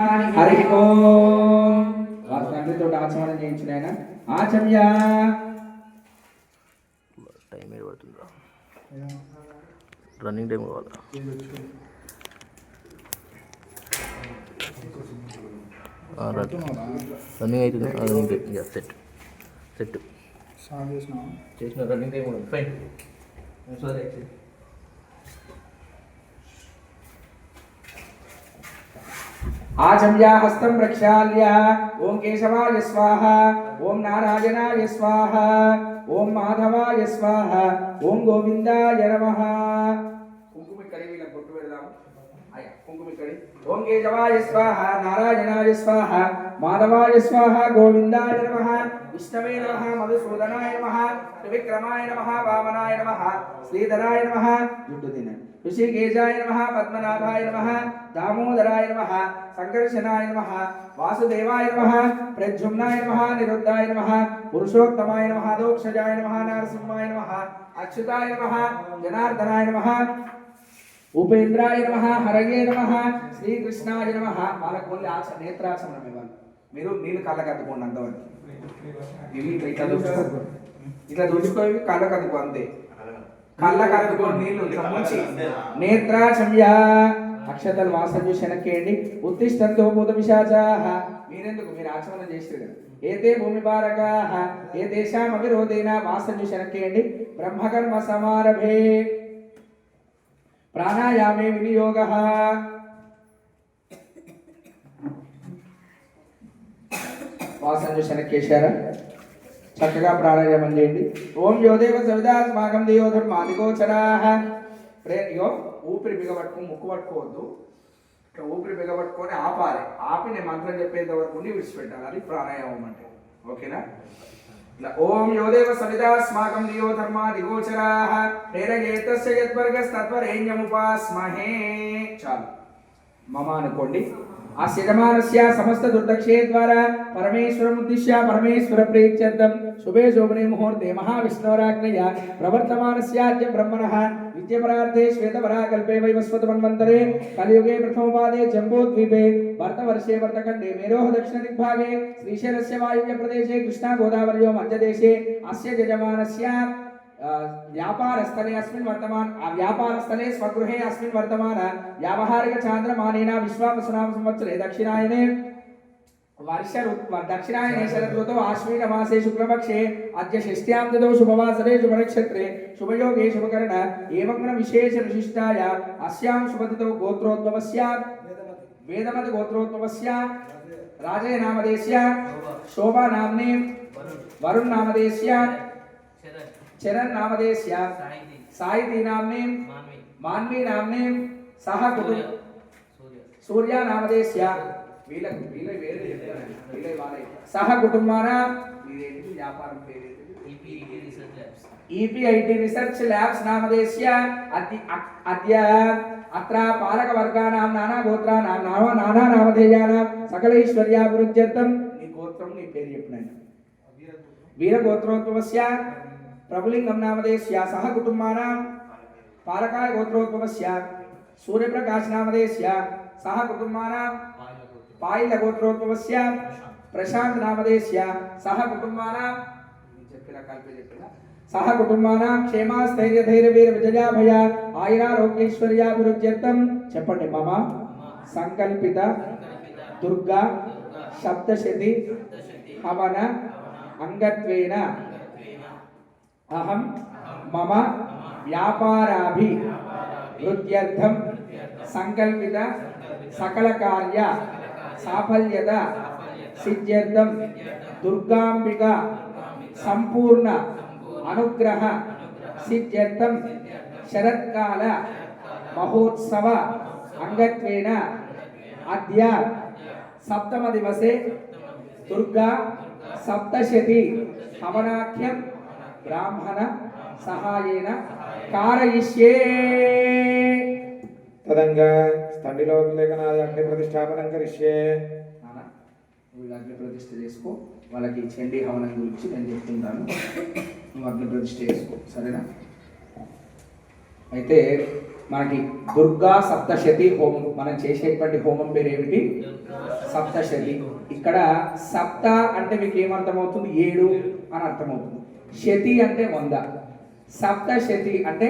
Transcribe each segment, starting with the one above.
హరి ఓం. వారి తండ్రితో ఆచమనం చేయించిన ఆయన ఆచమ్య. టైం ఏడు పడుతుందా? రన్నింగ్ టైం కావాలా? రన్నింగ్ అవుతుంది. రన్నింగ్ టైం ఇంకా సెట్ చేసిన రన్నింగ్ టైం కూడా ఫైన్. సరే ఆచమ్య హస్తం ప్రక్షాళ్య ఓం కేశవాయ స్వాహ, ఓం నారాయణాయ స్వాహ, ఓం మాధవాయ స్వాహ, ఓం గోవిందాయ నమః. కుంకుమ ఇక్కడి వీళ్ళకి బొట్టు పెడదాము. అయ్యా కుంకుమ ఇక్కడి. ఓం కేశవాయ స్వాహ, నారాయణాయ స్వాహ, మాధవాయ స్వాహ, గోవిందాయ నమః, విష్ణవే నమః, మధుసూదనాయ నమః, త్రివిక్రమాయ నమః, వామనాయ నమః, శ్రీధరాయ నమః. జుట్టు తినండి. ఋషికేశాయ నమః, పద్మనాభాయ నమః, దామోదరాయ నమః, సంకర్షణాయ నమః, వాసుదేవాయ నమః, ప్రద్యుమ్నాయ నమః, నిరుద్ధాయ నమః, పురుషోత్తమాయ నమః, దోక్షజాయ నమః, నరసింహాయ నమః, అచ్యుతాయ నమః, జనార్దనాయ నమః, ఉపేంద్రాయ నమః, హరయే నమః, శ్రీకృష్ణాయ నమః. వాళ్ళకు ఓన్లీ నేత్రాచమనం ఇవ్వాలి. మీరు నీళ్ళు కళ్ళకు అద్దుకోండి అంతవరకు. ఇట్లా దూచుకోవి కళ్ళకు అద్దుకో అంతే. కళ్ళ కలుపుకొని నీళ్లు ముంచి నేత్రాచమ్య. అక్షతలు వాసన చూసి వెనక్కేయండి. ఉత్తిష్టంతో భూత పిశాచాః. మీరెందుకు మీరు ఆచమనం చేసారు కదా. ఏతే భూమి పారకాః ఏతేషాం అవిరోధేన. వాసన చూసి వెనక్కేయండి. బ్రహ్మకర్మ సమారభే ప్రాణాయామే వినియోగః. వాసన చూసి వెనక్కేశారా? చక్కగా ప్రాణాయామం చేయండి. ఓం యోదేవ సవిదాస్మాకం దేయోధర్మాదిగోచరాః. ఊపిరి బిగబట్టుకుని ముక్కు పట్టుకోవద్దు. ఇట్లా ఊపిరి బిగబట్టుకొని ఆపాలి. ఆపి నేను మంత్రం చెప్పేంత వరకు ఉండి విడిచిపెట్టాలి. అది ప్రాణాయామం అంటే. ఓకేనా? ఇట్లా ఓం యోదేవ సవిదాస్మాకం దేయోధర్మాదిగోచరాః ప్రేరయేతస్య యద్వర్గస్తత్వరేణ్యముపాస్మహే. చాలు. మమ అనుకోండి. ఆ యజమానస్య సమస్త దుర్దక్షే ద్వారా పరమేశ్వరముద్దిశ్య పరమేశ్వర ప్రీత్యర్థం శుభే శోభనే ముహూర్తే మహావిష్ణోరాజ్ఞయ ప్రవర్తమానస్యాద్య బ్రహ్మణః విద్యపరార్థే శ్వేతవరాకల్పే వైవస్వతమన్వంతరే కలియుగే ప్రథమపాదే జంబోద్వీపే భర్తవర్షే భర్తఖండే మేరోః దక్షిణ దిగ్భాగే శ్రీశైలస్య వాయువ్య ప్రదేశే కృష్ణా గోదావర్యో మధ్యదేశే అస్య యజమానస్య వ్యాపారస్థలే अस्मिन् वर्तमान व्यापारस्थले स्वगृहे अस्मिन् वर्तमान व्यावहारिक चांद्रमानेन विश्वावसुनाम संवत्सरे दक्षिणायने दक्षिणायने शरदृतौ आश्विन मासे शुक्लपक्षे अद्य षष्ट्यां तिथौ शुभवासरे शुभनक्षत्रे शुभयोगे शुभकरण एवं विशेष विशिष्टाय अस्यां शुभतिथौ गोत्रोद्भवस्य वेदमत गोत्रोद्भवस्य राजे नामदेस्य शोभा नाम्ने वरुण नामदेस्य चरण नामदेस्य साहिती नाम्ने मान्वी नाम्ने सह कुटुंब सूर्य नामदेस्य सह कुटुंबाना व्यापारं EPIT रिसर्च लैब्स नामदेस्य अद्य अत्र पालकवर्गानां नाना गोत्राणां नाना नामधेयानां सकलैश्वर्याभिवृद्ध्यर्थं नी गोत्रं नी पेरु चेप्पनैना वीरगोत्रोद्भवस्य प्रभुलिंगम नामदेस्य सह कुटुंबानां पालकाय गोत्रोद्भवस्य सूर्यप्रकाश नामदेस्य सह कुटुंबानां पाइल गोत्रोद्भवस्य प्रशांत नामदेस्य सह कुटुंबानां सह कुटुंबानां क्षेमास्थैर्य धैर्य वीर विजया भय आयुरारोग्यैश्वर्याभिवृद्ध्यर्थं చెప్పండి మమ సంకల్పిత దుర్గా సప్తశతి హవన అంగత్వేన अहम मम व्यापाराभि वृद्ध्यर्थं संकल्पित सकल कार्य साफल्यत सिद्ध्यर्थं दुर्गांबिका संपूर्ण अनुग्रह सिद्ध्यर्थं शरत्काल महोत्सव अंगत्वेन अद्य सप्तम दिवसे दुर्गा सप्तशती हवनाख्यं ब्राह्मण सहायेन कारयिष्ये. तदंगा తండ్రిలో లేఖనాది అగ్ని ప్రతిష్టాపనం కరిష్యే. నువ్వు అగ్ని ప్రతిష్ఠ చేసుకో. వాళ్ళకి చండీ హవనం గురించి నేను చెప్తుంటాను. నువ్వు అగ్ని ప్రతిష్ఠ చేసుకో. సరేనా? అయితే మనకి దుర్గా సప్తశతి హోమం మనం చేసేటువంటి హోమం పేరు ఏమిటి? సప్తశతి. ఇక్కడ సప్త అంటే మీకు ఏమర్థమవుతుంది? 7 అని అర్థమవుతుంది. శతి అంటే 100. సప్తశతి అంటే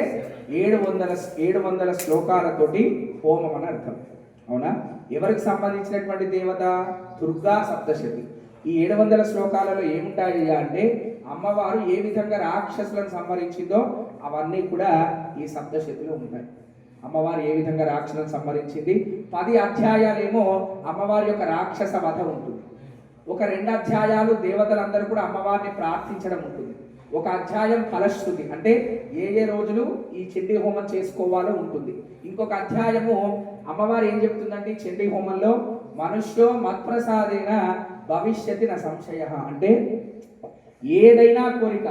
700 శ్లోకాలతోటి హోమం అని అర్థం. అవునా? ఎవరికి సంబంధించినటువంటి దేవత? దుర్గా సప్తశతి. ఈ 700 శ్లోకాలలో ఏముంటాయి అంటే అమ్మవారు ఏ విధంగా రాక్షసులను సంహరించిందో అవన్నీ కూడా ఈ సప్తశతిలో ఉంటాయి. అమ్మవారు ఏ విధంగా రాక్షసులను సంహరించింది. 10 అధ్యాయాలేమో అమ్మవారి యొక్క రాక్షస వధ ఉంటుంది. ఒక 2 అధ్యాయాలు దేవతలందరూ కూడా అమ్మవారిని ప్రార్థించడం ఉంటుంది. ఒక అధ్యాయం ఫలశ్రుతి అంటే ఏ రోజులు ఈ చండీ హోమం చేసుకోవాలో ఉంటుంది. ఇంకొక అధ్యాయము అమ్మవారు ఏం చెప్తుందంటే చండీ హోమంలో మనుష్యో మత్ప్రసాదేన భవిష్యతి న సంశయ అంటే ఏదైనా కోరిక,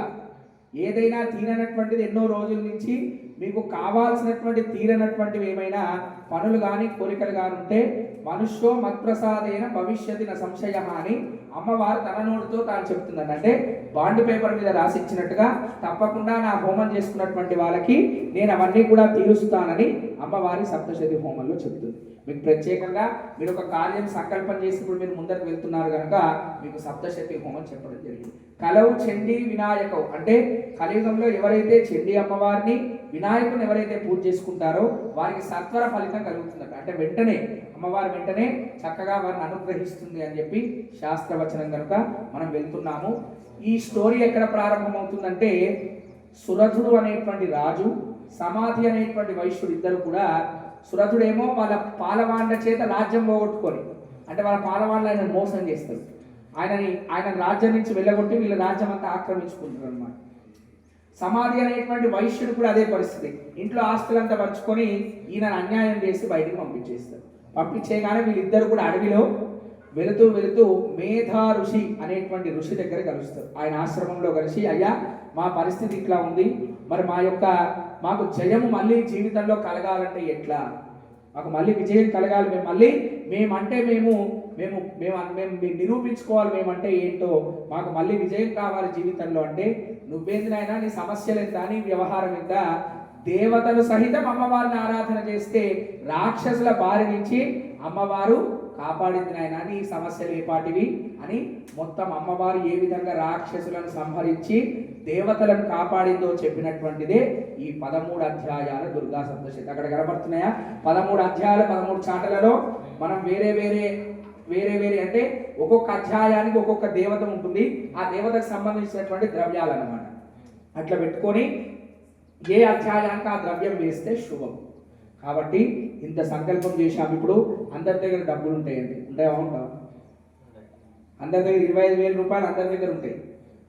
ఏదైనా తీరనటువంటిది ఎన్నో రోజుల నుంచి మీకు కావాల్సినటువంటి తీరనటువంటివి ఏమైనా పనులు కానీ కోరికలు కానీ ఉంటే మనుష్యో మత్ప్రసాదేన భవిష్యతి న సంశయ అని అమ్మవారు తన నోటితో తాను చెప్తుందండి. అంటే బాండ్ పేపర్ మీద రాసిచ్చినట్టుగా తప్పకుండా నా హోమం చేసుకున్నటువంటి వాళ్ళకి నేను అవన్నీ కూడా తీరుస్తానని అమ్మవారి సప్తశతి హోమంలో చెప్తుంది. మీకు ప్రత్యేకంగా మీరు ఒక కార్యం సంకల్పం చేసినప్పుడు మీరు ముందరకు వెళ్తున్నారు కనుక మీకు సప్తశతి హోమం చెప్పడం జరిగింది. కలవు చండీ వినాయకవు అంటే కలియుగంలో ఎవరైతే చండీ అమ్మవారిని వినాయకుని ఎవరైతే పూజ చేసుకుంటారో వారికి సత్వర ఫలితం కలుగుతుందట. అంటే వెంటనే అమ్మవారు వెంటనే చక్కగా వారిని అనుగ్రహిస్తుంది అని చెప్పి శాస్త్రవచనం కనుక మనం వెళ్తున్నాము. ఈ స్టోరీ ఎక్కడ ప్రారంభమవుతుందంటే సురథుడు అనేటువంటి రాజు, సమాధి అనేటువంటి వైశ్యుడు ఇద్దరు కూడా, సురథుడేమో వాళ్ళ పాలవాండ్ల చేత రాజ్యం పోగొట్టుకొని అంటే వాళ్ళ పాలవాండ్లు ఆయన మోసం చేస్తారు. ఆయన రాజ్యం నుంచి వెళ్ళగొట్టి వీళ్ళ రాజ్యం అంతా ఆక్రమించుకుంటారు అన్నమాట. సమాధి అనేటువంటి వైశ్యుడు కూడా అదే పరిస్థితి. ఇంట్లో ఆస్తులంతా పంచుకొని ఈయన అన్యాయం చేసి బయటికి పంపించేస్తారు. పంపించేయగానే వీళ్ళిద్దరు కూడా అడవిలో వెళుతూ వెళుతూ మేధా ఋషి అనేటువంటి ఋషి దగ్గర కలుస్తారు. ఆయన ఆశ్రమంలో కలిసి, అయ్యా మా పరిస్థితి ఇట్లా ఉంది, మరి మాకు జయము మళ్ళీ జీవితంలో కలగాలంటే ఎట్లా, మాకు మళ్ళీ విజయం కలగాలి, మేము నిరూపించుకోవాలి, మేమంటే ఏంటో, మాకు మళ్ళీ విజయం కావాలి జీవితంలో అంటే నువ్వేందునైనా నీ సమస్యలు ఎంత, నీ వ్యవహారం ఎంత, దేవతలు సహితం అమ్మవారిని ఆరాధన చేస్తే రాక్షసుల బారి నుంచి అమ్మవారు కాపాడింది నాయన, నీ సమస్యలు ఏపాటివి అని మొత్తం అమ్మవారు ఏ విధంగా రాక్షసులను సంహరించి దేవతలను కాపాడిందో చెప్పినటువంటిదే ఈ 13 అధ్యాయాల దుర్గా సప్తశతి. అక్కడ కనబడుతున్నాయా 13 అధ్యాయాలు 13 చాటలలో మనం వేరే వేరే అంటే ఒక్కొక్క అధ్యాయానికి ఒక్కొక్క దేవత ఉంటుంది. ఆ దేవతకు సంబంధించినటువంటి ద్రవ్యాలు అన్నమాట. అట్లా పెట్టుకొని ఏ అధ్యాయానికి ఆ ద్రవ్యం వేస్తే శుభం. కాబట్టి ఇంత సంకల్పం చేశాము. ఇప్పుడు అందరి దగ్గర డబ్బులు ఉంటాయండి, ఉంటాయా? ఉంటావు. అందరి దగ్గర 25,000 రూపాయలు అందరి దగ్గర ఉంటాయి.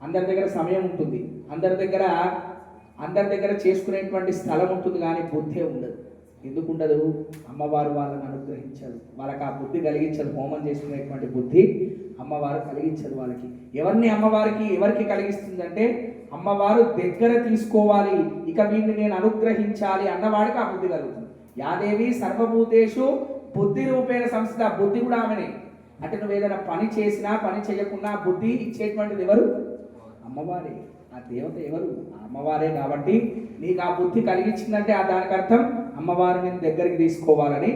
అందరి దగ్గర సమయం ఉంటుంది. అందరి దగ్గర చేసుకునేటువంటి స్థలం ఉంటుంది, కానీ బుద్ధే ఉండదు. ఎందుకు ఉండదు? అమ్మవారు వాళ్ళని అనుగ్రహించదు, వాళ్ళకి ఆ బుద్ధి కలిగించదు. హోమం చేసుకునేటువంటి బుద్ధి అమ్మవారు కలిగించదు వాళ్ళకి. ఎవరికి కలిగిస్తుందంటే అమ్మవారు దగ్గర తీసుకోవాలి, ఇక వీడిని నేను అనుగ్రహించాలి అన్నవాడికి ఆ బుద్ధి కలుగుతుంది. యాదేవి సర్వభూతేషు బుద్ధి రూపేణ సంస్థ. బుద్ధి కూడా ఆమెనే. అంటే నువ్వు ఏదైనా పని చేసినా పని చేయకున్నా బుద్ధి ఇచ్చేటువంటిది ఎవరు? అమ్మవారే. ఆ దేవత ఎవరు? అమ్మవారే. కాబట్టి నీకు ఆ బుద్ధి కలిగించిందంటే దానికి అర్థం అమ్మవారు నేను దగ్గరికి తీసుకోవాలని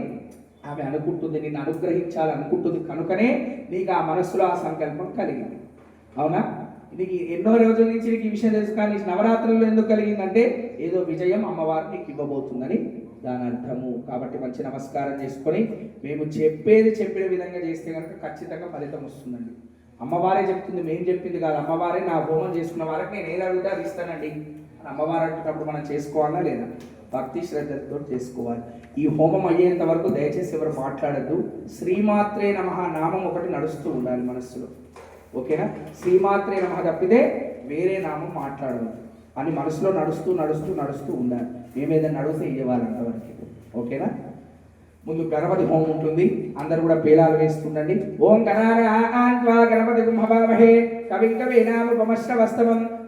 ఆమె అనుకుంటుంది, నిన్ను అనుగ్రహించాలనుకుంటుంది. కనుకనే నీకు ఆ మనస్సులో ఆ సంకల్పం కలిగింది. అవునా? నీకు ఎన్నో రోజుల నుంచి నీకు ఈ విషయం తెలుసు, కానీ నవరాత్రుల్లో ఎందుకు కలిగిందంటే ఏదో విజయం అమ్మవారు నీకు ఇవ్వబోతుందని దాని అర్థము. కాబట్టి మంచి నమస్కారం చేసుకొని మేము చెప్పిన విధంగా చేస్తే కనుక ఖచ్చితంగా ఫలితం వస్తుందండి. అమ్మవారే చెప్తుంది, మేము చెప్పింది కాదు. అమ్మవారే నా హోమం చేసుకున్న వాళ్ళకి నేను ఏది అడిగితే అది ఇస్తానండి అని అమ్మవారు అంటున్నప్పుడు మనం చేసుకోవాలా లేదా? భక్తి శ్రద్ధతో చేసుకోవాలి. ఈ హోమం అయ్యేంత వరకు దయచేసి ఎవరు మాట్లాడద్దు. శ్రీమాత్రే నమః నామం ఒకటి నడుస్తూ ఉండాలి మనస్సులో. ఓకేనా? శ్రీమాత్రే నమః తప్పితే వేరే నామం మాట్లాడవద్దు అని మనసులో నడుస్తూ ఉండాలి. మేమేదైనా నడిస్తే ఇవ్వాలి అంతవరకు. ఓకేనా? ముందు గణపతి హోమం ఉంటుంది, అందరూ కూడా పేలాలు వేస్తుండండి. ఓం గణానాన్వా గణపతి గుంభవామహే కవిం కవీనాముపమశ్రవస్తవం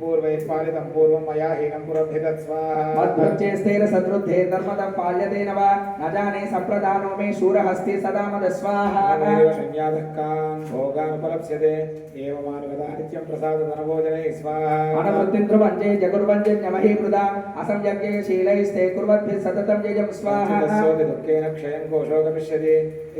पूर्वैः पालितं पूर्वं मया हीनं पुरभिदत् स्वाहा मद्भुच्चेस्तेन सद्रुद्धे धर्मदं पाल्यते न वा न जाने सम्प्रदानो मे शूरहस्ते सदा मद स्वाहा एव शून्याधक्कान् भोगानुपलप्स्यते एवमानुगता नित्यं प्रसादधनभोजने स्वाहा अनवृत्तिं ध्रुवञ्जे जगुर्वञ्जे न्यमहे मृदा असंयज्ञे शीलैस्ते कुर्वद्भिः सततं जयं स्वाहा तस्योति दुःखेन क्षयं कोशो गमिष्यति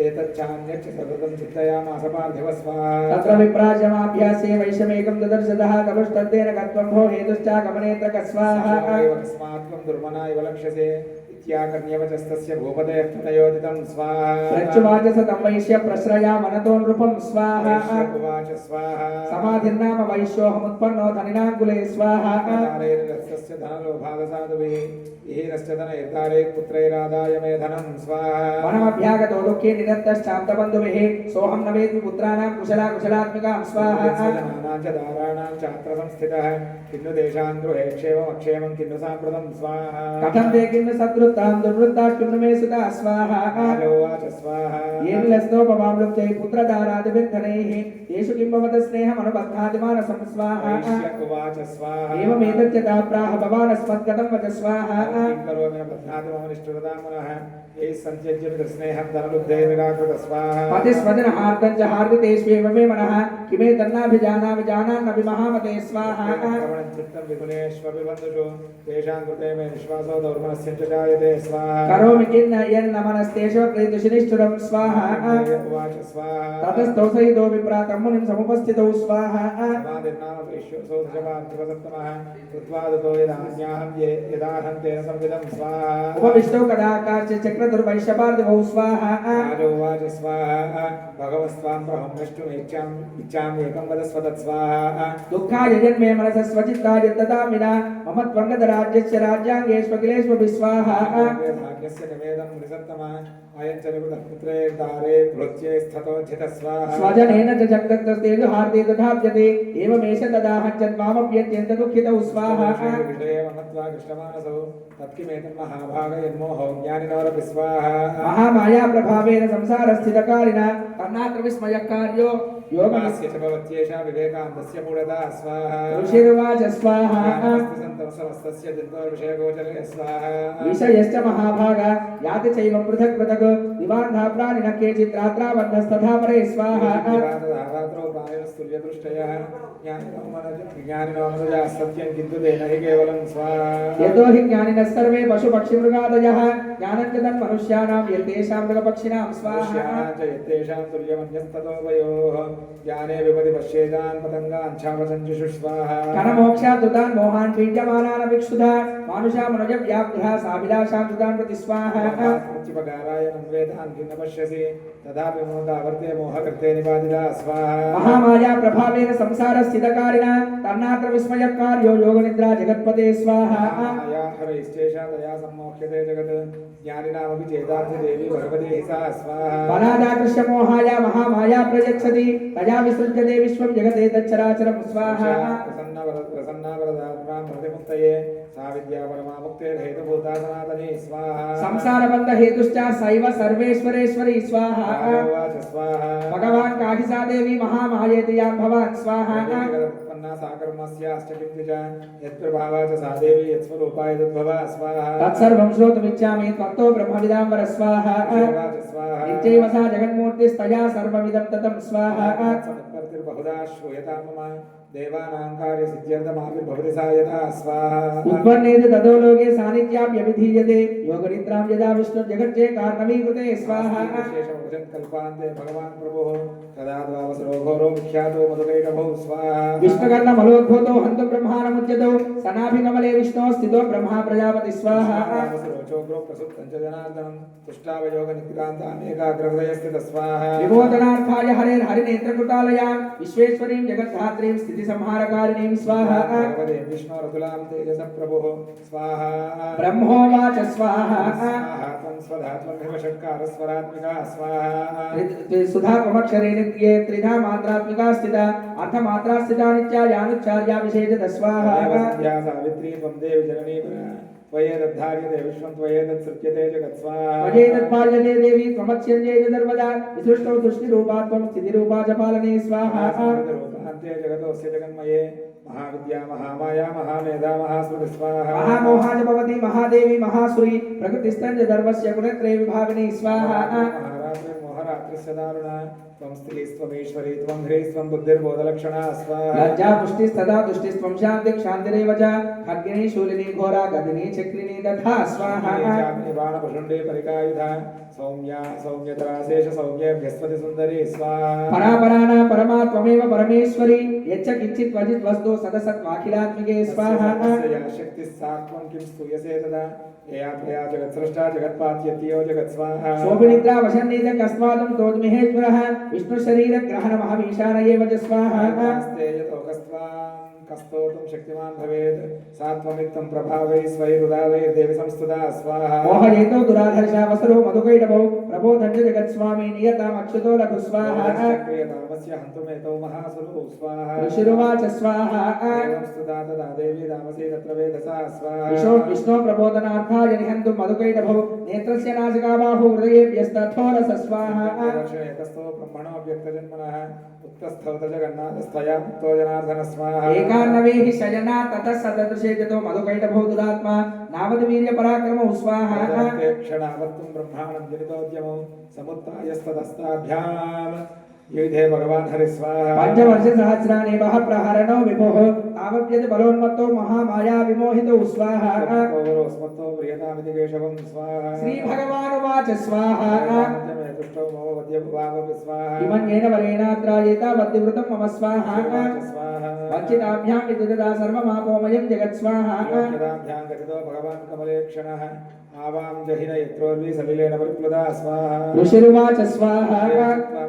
एतच्चान्यच्च सततं चिन्तयामास पार्थिव स्वाहा तत्र विप्राजमाभ्यासे वैषमेकं ददर्शतः कलुष्टद्देन गत्वं भो हेतुश्चागमनेत्र कस्वाहा कस्मात् त्वं दुर्मना इव लक्ष्यसे इत्याकर्ण्यवचस्तस्य भूपतेऽर्थनयोदितं स्वाहा प्रच्युवाच सतं वैश्य प्रश्रया मनतो नृपं स्वाहा उवाच स्वाहा समाधिर्नाम वैश्योऽहमुत्पन्नो धनिनाङ्कुले स्वाहा तारैरस्य धनलोभादसाधुभिः इहीनश्च धनैर्तारे पुत्रैरादाय मे धनं स्वाहा वनमभ्यागतो दुःखे निरन्तश्चाप्तबन्धुभिः सोऽहं न वेद्मि पुत्राणां कुशलाकुशलात्मिकां स्वाहा जनानां च दाराणां चात्र संस्थितः किन्नु तेषां गृहे क्षेममक्षेमं किन्नु साम्प्रतं स्वाहा कथं ते किन्न सद्वृत्तां दुर्वृत्ताः किन्नु मे सुता स्वाहा उवाच स्वाहा येन लस्नोपमामृत्यै पुत्रदारादिविद्धनैः तेषु किं भवत स्नेहमनुबद्धादिमानसं स्वाहा उवाच स्वाहा एवमेतच्च प्राह भवानस्मद्गतं वच स्वाहा किं करोमि न बध्नाति मम निष्ठुरतां मनः ये सञ्त्यज्य पितृस्नेहं धनलुब्धे निराकृत स्वाहा पतिस्वजन हार्दं च हार्दितेष्वेव मे मनः किमे तन्नाभिजानामि जानान्नपि महामते स्वाहा चित्तं विपुलेष्वपि बन्धुषु तेषां कृते मे निःश्वासो दौर्मनस्य च जायते स्वाहा करोमि किन्न यन्न मनस्तेषु प्रीतिशनिष्ठुरं स्वाहा उवाच स्वाहा ततस्तौ सहितो विप्रातं मुनिं समुपस्थितौ स्वाहा समाधिर्नाम प्रेष्योऽसौधशपार्थिवसत्तमः कृत्वा दतो यदान्याहं यदाहं तेन संविदं स्वाहा उपविष्टौ कदाकाश्च चक्रतुर्वैश्यपार्थिवौ स्वाहा राजोवाच स्वाहा भगवस्त्वां प्रहं द्रष्टुमिच्छामि एकं वदस्व तत्स्वाहा दुःखाय जन्मे मनसः स्वचित्ताय ददामि विना मम त्वङ्गतराज्यस्य राज्याङ्गेष्वखिलेष्वपि स्वाहा भाग्यस्य निवेदं निसत्तमः अयं च पुत्रेर्दारे भृत्ये स्थतो जितस्वाहा स्वजनेन च जगत्तस्तेजु हार्दे दधाप्यते एवमेष तदाहञ्चन्मामप्यत्यन्त दुःखितौ स्वाहा विषये ममत्वा कृष्णमानसौ तत्किमेतं महाभागयन्मोहो ज्ञानिनोरपि स्वाहा महामाया प्रभावेन संसारस्थितकारिणा कर्णात्र विस्मयकार्यो योगस्य च भवत्येषा विवेकान्तस्य मूढता स्वाहा ऋषिर्वाच स्वाहा ज्ञानमस्ति सन्तं समस्तस्य चिन्तोर्विषयगोचरे स्वाहा विषयश्च महाभागा याति चैव पृथक् पृथक् दिवान्धा प्राणिनः केचित् रात्राबद्धस्तथा परे स्वाहा रात्रौ प्राणिनस्तुल्यदृष्टयः ज्ञानिनो मनुजाः सत्यं किन्तु तेन हि केवलं स्वाहा यतो हि ज्ञानिनः सर्वे पशुपक्षिमृगादयः ज्ञानं च तन्मनुष्याणां यत्तेषां मृगपक्षिणां स्वाहा च यत्तेषां तुल्यमन्यस्ततो वयोः ज्ञाने विपदि पश्येतान् पतङ्गान् छापसञ्जुषु स्वाहा कनमोक्षादुतान् मोहान् पीड्यमानान् विक्षुधा मानुषा मनुजव्याघ्रः साभिलाषां सुतान् प्रति स्वाहा प्रत्युपकाराय अन्वेतान् किं न पश्यसि तथापि मोदावर्ते मोहकृते निपातिता स्वाहा महामाया प्रभावेन संसारस्थितकारिणा तन्नात्र विस्मयकार्यो योगनिद्रा जगत्पते स्वाहा हरैश्चेषा तया सम्मोह्यते जगत् ज्ञानिनामपि चेतार्थ देवी भगवती हि सा स्वाहा बलादाकृष्य मोहाया महामाया प्रयच्छति तया विसृज्यते विश्वं जगते तच्चराचरं स्वाहा प्रसन्नावरदात्मां प्रतिमुक्तये सा विद्या परमामुक्तेर् हेतुभूता सनातनी स्वाहा संसारबन्ध हेतुश्च सैव सर्वेश्वरेश्वरी स्वाहा उवाच स्वाहा भगवान् काहिसा देवी महामायेति यां भवान् स्वाहा उत्पन्ना सा कर्मस्याश्च किन्तु च यत्प्रभावा च सा देवी यत्स्वरूपा यदुद्भवा स्वाहा तत्सर्वं श्रोतुमिच्छामि त्वत्तो ब्रह्मविदां वर स्वाहा उवाच स्वाहा नित्यैव सा जगन्मूर्तिस्तया सर्वमिदं ततं स्वाहा बहुधा श्रूयतां मम देवानां कार्यसिद्ध्यर्थमाविर्भवति सा यथा स्वाहा उत्पन्नेति ततो लोके सान्निध्याप्यभिधीयते योगनिद्रां यदा विष्णुर्जगज्जे कारणमीकृते स्वाहा कल्पान्ते भगवान् प्रभुः तदा द्वावसरो घोरो विख्यातो मधुकैटभौ स्वाहा विष्णुकर्णमलोद्भूतो हन्तु ब्रह्माणमुच्यतो सनाभिकमले विष्णोः स्थितो ब्रह्मा प्रजापति स्वाहा रोचोग्रो प्रसुप्तं च जनार्दनं तुष्टावयोगनिक्रान्तामेकाग्रहृदये स्थितः स्वाहा विमोचनार्थाय हरेर्हरिनेत्रकुटालयां विश्वेश्वरीं जगद्धात्रीं स्थितिसंहारकारिणीं स्वाहा भगवते विष्णोरतुलां तेजस प्रभुः स्वाहा ब्रह्मोवाच स्वाहा त्वं स्वधात्मकमिव षट्कारस्वरात्मिका स्वाहा सुधात्मक्षरे नित्ये त्रिधा मात्रात्मिका स्थिता अर्थमात्रा स्थिता नित्यायानुच्चार्या विशेषतः स्वाहा देवसंध्या सावित्री त्वं देवी जननी त्वयेतद्धार्यते विश्वं त्वयेतत्सृज्यते जगत् स्वाहा त्वयेतत्पाल्यते देवी त्वमच्यन्ते च सर्वदा विसृष्टौ तुष्टिरूपा त्वं स्थितिरूपा च पालने स्वाहा रूपान्ते जगतोऽस्य जगन्मये महाविद्या महामाया महामेधा महास्मृति स्वाहा महामोहा च भवति महादेवी महासुरी प्रकृतिस्तञ्च धर्मस्य गुणत्रय विभाविनी स्वाहा महारात्रि मोहरात्रिस्य दारुणा त्वं स्त्री त्वमेश्वरी त्वं ह्रीं त्वं बुद्धिर्बोधलक्षणा स्वाहा लज्जा पुष्टिस्तदा तुष्टिस्त्वं शान्ति क्षान्तिरेव च खड्गिनी शूलिनी घोरा गदिनी चक्रिणी तथा स्वाहा बाणपुषुण्डे परिकायुधा सौम्या सौम्यतरा शेष सौम्ये बृहस्पति सुन्दरी स्वाहा परापराना परमा त्वमेव परमेश्वरी यच्च किञ्चित् क्वचित् वस्तु सदसत्त्वाखिलात्मिके स्वाहा शक्तिः सा त्वं किं स्तूयसे तदा यया त्वया जगत्सृष्टा जगत्पात्यत्यो जगत्स्वाहा शोभिनिद्रा वशन्निध कस्मादं तोद्मिहेश्वरः विष्णुशरीरग्रहणमहमीशानये वच स्वाहा कस्तोतुं शक्तिमान् भवेत् सात्वमित्तं प्रभावै स्वैरुदावैर्देवी संस्तुता स्वाहा मोहयेतो दुराधर्षा वसरो मधुकैटभौ प्रबोधञ्च जगत्स्वामी नियताम् अक्षुतो लघु स्वाहा क्रियतामस्य हन्तुमेतौ महासुरो स्वाहा ऋषिरुवाच स्वाहा एवं स्तुता तदा देवी रामसे तत्र वेदसा स्वाहा विष्णो प्रबोधनार्थाय निहन्तुं मधुकैटभौ नेत्रस्य नासिकाबाहु हृदयेभ्यस्तथोरस स्वाहा एकस्थो ब्रह्मणो व्यक्तजन्मनः उत्तस्थौ जगन्नाथस्थया मुक्तो जनार्दन स्वाहा एकान्नवेहि शयना ततः सददृशे जतो मधुकैटभौ दुरात्मा नावद्वीर्य पराक्रमो स्वाहा क्षणावत्तुं ब्रह्माणं जनितोद्यमो समुत्थायस्तदस्ताभ्याम् युधे भगवान् हरि स्वाहा पंचवर्ष सहस्राणि बह प्रहरणो विभुः तावद्यत् बलोन्मत्तो महामाया विमोहितो स्वाहा स्मत्तो प्रियतामिति केशवं स्वाहा श्री भगवानुवाच स्वाहा तुष्टो मम वद्यभावपि स्वाहा किमन्येन वरेणात्रायेता वद्यवृतं मम स्वाहा वञ्चिताभ्यां विदुदता सर्वमापोमयं जगत् स्वाहा यदाभ्यां गतितो भगवान् कमलेक्षणः आवां जहिन यत्रोर्वी सलिलेन परिप्लुता स्वाहा ऋषिरुवाच स्वाहा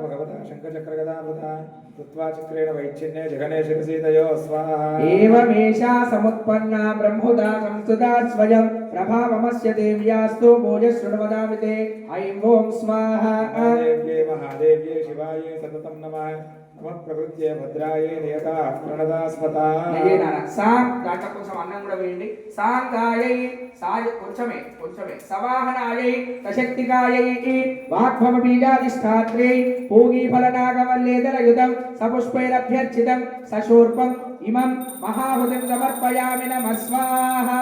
भगवता शङ्खचक्रगदामृता कृत्वा चक्रेण वैच्छिन्ने जघने शिरसीतयो स्वाहा एवमेषा समुत्पन्ना ब्रह्मोदा संस्तुता स्वयं प्रभावमस्य देव्यास्तु भोजशृण्वदामि ते ऐं ओं स्वाहा महादेव्ये शिवाये सततं नमः नमः प्रकृत्ये भद्राये नियता प्रणदास्पता సాం దాంట్లో కొంచెం అన్నం కూడా వేయండి సాంగాయై సాయ కొంచెమే సవాహనాయై సశక్తికాయై వాగ్భవ బీజాధిష్ఠాత్రే పూగీ ఫలనాగవల్లేదరయుతం సపుష్పైరభ్యర్చితం సశూర్పం ఇమం మహాహుతిం సమర్పయామి నమః స్వాహా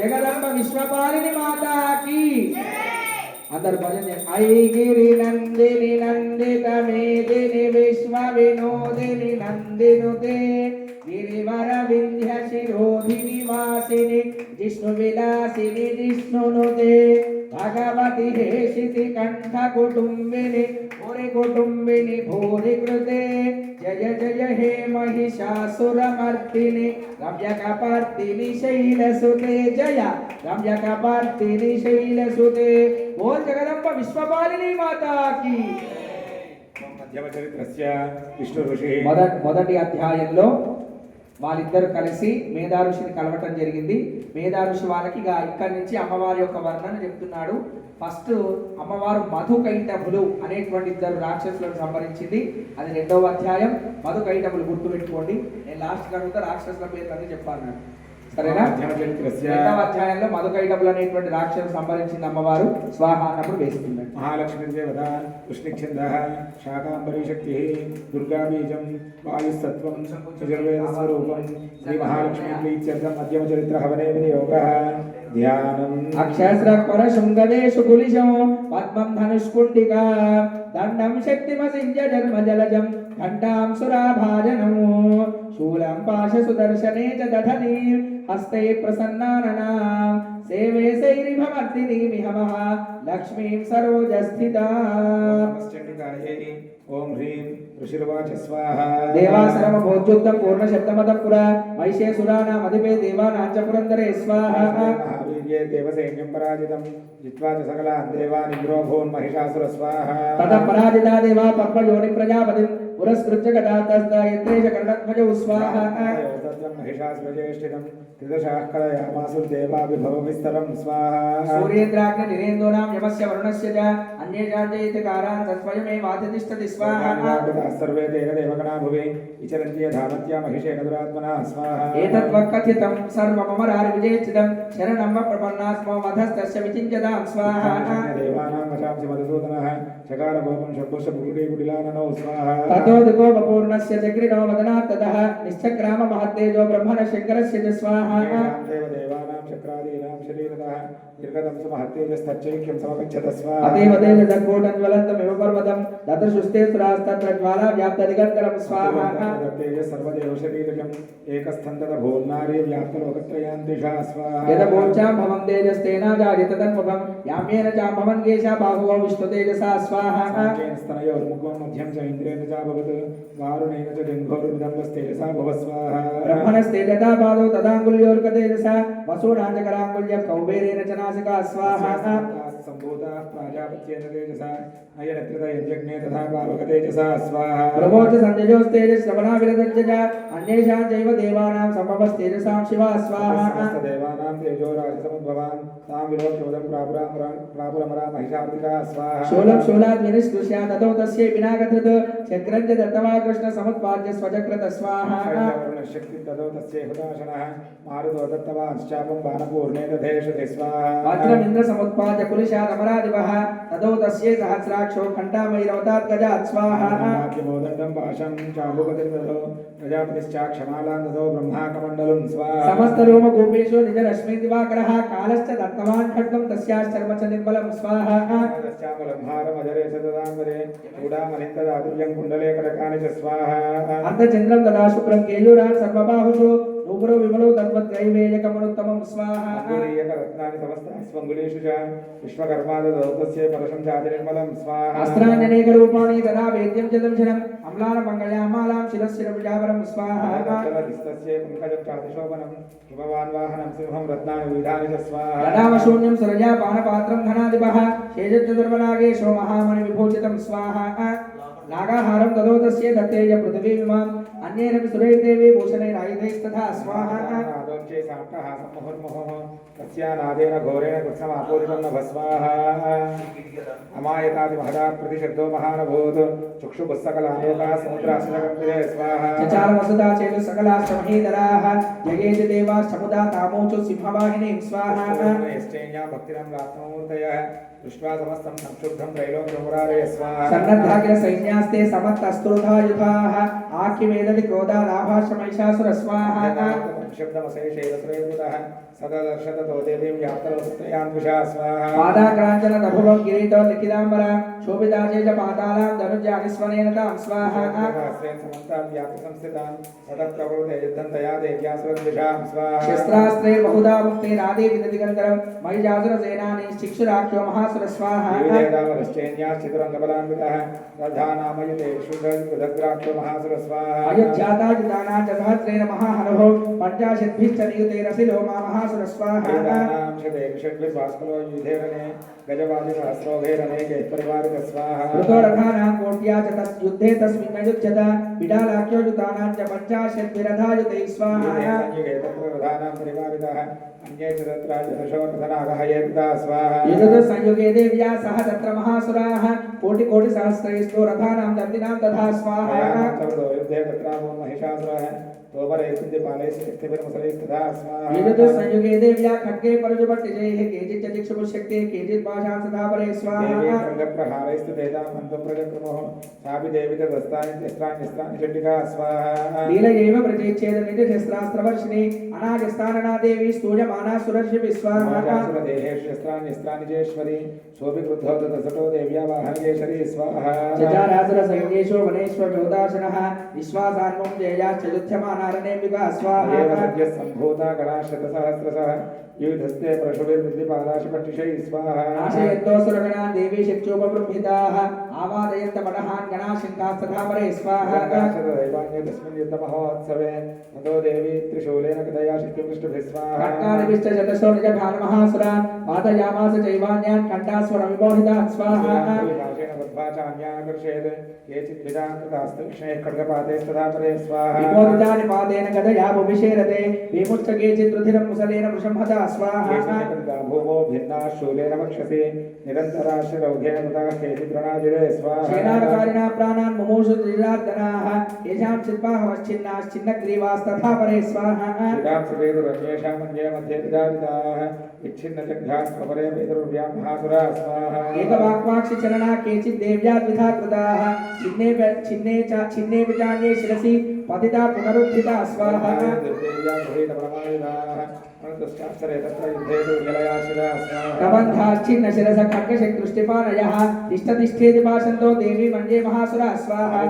జగదంబ విశ్వపాలిని మాతాకి अंदर भजन आई गिरि नंदिनी नंदित मेदिनी विश्व विनोदिनी नंदिनुते गिरिवर विंध्य शिरोधिनी वासिनी जिष्णु विलासिनी जिष्णुनुते भगवती हेशिति कंठ कुटुंबिनी भूरि कृते जय जय हे महिषासुरमर्दिनी रम्यकपर्दिनी शैलसुते जय रम्यकपर्दिनी शैलसुते बोल जगदंब विश्वपालिनी माता की మధ్యమచరిత్రస్య విష్ణు ఋషి మొదటి అధ్యాయంలో వాళ్ళిద్దరు కలిసి మేధా ఋషిని కలవటం జరిగింది. మేధా ఋషి వాళ్ళకి ఇక్కడి నుంచి అమ్మవారి యొక్క వర్ణన చెప్తున్నాడు. ఫస్ట్ అమ్మవారు మధుకైటభులు అనేటువంటి ఇద్దరు రాక్షసులను సంహరించింది. అది రెండవ అధ్యాయం. మధుకైటభులు గుర్తుపెట్టుకోండి. నేను లాస్ట్ కనుక రాక్షసుల పేర్లన్నీ చెప్పాను. సరేనా? రెండవ అధ్యాయంలో మధుకైటభులు అనేటువంటి రాక్షసులు సంహరించింది అమ్మవారు. స్వాహ అన్నప్పుడు వేస్తున్నాడు. మహాలక్ష్మి దేవత కృష్ణిచ్ఛంద శాకాంబరీ శక్తి దుర్గా బీజం వాయుస్తత్వం చతుర్వేద స్వరూపం శ్రీ మహాలక్ష్మి ప్రీత్యర్థం మధ్యమ చరిత్ర హవనే వినియోగ ధ్యానం అక్షస్ర పర శృంగదేశు కులిశం పద్మం ధనుష్కుండికా దండం శక్తిమసింజ జన్మ జలజం ఘంటాం సురాభాజనం శూలం పాశ సుదర్శనే చ దధని హస్తే ప్రసన్నాననాం సేవే సైరిభమర్దిని మిహమః లక్ష్మీం సరోజస్థితాం ఓం హ్రీం ఋషిర్వాచ స్వాహా దేవాసరమ భోజ్యుక్తం పూర్ణ శబ్దమతఃపుర వైశే సురానామధిపే దేవానాంచ పురందరే స్వాహా మహావీర్యే దేవసైన్యం పరాజితం జిత్వా చ సకలాన్ దేవాన్ ఇంద్రో భూన్ మహిషాసుర స్వాహా తతః పరాజితా దేవా పద్మయోని ప్రజాపతిం పురస్కృత్య గదాతస్త యత్రేష కర్ణధ్వజౌ స్వాహా మహిషాసురజ్యేష్ఠితం त्रिदशाकलयामासु देवाभिभवविस्तरं स्वाहा सूर्येन्द्राग्नि निरेन्दूनां यमस्य वरुणस्य च अन्ये जातयितकारान् तत्स्वयमेवातिष्ठति स्वाहा सर्वे देवगणा भुवि विचरन्ति धावत्या महिषेण दुरात्मना स्वाहा एतद्वक्कथितं सर्वममरारिविजेचितं शरणं व प्रपन्नास्मो मधस्तस्य विचिन्त्यतां स्वाहा देवानां वशांसि मधुसूदनः चकारगोपं शब्दुषपुरुडीकुटिलाननौ स्वाहा ततोदिको वपूर्णस्य चक्रिणो वदनात्ततः निश्चक्राम महत्तेजो ब्रह्मण शङ्करस्य च स्वाहा देवानां चक्रादीनां शरीरतः निर्गतं सुमहत्तेजस्तच्चैक्यं समगच्छत स्वाहा अतीव तेजसकूटज्वलन्तमिव पर्वतं ददृशुस्ते सुरास्तत्र ज्वाला व्याप्तदिगन्तरं स्वाहा तेज सर्वदेव शरीरकम् एकस्थन्तत भूर्नारी व्याप्तलोकत्रयान्तिषा स्वाहा यदभोचां भवं तेजस्तेना जायत तन्मुखं याम्येन चां भवन् केशा बाहुवो विष्णुतेजसा स्वाहा साङ्ख्येन स्तनयोर्मुखं मध्यं च इन्द्रेण च भवत् वारुणेन च दिङ्घोरुदम्बस्तेजसा भव स्वाहा ब्रह्मणस्तेजता पादौ तदाङ्गुल्योर्कतेजसा वसूनाञ्चकराङ्गुल्यः कौबेरेण च नासिका स्वाहा सम्भूताः प्राजापत्येन तेजसा अयनकृत यज्ञे तथा पावकतेजसा स्वाहा प्रभोच सञ्जयोस्तेजश्रवणाविरदञ्च अन्येषां चैव देवानां सम्भवस्तेजसां शिवा स्वाहा देवानां तेजो राजसमुद्भवान् तां विलोक्योदं प्रापुरमरा महिषार्तिका स्वाहा शूलं शूलात् विनिष्कृष्य ततो तस्यै विनागतृत् चक्रञ्च दत्तवा कृष्णसमुत्पाद्य स्वचक्रत स्वाहा शक्ति ततो तस्यै हुताशनः मारुतो दत्तवांश्चापं बाणपूर्णे दधेशते स्वाहा वज्रमिन्द्रसमुत्पाद्य कुलिशादमरादिवः ततो तस्यै सहस्राक्षो घण्टामयिरवतात् गजात् स्वाहा किमोदण्डं पाशं चाबुपतिर्दधो प्रजापतिश्चाक्षमालां दधो ब्रह्माकमण्डलं स्वाहा समस्तरोमकूपेषु निजरश्मिदिवाकरः कालश्च दत्तवान् खड्गं तस्याश्चर्म च निर्मलं स्वाहा तस्यामलंहारमजरे च ददाम्बरे चूडामणिन्तदातुल्यं कुण्डले कटकानि च स्वाहा अर्धचन्द्रं तदा शुक्रं केयूरान् सर्वबाहुषु नूपुरो विमलो तद्वद्दैवेयकमनुत्तमं स्वाहा रत्नानि समस्तास्वङ्गुलीषु च विश्वकर्मा ददौ तस्य परशं चातिर्मलं स्वाहा अस्त्राण्यनेकरूपाणि तदा वेद्यं च दंशनम् अम्लानमङ्गल्यामालां शिरस्शिरविजावरं स्वाहा तस्य पङ्कजं चातिशोभनं हिमवान् वाहनं सिंहं रत्नानि विधानि च स्वाहा ललामशून्यं सुरजा पानपात्रं धनादिपः शेषच्चतुर्वनागेशो महामणिविभूषितं स्वाहा नागाहारं ददौ तस्य दत्तेज पृथिवीमिमाम् अन्येरपि सुरैर्देवी भूषणैरायुधैस्तथा स्वाहा नादोच्चे साट्टहासं मुहुर्मुहुः तस्यानादेन घोरेण कृत्स्नमापोदितं न भस्वाहा अमायतादिमहदात् प्रतिशब्दो महानभूत् चक्षुपुस्तकलालोकाः समुद्राश्चकम्पिरे स्वाहा चचारमसुधा चेतु सकलाश्च महीधराः जयेति देवाश्चमुदा तामोचु सिंहवाहिनीं स्वाहा यश्चैन्यां भक्तिनं प्राप्नोमूर्तयः दृष्ट्वा समस्तं संक्षुब्धं त्रैलोक्यमुरारय स्वाहा सन्नद्धाकिल सैन्यास्ते समत्तस्तुर्धायुधाः आख्यवेदति क्रोधादाभाषमैषासुर स्वाहा शब्दमशेषैरसुरेभूतः सददर्शततो देवीं व्याप्तलोकत्रयान्विषा स्वाहा पादाक्राञ्चन नभुवं किरीटो लिखिताम्बरा शोभिताचे च पातालां धनुर्जानिस्वनेन तां स्वाहा शस्त्रास्त्रे बहुधा मुक्तेरादे विदतिगन्धरं मयिजासुरसेनानी शिक्षुराख्यो महासुर स्वाहा अयोध्याताजितानां च सहस्रेण महाहनभो पञ्चाशद्भिश्च नियुतेरसिलो मा महासुर स्वाहा ऋतोरथानां कोट्या च तस् युद्धे तस्मिन् युध्यत बिडालाख्यो युतानां च पञ्चाशद्भिरथायुतैः स्वाहा युद्धः संयुगे देव्या सह तत्र महासुराः कोटिकोटिसहस्रैस्तु रथानां दन्दिनां तथा स्वाहा युद्धः संयुगे देव्या खड्गे परजुभट्टिजैः केचिच्च दिक्षुपुशक्ते केचित् पाशां सदा परे स्वाहा लीलयैव प्रचेच्छेद निजशस्त्रास्त्रवर्षिणी अनाजस्थानना देवी स्तूयमाना सुरर्षिभिः स्वाहा चचारासुरसैन्येषु वनेष्वचोदाशनः विश्वासान्वं जयाश्च युध्यमानारण्येऽम्बिका स्वाहा सम्भूता गणाशतसहस्रशः युधस्ते परशुभिर्विद्युपालाशपट्टिशैः स्वाहा नाशयन्तोऽसुरगणा देवी शक्त्योपबृंहिताः आवादयन्तमनहान् गणाशङ्कास्तथा परे स्वाहा तस्मिन् युद्धमहोत्सवे मदो देवी त्रिशूलेन कदया शक्तिपृष्ठभिः स्वाहा खड्गादिभिश्च शतशो निजभानुमहासुरान् पातयामास चैवान्यान् खण्डास्वरविमोहितान् स्वाहा पाशेन बद्ध्वा च अन्याकर्षेत् केचित् विदान्तदास्तु विष्णेः खड्गपातैस्तदा परे स्वाहा विबोधितानि पादेन गदया भुविशेरते विमुष्ट केचित् रुधिरं मुसलेन वृषं हता स्वाहा केचित् भूमो भिन्ना शूलेन वक्षसि निरन्तराश्रौघेन मुदा केचित् रणाजिरे स्वाहा सेनाकारिणा प्राणान् मुमुषु त्रिरार्दनाः येषां शिल्पाहवश्चिन्नाश्चिन्नग्रीवास्तथा परे स्वाहा श्रीराम सुवेदुरन्येषां मध्ये विदारिताः विच्छिन्नजग्घात्मपरे वेदुर्व्यां महासुरा स्वाहा एकवाक्वाक्षि चरणा केचित् देव्या द्विधा कृताः छिन्ने चान्ये शिरसि पतिता पुनरुत्थिता स्वाहा देव्यां गृहीतपरमायुधाः अनन्तश्चाक्षरे तत्र युद्धे दुर्गलयाशिरा स्वाहा प्रबन्धाश्चिन्न शिरस खड्गशक्तृष्टिपानयः तिष्ठतिष्ठेति भाषन्तो देवी मन्ये महासुरा स्वाहा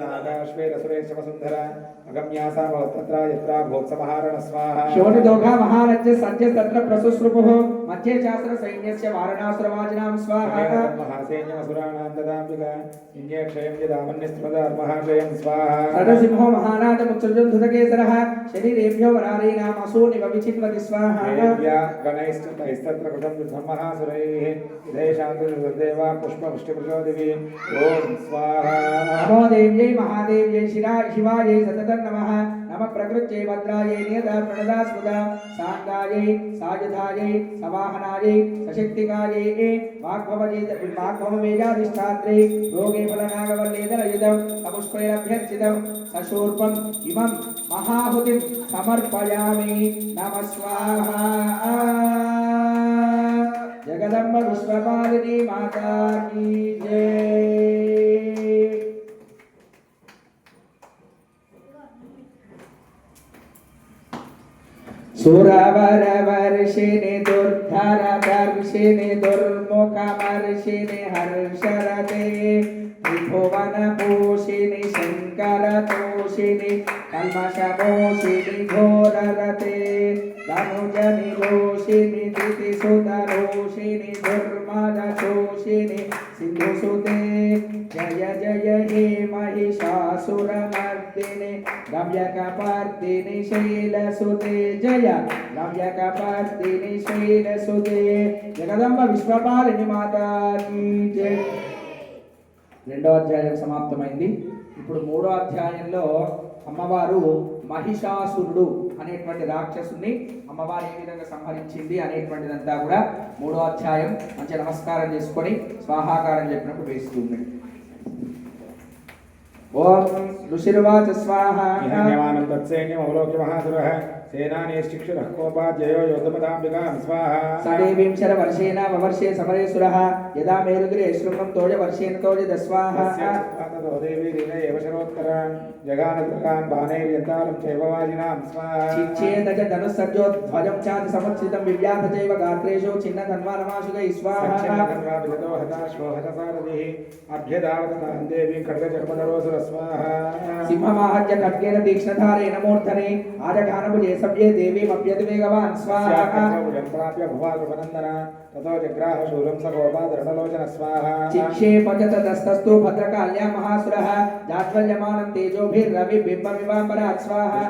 नागाश्वेरसुरेशवसुन्धरा अगम्यासा भवत्तत्र यत्रा भोत्समहारण स्वाहा शोणिदोघा महारज्य सज्ज तत्र प्रसुश्रुपुः मध्ये चास्र सैन्यस्य वारणासुरवाजिनां स्वाहा महासैन्यमसुराणां ददाम्बिका इन्यक्षयं यदामन्यस्मदार्महाशयं स्वाहा षडसिंहो महानादमुत्सृजन् धृतकेसरः शरीरेभ्यो वरारीणाम् असूनिव विचिन्वति स्वाहा देव्या गणैश्च तैस्तत्र कृतं युद्धं महासुरैः इदैषां देवा पुष्पवृष्टिप्रचोदिभिः ॐ स्वाहा नमो देव्यै महादेव्यै शिवायै सततं नमः नमः प्रकृत्यै भद्रायै नियता प्रणदा स्मृता साङ्गायै सायुधायै सवाहनायै सशक्तिकायै वाग्भववेदाधिष्ठात्रे रोगे फलनागवल्लेदरयुधं सपुष्पैरभ्यर्चितं सशूर्पम् इमं महाहुतिं समर्पयामि नमः स्वाहा जगदम्ब विश्वपालिनी माता की जय। सुरवरवर्षिणि दुर्धरदर्शिनि दुर्मुखमर्षिणि हर्षरते त्रिभुवनपोषिणि शङ्करतोषिणि कल्मषमोषिणि घोररते धनुजनिरोषिणि धृतिसुतरोषिणि दुर्मदशोषिणि सिन्धुसुते जय जय हे महिषासुरमर्दिनि गम्यकपर्दिनि शैलसुते जय गम्यकपर्दिनि शैलसुते जगदम्ब विश्वपालिनी माता की जय। రెండో అధ్యాయం సమాప్తమైంది. ఇప్పుడు మూడో అధ్యాయంలో అమ్మవారు మహిషాసురుడు అనేటువంటి రాక్షసుని అమ్మవారు ఏ విధంగా సంహరించింది అనేటువంటిదంతా కూడా మూడో అధ్యాయం మంచి నమస్కారం చేసుకొని స్వాహాకారం చెప్పినప్పుడు వేస్తుంది. ఓం ఋషిర్వాచ స్వాహా జ్ఞానం తత్సైన్యం అవలోక్య మహాసురః సేనానేశ్చిక్షురః కోపాధ్యయో యోధపదాంబికాం స్వాహా సడేవింశర వర్షేణ వవర్షే సమరేసురః యదా మేరుగిరే శృంగం తోజ వర్షేణ తోజ స్వాహా తతో దేవీ రీన ఏవ శరోత్తరాన్ జగానద్రకాన్ బాణైర్యంతాలం చైవవాజినాం స్వాహా చిచ్ఛేదజ ధనుస్సర్జో ధ్వజం చాతి సముచ్చితం వివ్యాధ చైవ గాత్రేషు చిన్న ధన్వానమాశుగై స్వాహా ధన్వాభితో హతాశ్వో హతసారథిః అభ్యదావతాం దేవీం ఖడ్గచర్మధరోసుర స్వాహా సింహమాహత్య ఖడ్గేన తీక్ష్ణధారేణ మూర్ధనే ఆజఘానభుజే సవ్యే దేవీమప్యతివేగవాన్ స్వాహా ప్రాప్య భువాగృపనందన తతో జగ్రాహ శూలం సగోపాదరణలోచన స్వాహా చిక్షేపచతస్తస్తు భద్రకాల్యా మహాసురః జాజ్వల్యమానం తేజోభిర్రవిబింబమివాంబరాత్ స్వాహా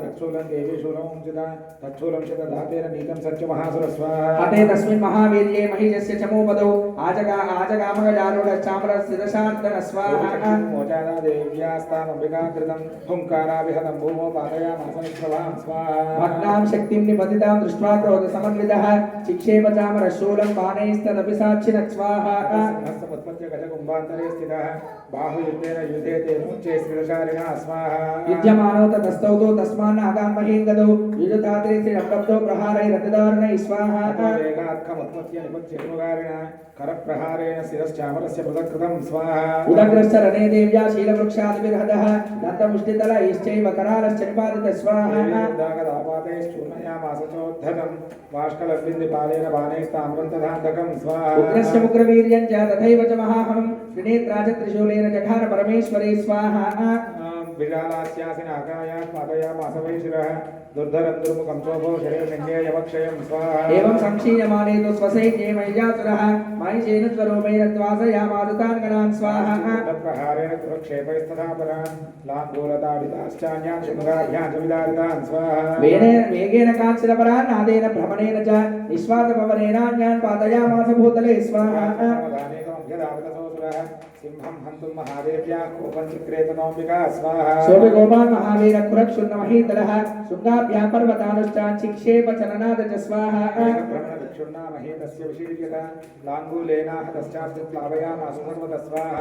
తత్సూలం దేవీ శూలం ఉంచిత తత్సూలం శతధాతేన నీతం సత్య మహాసుర స్వాహా హతే తస్మిన్ మహావీర్యే మహిషస్య చమూపదౌ ఆజగామగజారూఢ చామర శిరశార్దన స్వాహా మోచాదా దేవ్యాస్తామంబికాకృతం హుంకారాభిహతం భూమో పాదయామాసనిష్ప్రభాం స్వాహా భగ్నాం శక్తిం నిపతితాం దృష్ట్వా క్రోధ సమన్వితః చిక్షేప చామర శూలం బాణైస్తదపి సాక్షిణ స్వాహా హస్తముత్పత్య గజకుంభాంతరే స్థితః బాహుయుద్ధేన యుధే తేనోచ్చే శ్రీరశారిణా స్వాహా యుధ్యమానో తస్తౌ తస్మాన్ ఆగాన్మహీంగదౌ యుజతాత్రే శ్రీరప్లబ్ధో ప్రహారైరతిదారుణై స్వాహా వేగాత్కముత్పత్య నిపత్యనుగారిణ కరప్రహారేణ శిరశ్చామరస్య పృథక్కృతం స్వాహా ఉదగ్రశ్చ రణే దేవ్యా శీలవృక్షాదివిర్హదః దంతముష్టితల ఇశ్చైవ కరాలశ్చ నిపాతిత స్వాహా దాగదాపాతైశ్చూర్ణయామాసచోద్ధతం బాష్కలబ్ధిందిపాలేన బాణైస్తామ్రం తథాంతకం స్వాహా ఉగ్రశ్చ ఉగ్రవీర్యం చ తథైవ చ మహాహనం త్రినేత్రా చ త్రిశూలేన జఘాన పరమేశ్వరే స్వాహా विशालास्यासिनाकाया पादयामासवैशिरः दुर्धरं दुर्मुखं शोभो शरीरनिन्ययवक्षयं स्वाहा एवं संक्षीयमाने तु स्वसैन्ये मयिजातुरः महिषेन स्वरूपेण द्वासयामादतान् गणान् स्वाहा प्रहारेण कुरुक्षेपैस्तथा परान् लाङ्गूलताडिताश्चान्यान् शृङ्गार्यान् च विदारितान् स्वाहा वेगेन काञ्चनपरान् नादेन भ्रमणेन च निःश्वासपवनेनान्यान् पादयामास भूतले स्वाहा सिंहं हन्तुं महादेव्या कोपं चित्रेतनोऽम्बिका स्वाहा शोभिगोपान् महावीर कुरक्षुन्नमहीतलः शृङ्गाभ्यां पर्वतानुश्चान् चिक्षेप चलनाद च स्वाहा भ्रमणविक्षुण्णामहेतस्य विशीर्यता लाङ्गूलेनाहतश्चात् प्लावयामास सर्वतः स्वाहा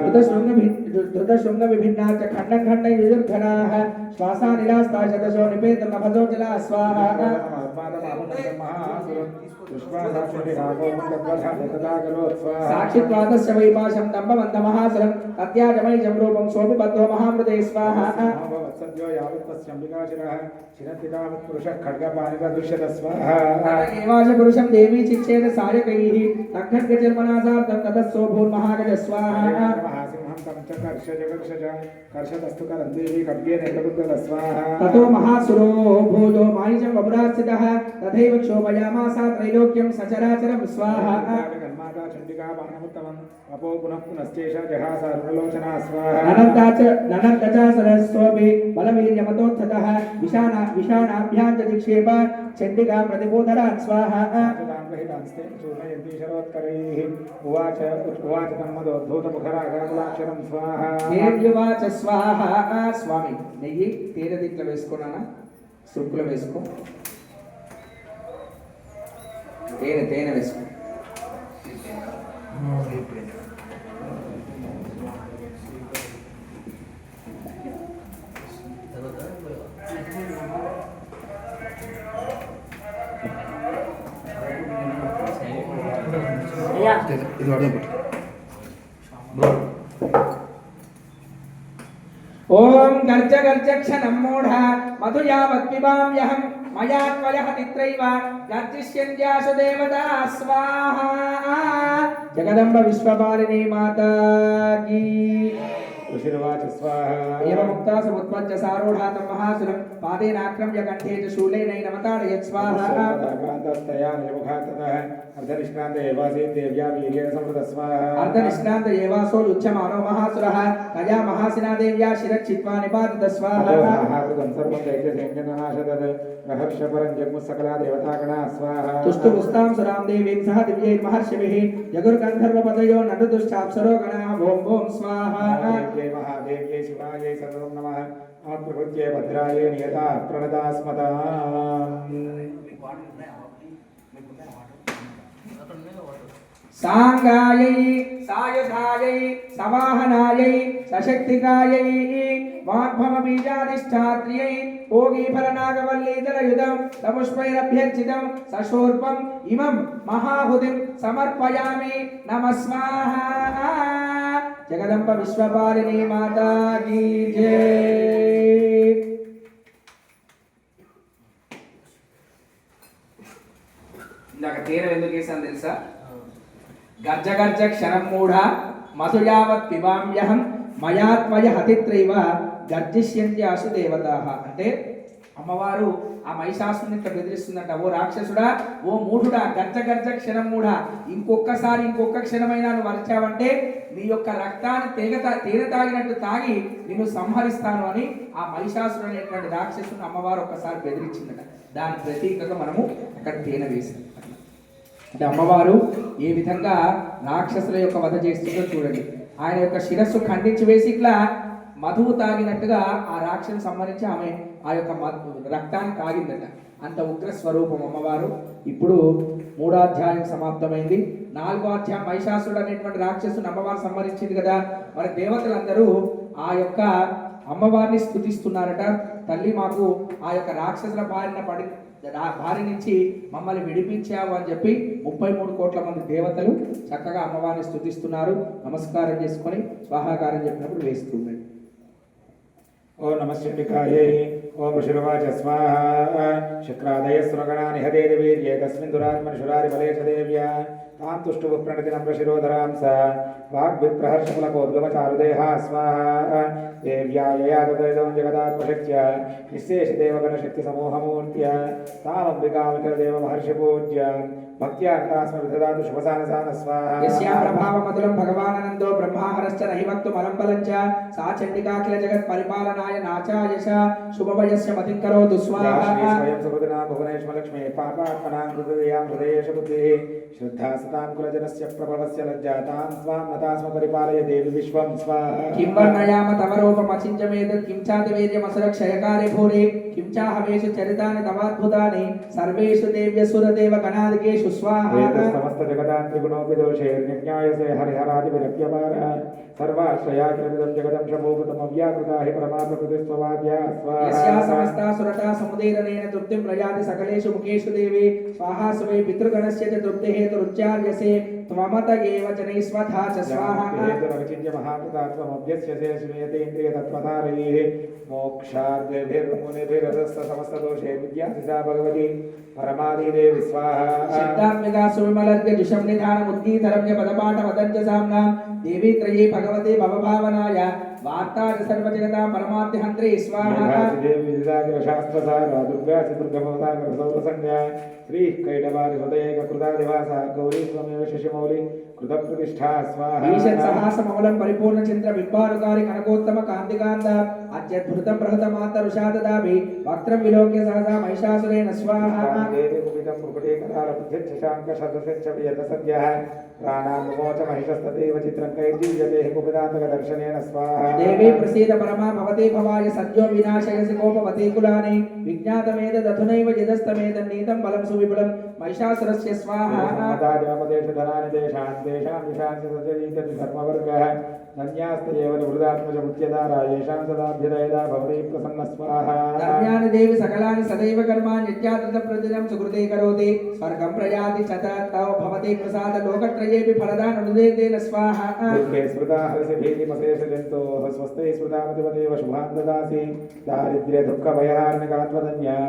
धृतशृङ्गविभिन्ना च खण्डं खण्डं युजुर्धनाः श्वासानिलास्ता शतशो निपेतनभजो जला स्वाहा साक्षित्वादस्य वैपाशं दम्भवन्तमहासुरं अत्याजमैजं रूपं सोऽपिबद्धो महामृते स्वाहा सद्यो यावत्पश्यम्बिकाशिरः शिरतितावत्पुरुषः खड्गपाणिकदृश्यत स्वाहा एवाश पुरुषं देवी चिच्छेद सायकैः तखड्गजन्मना सार्धं ततः सोऽभून्महागज स्वाहा महासिंहं तं च कर्षतस्तु करं देवी खड्गेन निलबुद्धत स्वाहा ततो महासुरो भूतो मायिजं वपुरास्थितः तथैव क्षोभयामासा त्रैलोक्यं सचराचरं स्वाहा माता चण्डिका बाणमुत्तमम् अपो पुनः पुनश्चेषा जहासा रुणलोचना स्वाहा ननन्द च सरस्वपि बलवीर्यमतोत्थतः विषाणाभ्यां च निक्षेप चण्डिका प्रतिबोधरान् स्वाहा उवाच तं मदोद्धूतमुखरागाकुलाक्षरं स्वाहा देव्युवाच स्वाहा स्वामी నెయ్యి తేనె దీంట్లో వేసుకున్నానా సుక్కులో వేసుకో తేనె వేసుకో ఇది వాడేపు ఓం గర్జ గర్జ క్షణం మూఢ మధు యావత్ పిబామ్యహం మయా త్వయః తిత్రైవ గర్జిష్యంత్యాసు దేవతా స్వాహా జగదంబ విశ్వపాలిని మాతా కీ ऋषिर्वाच स्वाहा एवमुक्ता समुत्पद्य सारूढातं महासुरं पादेनाक्रम्य कण्ठे च शूलेनैनमताडयत् स्वाहा अर्धनिष्णान्तस्तया निमुखाततः अर्धनिष्णान्त एवासीत् देव्या वीर्येण संवृतः स्वाहा अर्धनिष्णान्त एवासो युज्यमानो महासुरः तया महासिना देव्या शिरच्छित्वा निपाततः स्वाहा आहारं सर्वं दैत्यसैन्यनाशतत् रहर्षपरं जग्मुः सकला देवतागणा स्वाहा तुष्टुपुस्तां सुरां देवीं सह दिव्यैर्महर्षिभिः जगुर्गन्धर्वपदयो नटुदुश्चाप्सरो गणाः ॐ ॐ स्वाहा जय महादेव्यै शिवायै सर्वं नमः प्रकृत्यै भद्रायै नियता प्रणता स्मता सांगायै सायुधायै सवाहनायै सशक्तिकायै वाग्भवबीजाधिष्ठात्र्यै भोगीफलनागवल्लीधरयुधं सपुष्पैरभ्यर्चितं सशोर्पम् इमं महाहुतिं समर्पयामि नमः स्वाहा जगदम्ब विश्वपालिनी माता की जय। ఇందాక తేనె ఎందుకు వేసాను తెలుసా? గర్జ గర్జ క్షణం మూఢ మధుయావత్ పిబామ్యహం మయా త్వయ హతిత్రైవ గర్జిష్యంత్యాసు దేవతాః. అంటే అమ్మవారు ఆ మహిషాసుని ఇట్లా బెదిరిస్తుందంట, ఓ రాక్షసుడా, ఓ మూఢుడా, గర్జ గర్జ క్షణం మూఢ, ఇంకొక క్షణమైనా నువ్వు వరిచావంటే నీ యొక్క రక్తాన్ని తేనె తాగినట్టు తాగి నిన్ను సంహరిస్తాను అని ఆ మహిషాసుడు అనేటువంటి రాక్షసుని అమ్మవారు ఒక్కసారి బెదిరించిందట. దాని ప్రతీకగా మనము అక్కడ తేనె వేసాం. అంటే అమ్మవారు ఏ విధంగా రాక్షసుల యొక్క వధ చేస్తుందో చూడండి. ఆయన యొక్క శిరస్సు ఖండించి వేసి ఇట్లా మధువు తాగినట్టుగా ఆ రాక్షసుని సంబంధించి ఆమె ఆ యొక్క రక్తాన్ని తాగిందట. అంత ఉగ్ర స్వరూపం అమ్మవారు. ఇప్పుడు 3వ అధ్యాయం సమాప్తమైంది. 4వ అధ్యాయం మహిషాసురుడు అనేటువంటి రాక్షసుని అమ్మవారు సంహరించింది కదా. మరి దేవతలందరూ ఆ యొక్క అమ్మవారిని స్తుతిస్తున్నారట. తల్లి, మాకు ఆ యొక్క రాక్షసుల బారి నుంచి మమ్మల్ని విడిపించావు అని చెప్పి 33 కోట్ల మంది దేవతలు చక్కగా అమ్మవారిని స్తుతిస్తున్నారు. నమస్కారం చేసుకొని స్వాహాకారం చెప్పినప్పుడు వేస్తుందండి. ఓ నమః చండికాయై ओम ऋषिर्वाच स्वाहा शुक्रादयस्वगणानि हदेति वीर्ये तस्मिन् दुरात्मनिषुरारि बले च देव्या तां तुष्टुः प्रणति नम्रशिरोधरां सा वाग्विप्रहर्षफलकोद्गमचारुदेहा स्वाहा देव्या यया तदैदं जगदात्मशक्त्या निःशेषदेवगणशक्तिसमूहमूर्त्या तामम्बिकामचलदेवमहर्षिपूज्या भक्त्या तास्मविदधातु शुभसानसान स्वाहा यस्यां प्रभावमतुलं भगवानन्दो ब्रह्माहरश्च नहि वक्तुमलं बलं च सा चण्डिकाखिल जगत्परिपालनाय नाचायश शुभवयस्य मतिं करोतु स्वाहा स्वयं सुहृदनां भुवनेश्वरलक्ष्मी पापात्मनां हृदयां हृदयेश बुद्धिः श्रद्धा सतां कुलजनस्य प्रभवस्य लज्जातां स्वां नतास्म परिपालय देवी विश्वं स्वाहा किं वर्णयाम तव रूपमचिन्त्यमेतत् किं चातिवीर्यमसुरक्षयकारि भूरि किं चाहवेषु चरितानि तवाद्भुतानि सर्वेषु देव्यसुरदेवगणादिकेषु स्वाहा समस्त जगदां त्रिगुणोऽपि दोषैर्निज्ञायसे हरिहरादिविरक्यपार सर्वाश्रयाखिलमिदं जगदं शम्भोभूतमव्याकृता हि परमा प्रकृतिस्ववाद्या स्वाहा यस्या समस्ता सुरता समुदीरणेन तृप्तिं प्रयाति सकलेषु मुखेषु देवी स्वाहा सुवे पितृगणस्य च तृप्तिहेतुरुच्चार्यसे त्वमत एव जनैः स्वधा च स्वाहा हेतुरविचिन्त्य महाकृतात्ममभ्यस्यसे श्रूयते मोक्षाद्यभिर्मुनिभिरधस्थ समस्तदोषे विद्यासिता भगवती परमादिदेवी स्वाहा शब्दात्मिका सुविमलर्घ्य जुषं निधानमुद्गीतरम्य पदपाठवदञ्च साम्नां देवी त्रयी भगवते भवभावनाय वार्ताच सर्वजगतां परमाद्यहन्त्रे स्वाहा देवी शास्त्रसारा दुर्गा चतुर्गमवताकर सौरसंज्ञा श्री कैटवारिहृदयकृतादिवासा गौरी त्वमेव शशिमौली कृतप्रतिष्ठा स्वाहा ईशत्सहासमौलं परिपूर्णचन्द्रबिम्बानुकारि कनकोत्तम कान्तिकान्त अत्यद्भुतं बृहतमातरुषाददाभि वक्त्रं विलोक्य सहसा महिषासुरेण स्वाहा देवी कुपितं मुकुटेकरालबुद्धिच्छशाङ्कशतसृच्छवियतसद्यः प्राणामुमोच महिषस्तदेव चित्रं कैर्जीयते कुपितान्तकदर्शनेन स्वाहा देवी प्रसीद परमा भवते भवाय सद्यो विनाशयसि कोपवते कुलानि विज्ञातमेतदधुनैव यदस्तमेतन्नीतं बलं सुविपुलं महिषासुरस्य स्वाहा धनानि तेषां दिशां धर्मवर्गः धन्यास्तेव निवृदात्मजमुच्यदारा येषां सदाभ्युदयदा भवते प्रसन्न स्वाहा धन्यानि देवी सकलानि सदैव कर्माणि नित्यातृतप्रतिदिनं सुकृते करोति स्वर्गं प्रयाति च तौ भवते प्रसाद लोकत्रयेऽपि फलदानुदेतेन स्वाहा दुर्गे स्मृता हरसि भीतिमशेषजन्तोः स्वस्ते स्मृतामतिपदेव शुभान् ददासि दारिद्र्य दुःखभयहार्णकात्मधन्या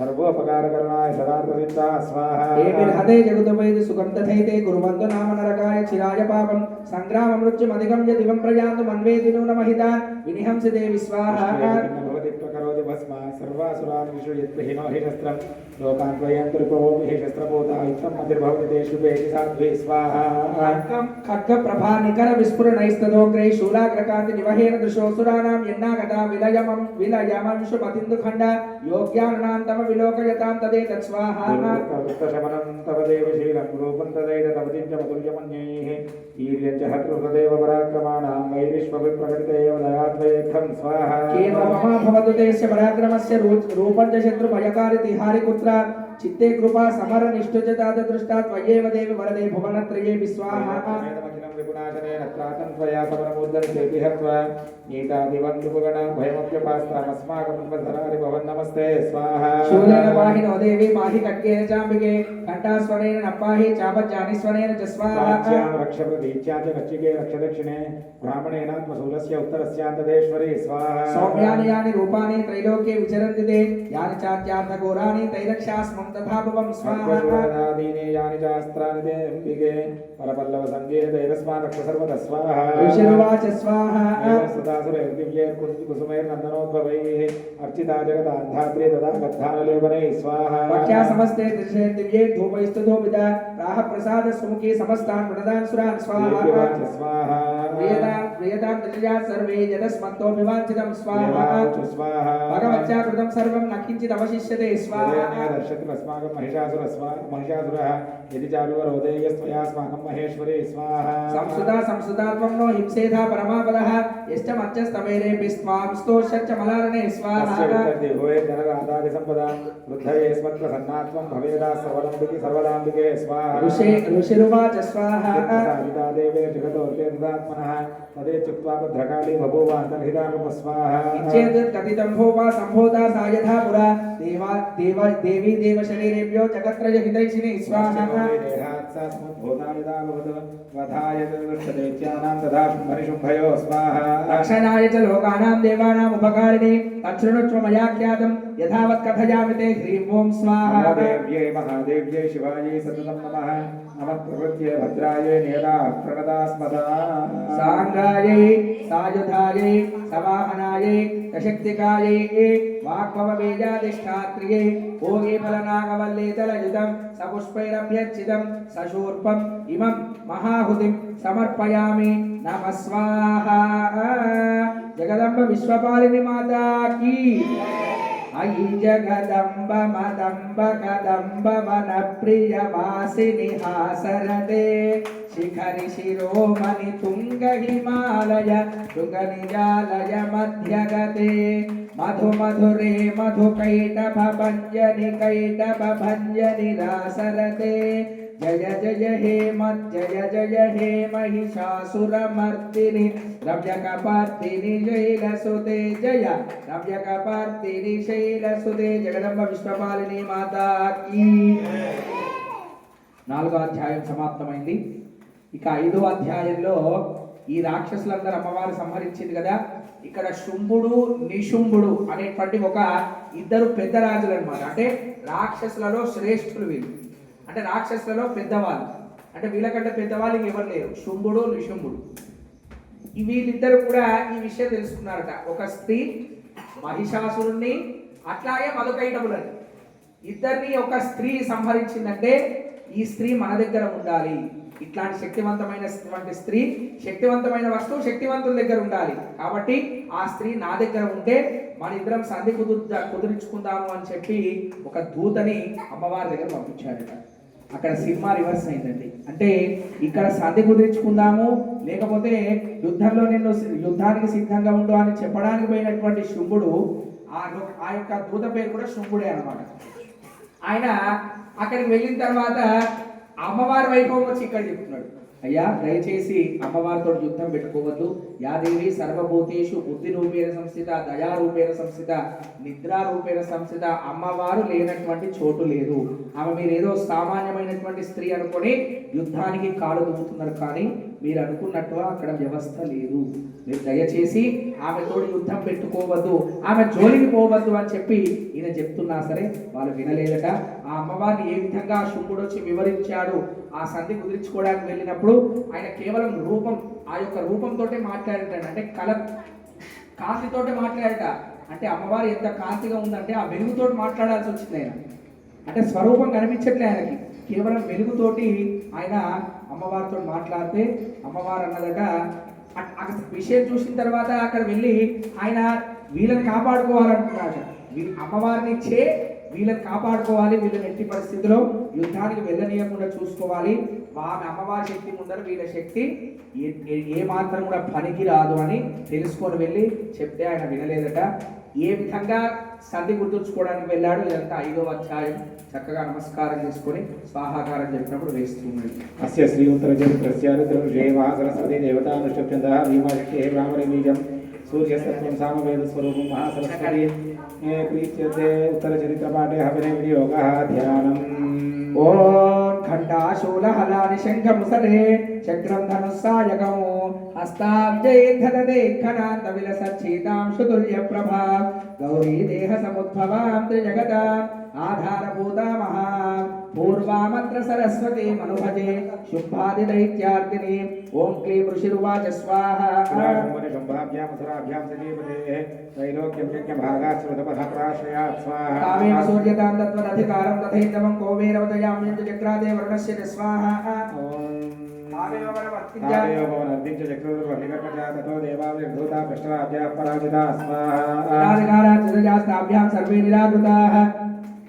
सर्वोपकारकरणाय सदार्थवित्ता स्वाहा देवीर्हते जगदुपैति सुखं तथैते कुर्वन्तु नाम नरकाय चिराय पापं सङ्ग्राममृत्युमधिगम्य दिवं प्रयान्तु मन्वेति नूनमहितान् विनिहंसि देवी स्वाहा भवति प्रकरोति भस्मा सर्वासुरान् विषुयत्हिनो हि शस्त्रं लोकान् त्वयन्तरिपवोमि हि शस्त्रभूता युक्तं मतिर्भवति तेषु वेति साध्वे स्वाहा खड्गप्रभा निकर विस्फुरणैस्तदोग्रैः शूलाग्रकान्ति निवहेन दृशोऽसुराणां यन्नागता विलयमंशुपतिन्दुखण्ड योग्यानुनान्तम विलोकयतां तदेतत् स्वाहा वृत्तशमनं तव देवशीलं रूपं तदैतमतिञ्चमतुल्यमन्यैः वीर्यं च हतृहृदेव पराक्रमाणां वैरिष्वभिप्रकटितेव दयात्वयेत्थं स्वाहा केन महा भवतु तेस्य पराक्रमस्य रूपं च शत्रुभयकारि तिहारि कुत्र चित्ते कृपा समर निष्ठुच दृष्टा त्वयेव देवी वरदे भुवनत्रये स्वाहा विपुनाशनेन त्रातं त्वया समरमूर्धनितेऽपि हत्वा नीतादिवन्दुपगण भयमप्यपास्तामस्माकं धरारि भवन् नमस्ते स्वाहा शूलेन पाहिनो देवी पाहि खड्गेन चाम्बिके घण्टास्वनेन न पाहि चापज्जानिस्वनेन च स्वाहा रक्ष प्रतीच्या च रक्षिके रक्ष दक्षिणे ब्राह्मणेनात्मशूलस्य उत्तरस्यान्तदेश्वरी स्वाहा सौम्यानि यानि रूपाणि त्रैलोक्ये विचरन्ति ते यानि चात्यार्थघोराणि तैरक्षास्मं तथा भवं स्वाहा स्वाहादीने यानि चास्त्राणि ते अम्बिके परपल्लवसङ्गे दैवस्मान् रक्ष सर्वतः स्वाहा ऋषिर्वाच स्वाहा कुसुमैर्नन्दनोद्भवैः अर्चिता जगदान्धात्रे तदा गद्धानुलेपनैः स्वाहा वक्ष्या समस्ते दृशे दिव्ये धूपैस्तुधूपिता राह प्रसाद सुमुखे समस्तान् प्रणदान् सुरान् स्वाहा स्वाहा प्रियतां दृश्यात् सर्वे यदस्मत्तोऽभिवाञ्छितं स्वाहा भगवत्या कृतं सर्वं न किञ्चित् अवशिष्यते स्वाहा दर्शत्यस्माकं महिषासुरः यदि चारुवरोधेयस्त्वयास्माकं महेश्वरी स्वाहा संसुता त्वं नो हिंसेधा परमापदः यश्च मच्चस्तमेरेऽपि स्वां स्तोष्यच्च मलारणे स्वाहा धनराधादिसम्पदां वृद्धये स्मत्प्रसन्नात्वं भवेदा सर्वदाम्बिके स्वाहा ऋषिरुवाच स्वाहा देवे जगतोर्ते ददात्मनः तदेत्युक्त्वा भद्रकाली बभूवान्तर्हितारूप स्वाहा चेत् कथितं भोवा सम्भूता सा यथा पुरा देवी देवशरीरेभ्यो जगत्रयहितैषिणी स्वाहा वधाय दुष्टदैत्यानां तथा शुम्भनिशुम्भयो स्वाहा रक्षणाय च लोकानां देवानाम् उपकारिणे तच्छृणुष्व मया ख्यातं यथावत् कथयामि ते ह्रीं ओं स्वाहा देव्यै महादेव्यै शिवायै सततं नमः नमः प्रकृत्यै भद्रायै नेदा प्रणदास्मदा सांगायै सायुधायै सवाहनायै सशक्तिकायै वाक्पवबीजाधिष्ठात्र्यै भोगे फलनागवल्ले तलयुतं सपुष्पैरभ्यर्चितं सशूर्पम् इमं महाहुतिं समर्पयामि नमः स्वाहा जगदम्ब विश्वपालिनी माता की अयि जगदम्ब मदम्ब कदम्ब वन प्रिय वासिनि हासरते शिखरि शिरोमणि तुंग हिमालय तुंग निजालय मध्यगते मधु मधुरे मधु कैटभ भंजनि रासरते जय जय हे जय हे महिषासुरमर्दिनि रम्यकपर्दिनि शैलसुते जय रम्यकपर्दिनि शैलसुते जगदम्ब विश्वपालिनी माता की 4వ అధ్యాయం సమాప్తమైంది. ఇక 5వ అధ్యాయంలో ఈ రాక్షసులందరూ అమ్మవారు సంహరించింది కదా. ఇక్కడ శుంభుడు నిశుంభుడు అనేటువంటి ఒక ఇద్దరు పెద్ద రాజులు అన్నమాట. అంటే రాక్షసులలో శ్రేష్ఠులు వీళ్ళు, అంటే రాక్షసులలో పెద్దవాళ్ళు, అంటే వీళ్ళకంటే పెద్దవాళ్ళు ఎవరు లేరు, శుంభుడు నిశుంభుడు. వీళ్ళిద్దరు కూడా ఈ విషయం తెలుసుకున్నారట. ఒక స్త్రీ మహిషాసురుణ్ణి అట్లాగే మధుకైటములని ఇద్దరిని ఒక స్త్రీ సంహరించిందంటే ఈ స్త్రీ మన దగ్గర ఉండాలి. ఇట్లాంటి శక్తివంతమైనటువంటి స్త్రీ, శక్తివంతమైన వస్తువు శక్తివంతుల దగ్గర ఉండాలి. కాబట్టి ఆ స్త్రీ నా దగ్గర ఉంటే మన ఇద్దరం సంధి కుదుర్చుకుందాము అని చెప్పి ఒక దూతని అమ్మవారి దగ్గర పంపించాడట. అక్కడ సినిమా రివర్స్ అయిందండి. అంటే ఇక్కడ సంధి కుదుర్చుకుందాము, లేకపోతే యుద్ధంలో నిన్ను యుద్ధానికి సిద్ధంగా ఉండు అని చెప్పడానికి పోయినటువంటి శుంభుడు, ఆ యొక్క దూత పేరు కూడా శుంభుడే అన్నమాట. ఆయన అక్కడికి వెళ్ళిన తర్వాత అమ్మవారి వైభవం వచ్చి ఇక్కడ చెప్తున్నాడు, అయ్యా దయచేసి అమ్మవారితో యుద్ధం పెట్టుకోవద్దు. యాదేవి సర్వభూతేషు బుద్ధి రూపేణ సంస్థిత, దయా రూపేణ సంస్థిత, నిద్రా రూపేణ సంస్థిత. అమ్మవారు లేనటువంటి చోటు లేదు. ఆమె మీరు ఏదో సామాన్యమైనటువంటి స్త్రీ అనుకొని యుద్ధానికి కాలు దూకుతున్నారు, కానీ మీరు అనుకున్నట్టుగా అక్కడ వ్యవస్థ లేదు. మీరు దయచేసి ఆమెతో యుద్ధం పెట్టుకోవద్దు, ఆమె జోలికి పోవద్దు అని చెప్పి ఈయన చెప్తున్నా సరే వాళ్ళు వినలేదట. ఆ అమ్మవారిని ఏ విధంగా శుంభుడు వచ్చి వివరించాడు, ఆ సంధి కుదిర్చుకోవడానికి వెళ్ళినప్పుడు ఆయన కేవలం రూపం, ఆ యొక్క రూపంతో మాట్లాడతాడు. అంటే కాంతితోటి మాట్లాడట. అంటే అమ్మవారు ఎంత కాంతిగా ఉందంటే ఆ వెలుగుతో మాట్లాడాల్సి వచ్చింది ఆయన. అంటే స్వరూపం కనిపించట్లే ఆయనకి, కేవలం వెలుగుతోటి ఆయన అమ్మవారితో మాట్లాడితే అమ్మవారు అన్నదట. విషయం చూసిన తర్వాత అక్కడ వెళ్ళి ఆయన వీళ్ళని కాపాడుకోవాలనుకున్నాడు. అమ్మవారిని ఇచ్చే వీళ్ళని కాపాడుకోవాలి, వీళ్ళని ఎట్టి పరిస్థితిలో యుద్ధానికి వెళ్ళనీయకుండా చూసుకోవాలి. ఆమె అమ్మవారి శక్తి ముందర వీళ్ళ శక్తి ఏ మాత్రం కూడా పనికి రాదు అని తెలుసుకొని వెళ్ళి చెప్తే ఆయన వినలేదట. ఏ విధంగా సంధి గుర్తుంచుకోవడానికి వెళ్ళాడు. ఇదంతా 5వ అధ్యాయం. చక్కగా నమస్కారం చేసుకొని స్వాహాకారం చెప్పినప్పుడు వేస్తున్నాడు. అస్య శ్రీ ఉత్తర చరిత్రస్య సరస్వతి దేవతానుష్ఠ్యంతః భీమాశక్తి బ్రాహ్మణి బీజం సూర్యసత్వం సామవేద స్వరూపం మహాసరస్వతి ప్రీత్యతే ఉత్తర చరిత్ర పాఠే హవినే వినియోగः ధ్యానం. ఓం ఖండాశూలహలాని శంఖముసరే చక్రం ధనుస్సాయకం హస్తాబ్జై ధనదే ఖనాంత విలసచ్చీతాం సుతుల్య ప్రభా గౌరీ దేహ సముద్భవాం త్రిజగతాం ఆధారభూతా మహా పూర్వామత్ర సరస్వతి మనుభజే శుంభాది దైత్యార్దిని. ఓం క్లీం ఋషిరువాచ స్వాహా. శుంభాభ్యాం మధురాభ్యాం సజీవతే త్రైలోక్యం యజ్ఞభాగాశ్రుతపథ ప్రాశ్రయాత్ స్వాహా. కామేన సూర్యతాం తత్వదధికారం తథైతవం కోవేరవదయామ్యం చక్రాదే వరుణస్య స్వాహా. సర్వే నిరాకృతాః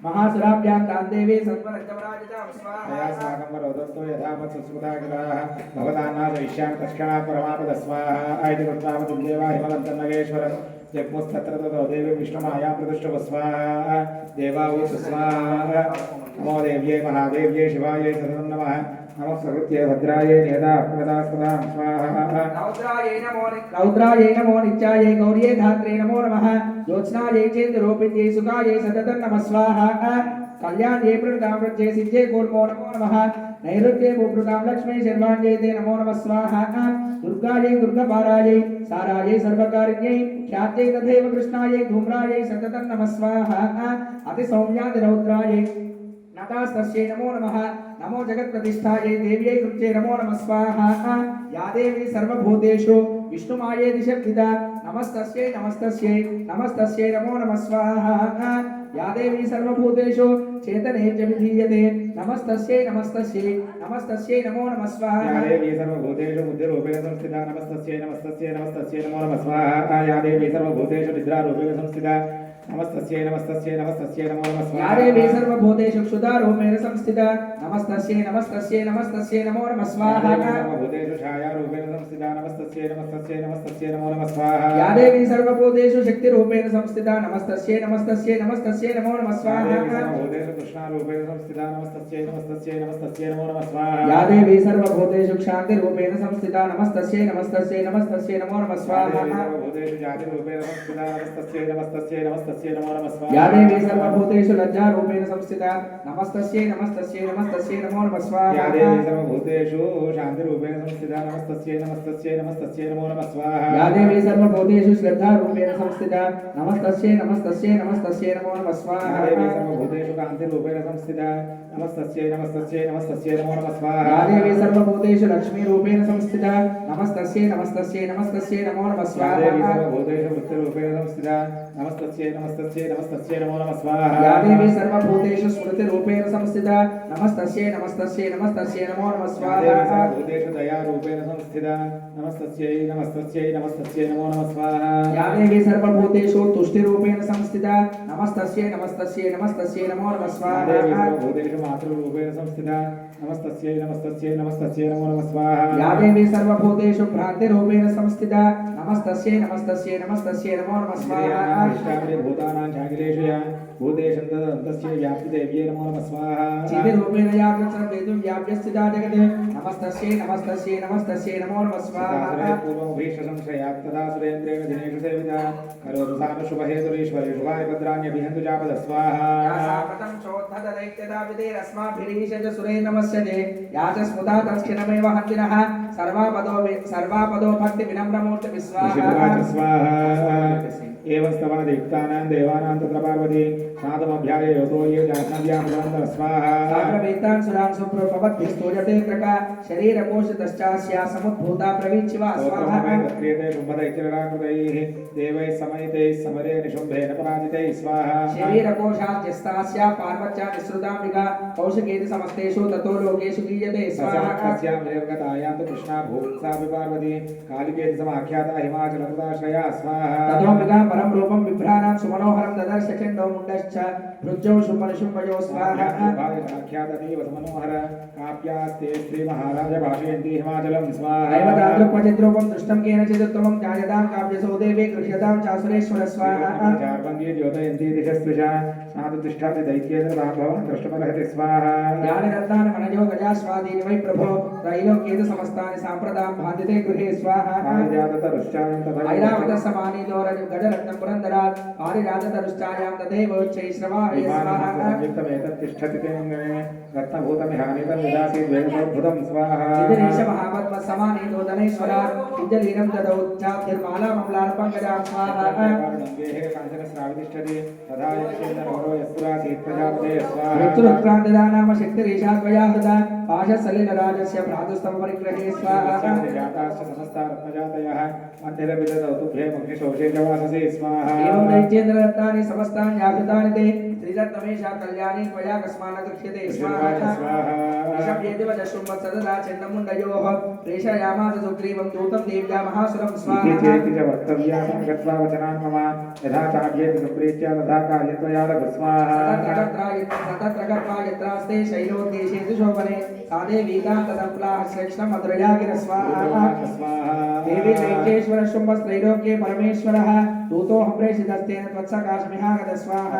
महासुराभ्यां तान्देवी सर्वरक्तपराजिता स्वाहा सागम्बरोदन्तो यथावत् सुस्मृतागिराः भवतान्नादयिष्यामि तत्क्षणात् परमापद स्वाहा आयति कृत्वावतं देवा हिमवन्तन्नगेश्वरं जग्मुस्तत्र ततो देवी विष्णुमायां प्रतिष्ठव स्वाहा देवावूत स्वाहा. नमो देव्यै महादेव्यै शिवायै सततं नमः. नमः प्रकृत्यै भद्रायै नेदा प्रदास्पदां स्वाहा. रौद्रायै नमो नित्यायै गौर्यै धात्रे नमो नमः. ज्योत्स्नायै चेन्द्रोपित्यै सुखायै सततं नमः स्वाहा. कल्याण्ये प्रणतां वृक्षे सिद्धे कूर्मो नमो नमः नैऋत्ये भूभृतां लक्ष्मी शर्वाण्ये ते नमो नमः स्वाहा दुर्गायै दुर्गपारायै सारायै सर्वकारिण्यै ख्यात्यै तथैव कृष्णायै धूम्रायै सततं नमः स्वाहा अतिसौम्यातिरौद्रायै नतास्तस्यै नमो नमः नमो जगत्प्रतिष्ठायै देव्यै कृत्यै नमो नमः स्वाहा या देवी सर्वभूतेषु विष्णुमायेति शक्तिदा नमस्तस्यै नमस्तस्यै नमस्तस्यै नमो नमः स्वाहा या देवी सर्वभूतेषु चेतने च विधीयते नमस्तस्यै नमस्तस्यै नमस्तस्यै नमो नमः या स्वाहा देवी सर्वभूतेषु बुद्धिरूपेण संस्थिता नमस्तस्यै नमस्तस्यै नमस्तस्यै नमो नमः स्वाहा या देवी सर्वभूतेषु निद्रारूपेण संस्थिता नमस्तस्यै नमस्तस्यै नमस्तस्यै नमो नमः या स्वाहा देवी सर्वभूतेषु क्षुधारूपेण संस्थिता नमस्तस्यै नमस्तस्यै नमस्तस्यै नमो नमः स्वाहा सर्वभूतेषु छायारूपेण संस्थिता नमस्तस्यै नमस्तस्यै नमस्तस्यै नमो नमः स्वाहा या देवी सर्वभूतेषु शक्तिरूपेण संस्थिता नमस्तस्यै नमस्तस्यै नमस्तस्यै नमो नमः या स्वाहा देवी सर्वभूतेषु कृष्णारूपेण संस्थिता नमस्तस्यै नमस्तस्यै नमस्तस्यै नमो नमः स्वाहा या देवी सर्वभूतेषु क्षान्तिरूपेण संस्थिता नमस्तस्यै नमस्तस्यै नमस्तस्यै नमो नमः या स्वाहा देवी सर्वभूतेषु जातिरूपेण संस्थिता नमस्तस्यै नमस्तस्यै नमस्तस्यै नमो नमः स्वाहा या देवी सर्वभूतेषु लज्जारूपेण संस्थिता नमस्तस्यै नमस्तस्यै नमस्तस्यै नमो नमः या स्वाहा देवी सर्वभूतेषु शान्तिरूपेण संस्थिता नमस्तस्यै नमस्तस्यै नमस्तस्यै नमो नमः स्वाहा या देवी सर्वभूतेषु श्रद्धारूपेण संस्थिता नमस्तस्यै नमस्तस्यै नमस्तस्यै नमो नमः या स्वाहा देवी सर्वभूतेषु कान्तिरूपेण संस्थिता नमस्तस्यै नमस्तस्यै नमस्तस्यै नमो नमः स्वाहा या देवी सर्वभूतेषु लक्ष्मीरूपेण संस्थिता नमस्तस्यै नमस्तस्यै नमस्तस्यै नमो नमः या देवी स्वाहा सर्वभूतेषु वृत्तिरूपेण संस्थिता नमस्तस्यै नमस्तस्यै नमस्तस्यै नमो नमः स्वाहा या देवी सर्वभूतेषु स्मृतिरूपेण संस्थिता नमस्तस्यै नमस्तस्यै नमस्तस्यै नमो नमः या देवी स्वाहा सर्वभूतेषु दयारूपेण संस्थिता नमस्तस्यै नमस्तस्यै नमस्तस्यै नमो नमः स्वाहा या देवी सर्वभूतेषु तुष्टिरूपेण संस्थिता नमस्तस्यै नमस्तस्यै नमस्तस्यै नमो नमः या देवी स्वाहा सर्वभूतेषु मातृरूपेण संस्थिता नमस्तस्यै नमस्तस्यै नमस्तस्यै नमो नमः स्वाहा या देवी सर्वभूतेषु भ्रान्तिरूपेण संस्थिता नमस्तस्यै नमस्तस्यै नमस्तस्यै नमो नमः स्वाहा भूतानां चाखिलेषु या भूतेषु तदन्तस्य व्याप्तिदेव्यै नमो नमः स्वाहा चितिरूपेण या कृत्सर्वेदुं व्याप्य स्थिता जगत् नमस्तस्यै नमस्तस्यै नमस्तस्यै नमो नमः स्वाहा पूर्वमभीष्टसंशयात् तदा सुरेन्द्रेण दिनेषु सेविता करोतु सानुशुभहेतुरीश्वरी शुभानि भद्राण्यभिहन्तु जापद स्वाहा या साप्रतं चोद्धत दैत्यदा विदेरस्माभिरीशज सुरे नमस्यते या च स्मुता तत्क्षणमेव हन्तिनः सर्वापदो भक्ति विनम्रमूर्ति विस्वाहा स्वाहा एवं स्तवनदीप्तानां देवानां तत्र पार्वती साधुमभ्याय योतो ये जाह्नव्यां भगवन्तः स्वाहा साग्रवेतान् सुरान् सुप्रभवद्भिस्तोजते त्रका शरीरकोशतश्चास्या समुद्भूता प्रवीच्यवा स्वाहा क्रियते शुम्भदैत्यराकृतैः देवैः समयितैः समरे निशुम्भेन पराजितैः स्वाहा शरीरकोशाद्यस्तास्या पार्वत्या निःसृताम्बिका कौशिकेति समस्तेषु ततो लोकेषु गीयते स्वाहा अस्यां निर्गतायां तु कृष्णा भूत्सापि पार्वती कालिकेति समाख्याता हिमाचलप्रदाश्रया स्वाहा ततोऽम्बिका परं रूपं बिभ्राणां सुमनोहरं ददर्श चण्डो मुण्डश्च भृजौ शुम्भनिशुम्भयो स्वाहा आख्याततीव सुमनोहर काव्यास्ते श्रीमहाराज भाषयन्ति हिमाचलं स्वाहा नैव तादृक्वचिद्रूपं दृष्टं केनचिदुत्तमं ध्यायतां काव्यसो देवे गृह्यतां चासुरेश्वर स्वाहा चार्वङ्गी द्योतयन्ति दिशस्पृशा साधुतिष्ठति दैत्येन्द्र भवान् द्रष्टुमर्हति स्वाहा यानि रत्नानि मनजो गजास्वादीनि वै प्रभो त्रैलोक्येतु समस्तानि साम्प्रदां भान्तिते गृहे स्वाहा पारिजाततरुश्चायं तथा ऐरावतसमानि दोरज गजरत्नं पुरन्दरात् पारिजाततरुश्चायां तथैव उच्चैश्रवाय स्वाहा संयुक्तमेतत्तिष्ठति तेऽङ्गणे रत्नभूतमिहानितं विदासीत् वेदसोद्भुतं स्वाहा चिदिरेश महापद्मसमानि नूतनेश्वरात् किञ्जलीनं ददौ चाब्धिर्मालामम्लार्पङ्कजां स्वाहा काञ्चनस्रावितिष्ठति तथा यक्षेन्द्रगौरव यस्पुरासीत् प्रजापते स्वाहा मृत्युरुत्क्रान्तिदा नाम शक्तिरेषाद्वया हृदा पाशसलिलराजस्य भ्रातुस्तमपरिग्रहे स्वाहा जाताश्च समस्ता रत्नजातयः मन्दिरविदधौ तुभ्यमग्निशोषे च वाससे स्वाहा एवं दैत्येन्द्ररत्नानि समस्तानि आकृतानि ते त्रिरत्नमेषा कल्याणी त्वया कस्मान् गृह्यते स्वाहा ऋषभ्येदिव शुम्भत्सददा चण्डमुण्डयोः प्रेषयामास सुग्रीवं दूतं देव्या महासुरं स्वाहा चेति च वक्तव्या गत्वा वचनान् मम यथा चाभ्येति सुप्रीत्या तथा कार्यत्वया स्वाहा तत्र गत्वा यत्रास्ते शैलोद्देशेषु शोभने सा देवी कान्तदम्प्लाः श्रेष्ठं मधुरया गिर स्वाहा देवी दैत्येश्वर शुम्भस्त्रैलोक्ये परमेश्वरः दूतोऽहं प्रेषितस्तेन त्वत्सकाशमिहागत स्वाहा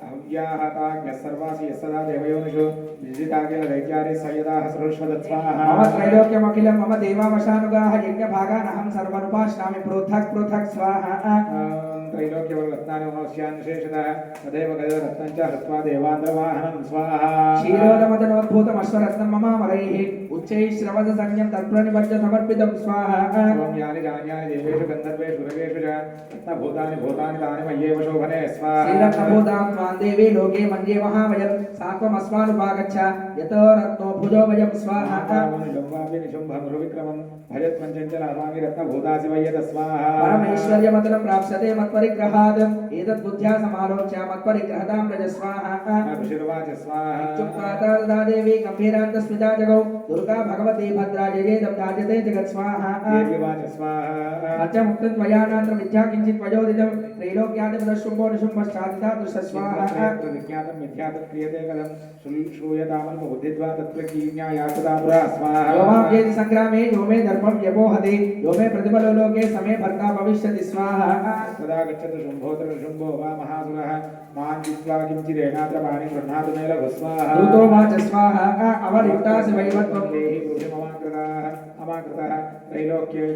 अव्याहताज्ञः सर्वासि यस्सदा देवयोनिषु निजिताकिल दैत्यारे सयदाः सृष्वदत् स्वाहा मम त्रैलोक्यमखिलं मम देवावशानुगाः यज्ञभागानहं सर्वनुपाश्नामि पृथक् पृथक् स्वाहा त्रैलोक्यवररत्नानि ममस्यान्निशेषतः तदेव गजरत्नं च हृत्वा देवान्द्रवाहनं स्वाहा क्षीरोदमदनोद्भूतम् अश्वरत्नं ममामरैः उच्चैः श्रवससंज्ञं तत्प्रणिपत्य समर्पितं स्वाहा सर्वं यानि जान्यानि देवेषु गन्धर्वेषु सुरगेषु च रत्नभूतानि भूतानि तानि मय्येव शोभने स्वाहा श्रीरत्नभूतां त्वां देवी लोके मन्ये महामयं सात्वमस्मानुपागच्छ यतो रत्नो भुजो वयं स्वाहा निशुम्भमरुविक्रमं भजत्पञ्चञ्चलाभामि रत्नभूतासि वय्यत स्वाहा परमेश्वर्यमतलं प्राप्स्यते मत्परिग्रहात् एतत् बुद्ध्या समालोच्य मत्परिग्रहतां रज स्वाहा ऋषिर्वाच स्वाहा इत्युक्त्वा देवी गम्भीरान्तस्मिता जगौ दुर्गा भगवती भद्रा जयेदं धार्यते जगत् स्वाहा देवीवाच स्वाहा अच्चमुक्तं त्वयानात्र विद्या किञ्चित् त्वयोदितं त्रैलोक्यादिपदशुम्भो निशुम्भश्चादिता दुष्ट स्वाहा विज्ञातं मिथ्यातं क्रियते कथं श्रूयतामल्पबुद्धित्वा तत्प्रकीर्ण्यायातता पुरा स्वाहा यो मां वेद संग्रामे यो मे धर्मं व्यपोहते यो मे प्रतिफलो लोके समे भर्ता भविष्यति स्वाहा तदा गच्छतु शुम्भोऽत्र शुम्भो वा महासुरः मां जित्वा किञ्चिदेनात्र पाणिं गृह्णातु मे लघु स्वाहा दूतो वाच स्वाहा अवलिप्तासि वैवत्वं देहि अमाकृतः त्रैलोक्येव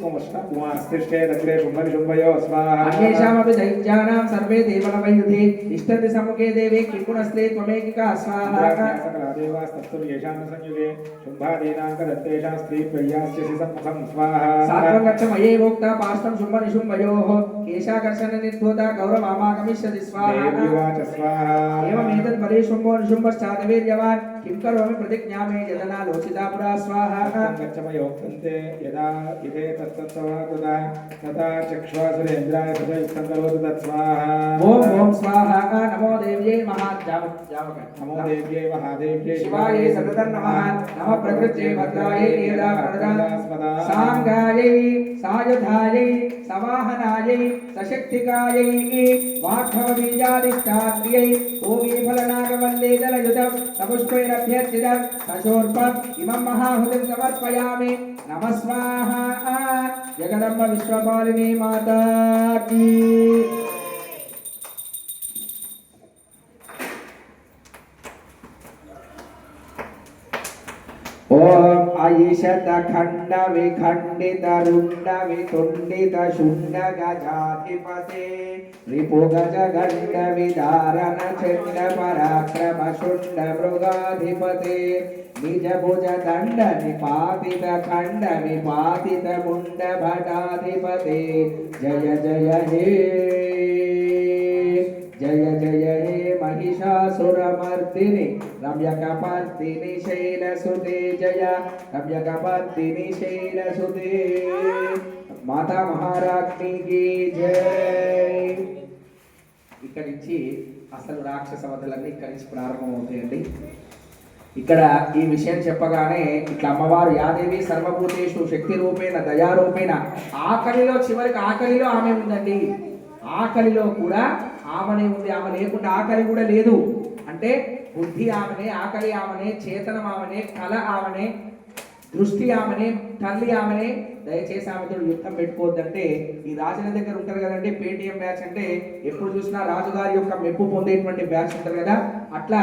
उमास्तिष्ठे दग्रे शुम्भनिशुम्भयो स्वाहा अन्येषामपि दैत्यानां सर्वे देवलवैयुधे तिष्ठन्ति सम्मुखे देवे किं पुनस्ते त्वमेकिका स्वाहा सकला देवास्तत्तु येषां न संयुगे शुम्भादीनां कदत्तेषां स्त्रीप्रियास्यसि सम्मुखं स्वाहा सात्वं गच्छ मयैवोक्ता पाष्टं शुम्भनिशुम्भयोः केशाकर्षणनिर्धूता गौरमामागमिष्यति स्वाहा देवीवाच स्वाहा एवमेतत् परे शुम्भो निशुम्भश्चादिवीर्यवान् किं करोमि प्रतिज्ञामे यदनालोचिता पुरा स्वाहा गच्छमयोक्तन्ते यदा इदे तत्तत्त्ववाकृतः तथा चक्ष्वासुरेन्द्राय सदयुक्तं करोतु तत्स्वाहा ॐ स्वाहा नमो देव्यै नमो देव्यै महादेव्यै शिवायै सततं नमः नमः प्रकृत्यै भद्रायै एदा प्रणदास्मदा साङ्गायै सायुधायै सवाहनायै सशक्तिकायै वाग्भवबीजादिष्टात्र्यै भूमिफलनागवल्ले जलयुतं सपुष्पैरभ्यर्चितं सशोर्पम् इमं महाहुतिं समर्पयामि नमः स्वाहा जगदम्ब विश्वपालिनी माता की ओम आयिषत खंड विखंडित रुंड वितुंडित शुंड गजाधिपते रिपु गज गंड विदारण चंड पराक्रम शुंड मृगाधिपते निज भुज दंड निपातित खंड विपातित मुंड भटाधिपते जय जय हे जय जय हे महिषासुरमर्दिनि रम्यकपर्दिनि शैलसुते जय रम्यकपर्दिनि शैलसुते माता महाराज्ञी की जय ఇక్కడి నుంచి అసలు రాక్షస వధలన్నీ ఇక్కడి నుంచి ప్రారంభమవుతాయండి. ఇక్కడ ఈ విషయం చెప్పగానే ఇట్లా అమ్మవారు యాదేవి సర్వభూతేషు శక్తి రూపేణ దయారూపేణ ఆకలిలో చివరికి ఆకలిలో ఆమె ఉందండి. ఆకలిలో కూడా ఆమెనే ఉంది. ఆమె లేకుండా ఆకలి కూడా లేదు. అంటే బుద్ధి ఆమెనే, ఆకలి ఆమెనే, చేతనం ఆమెనే, కళ ఆమెనే, దృష్టి ఆమెనే, తల్లి ఆమెనే. దయచేసి ఆమెతో యుద్ధం పెట్టుకోవద్దంటే ఈ రాజుల దగ్గర ఉంటారు కదండి పేటిఎం బ్యాచ్ అంటే ఎప్పుడు చూసినా రాజుగారి యొక్క మెప్పు పొందేటువంటి బ్యాచ్ ఉంటారు కదా. అట్లా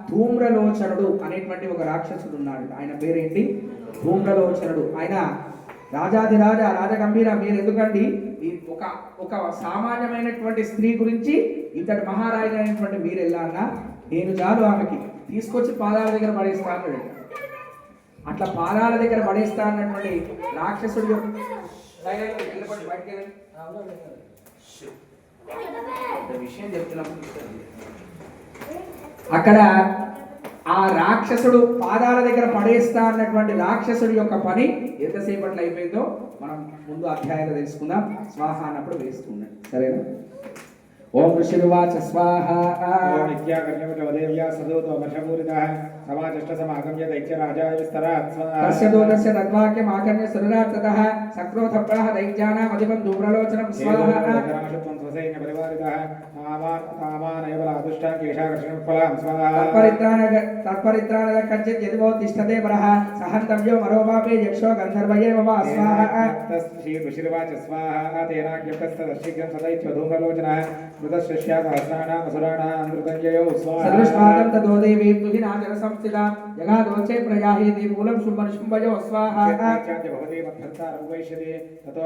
ధూమ్రలోచనుడు అనేటువంటి ఒక రాక్షసుడు ఉన్నాడు. ఆయన పేరేంటి? ధూమ్రలోచనుడు. ఆయన రాజాధిరాజ రాజగంభీర. మీరు ఎందుకండి ఒక సామాన్యమైనటువంటి స్త్రీ గురించి ఇతడు మహారాజు అయినటువంటి మీరు వెళ్ళాలన్నా నేను చాలు ఆమెకి తీసుకొచ్చి పాదాల దగ్గర పడేస్తా అన్నాడు. అట్లా పాదాల దగ్గర పడేస్తా అన్నటువంటి రాక్షసుడు విషయం చెప్తున్నప్పుడు అక్కడ ఆ రాక్షసుడు పాదాల దగ్గర పడేస్తా అన్నటువంటి రాక్షసుడి యొక్క పని ఎంతసేపట్లో అయిపోయిందో మనం ముందు అధ్యాయంలో తెలుసుకుందాం. స్వాహ అన్నప్పుడు వేసుకున్నాం. సరేనా? ఓం ఋషిర్వాచ స్వాహ నిత్యాకర్ణ్యవదేవ్యా సదోతో వర్షపూరితః సమాజష్ట సమాగమ్య దైత్యరాజాయ విస్తరాత్ స్వాహా తస్య దూతస్య తద్వాక్యం ఆకర్ణ్య సురరాత్తతః సక్రోధప్రాహ దైత్యానాం అధిపం ధూమ్రలోచనం స్వాహా పరివారితః तामानैव लादुष्टां केशाकर्षणं फलां स्वाहा तत्परित्राणक कच्चित् यदि वो तिष्ठते परः सहन्तव्यो मरोपापे यक्षो गन्धर्वयेव वा स्वाहा शीर्वाच स्वाहा तेनाज्ञप्तस्तदश्चिकं सदैत्वधूम्रलोचनः मृतशिष्या सहस्राणाम् असुराणाम् अमृतञ्जयो स्वाहा सदृष्टादं ततो देवीं तुहिनाचरसंस्थितां जगादोचे प्रयाहीति मूलं शुम्भयो स्वाहा भवति मद्धर्तारमुपैष्यति ततो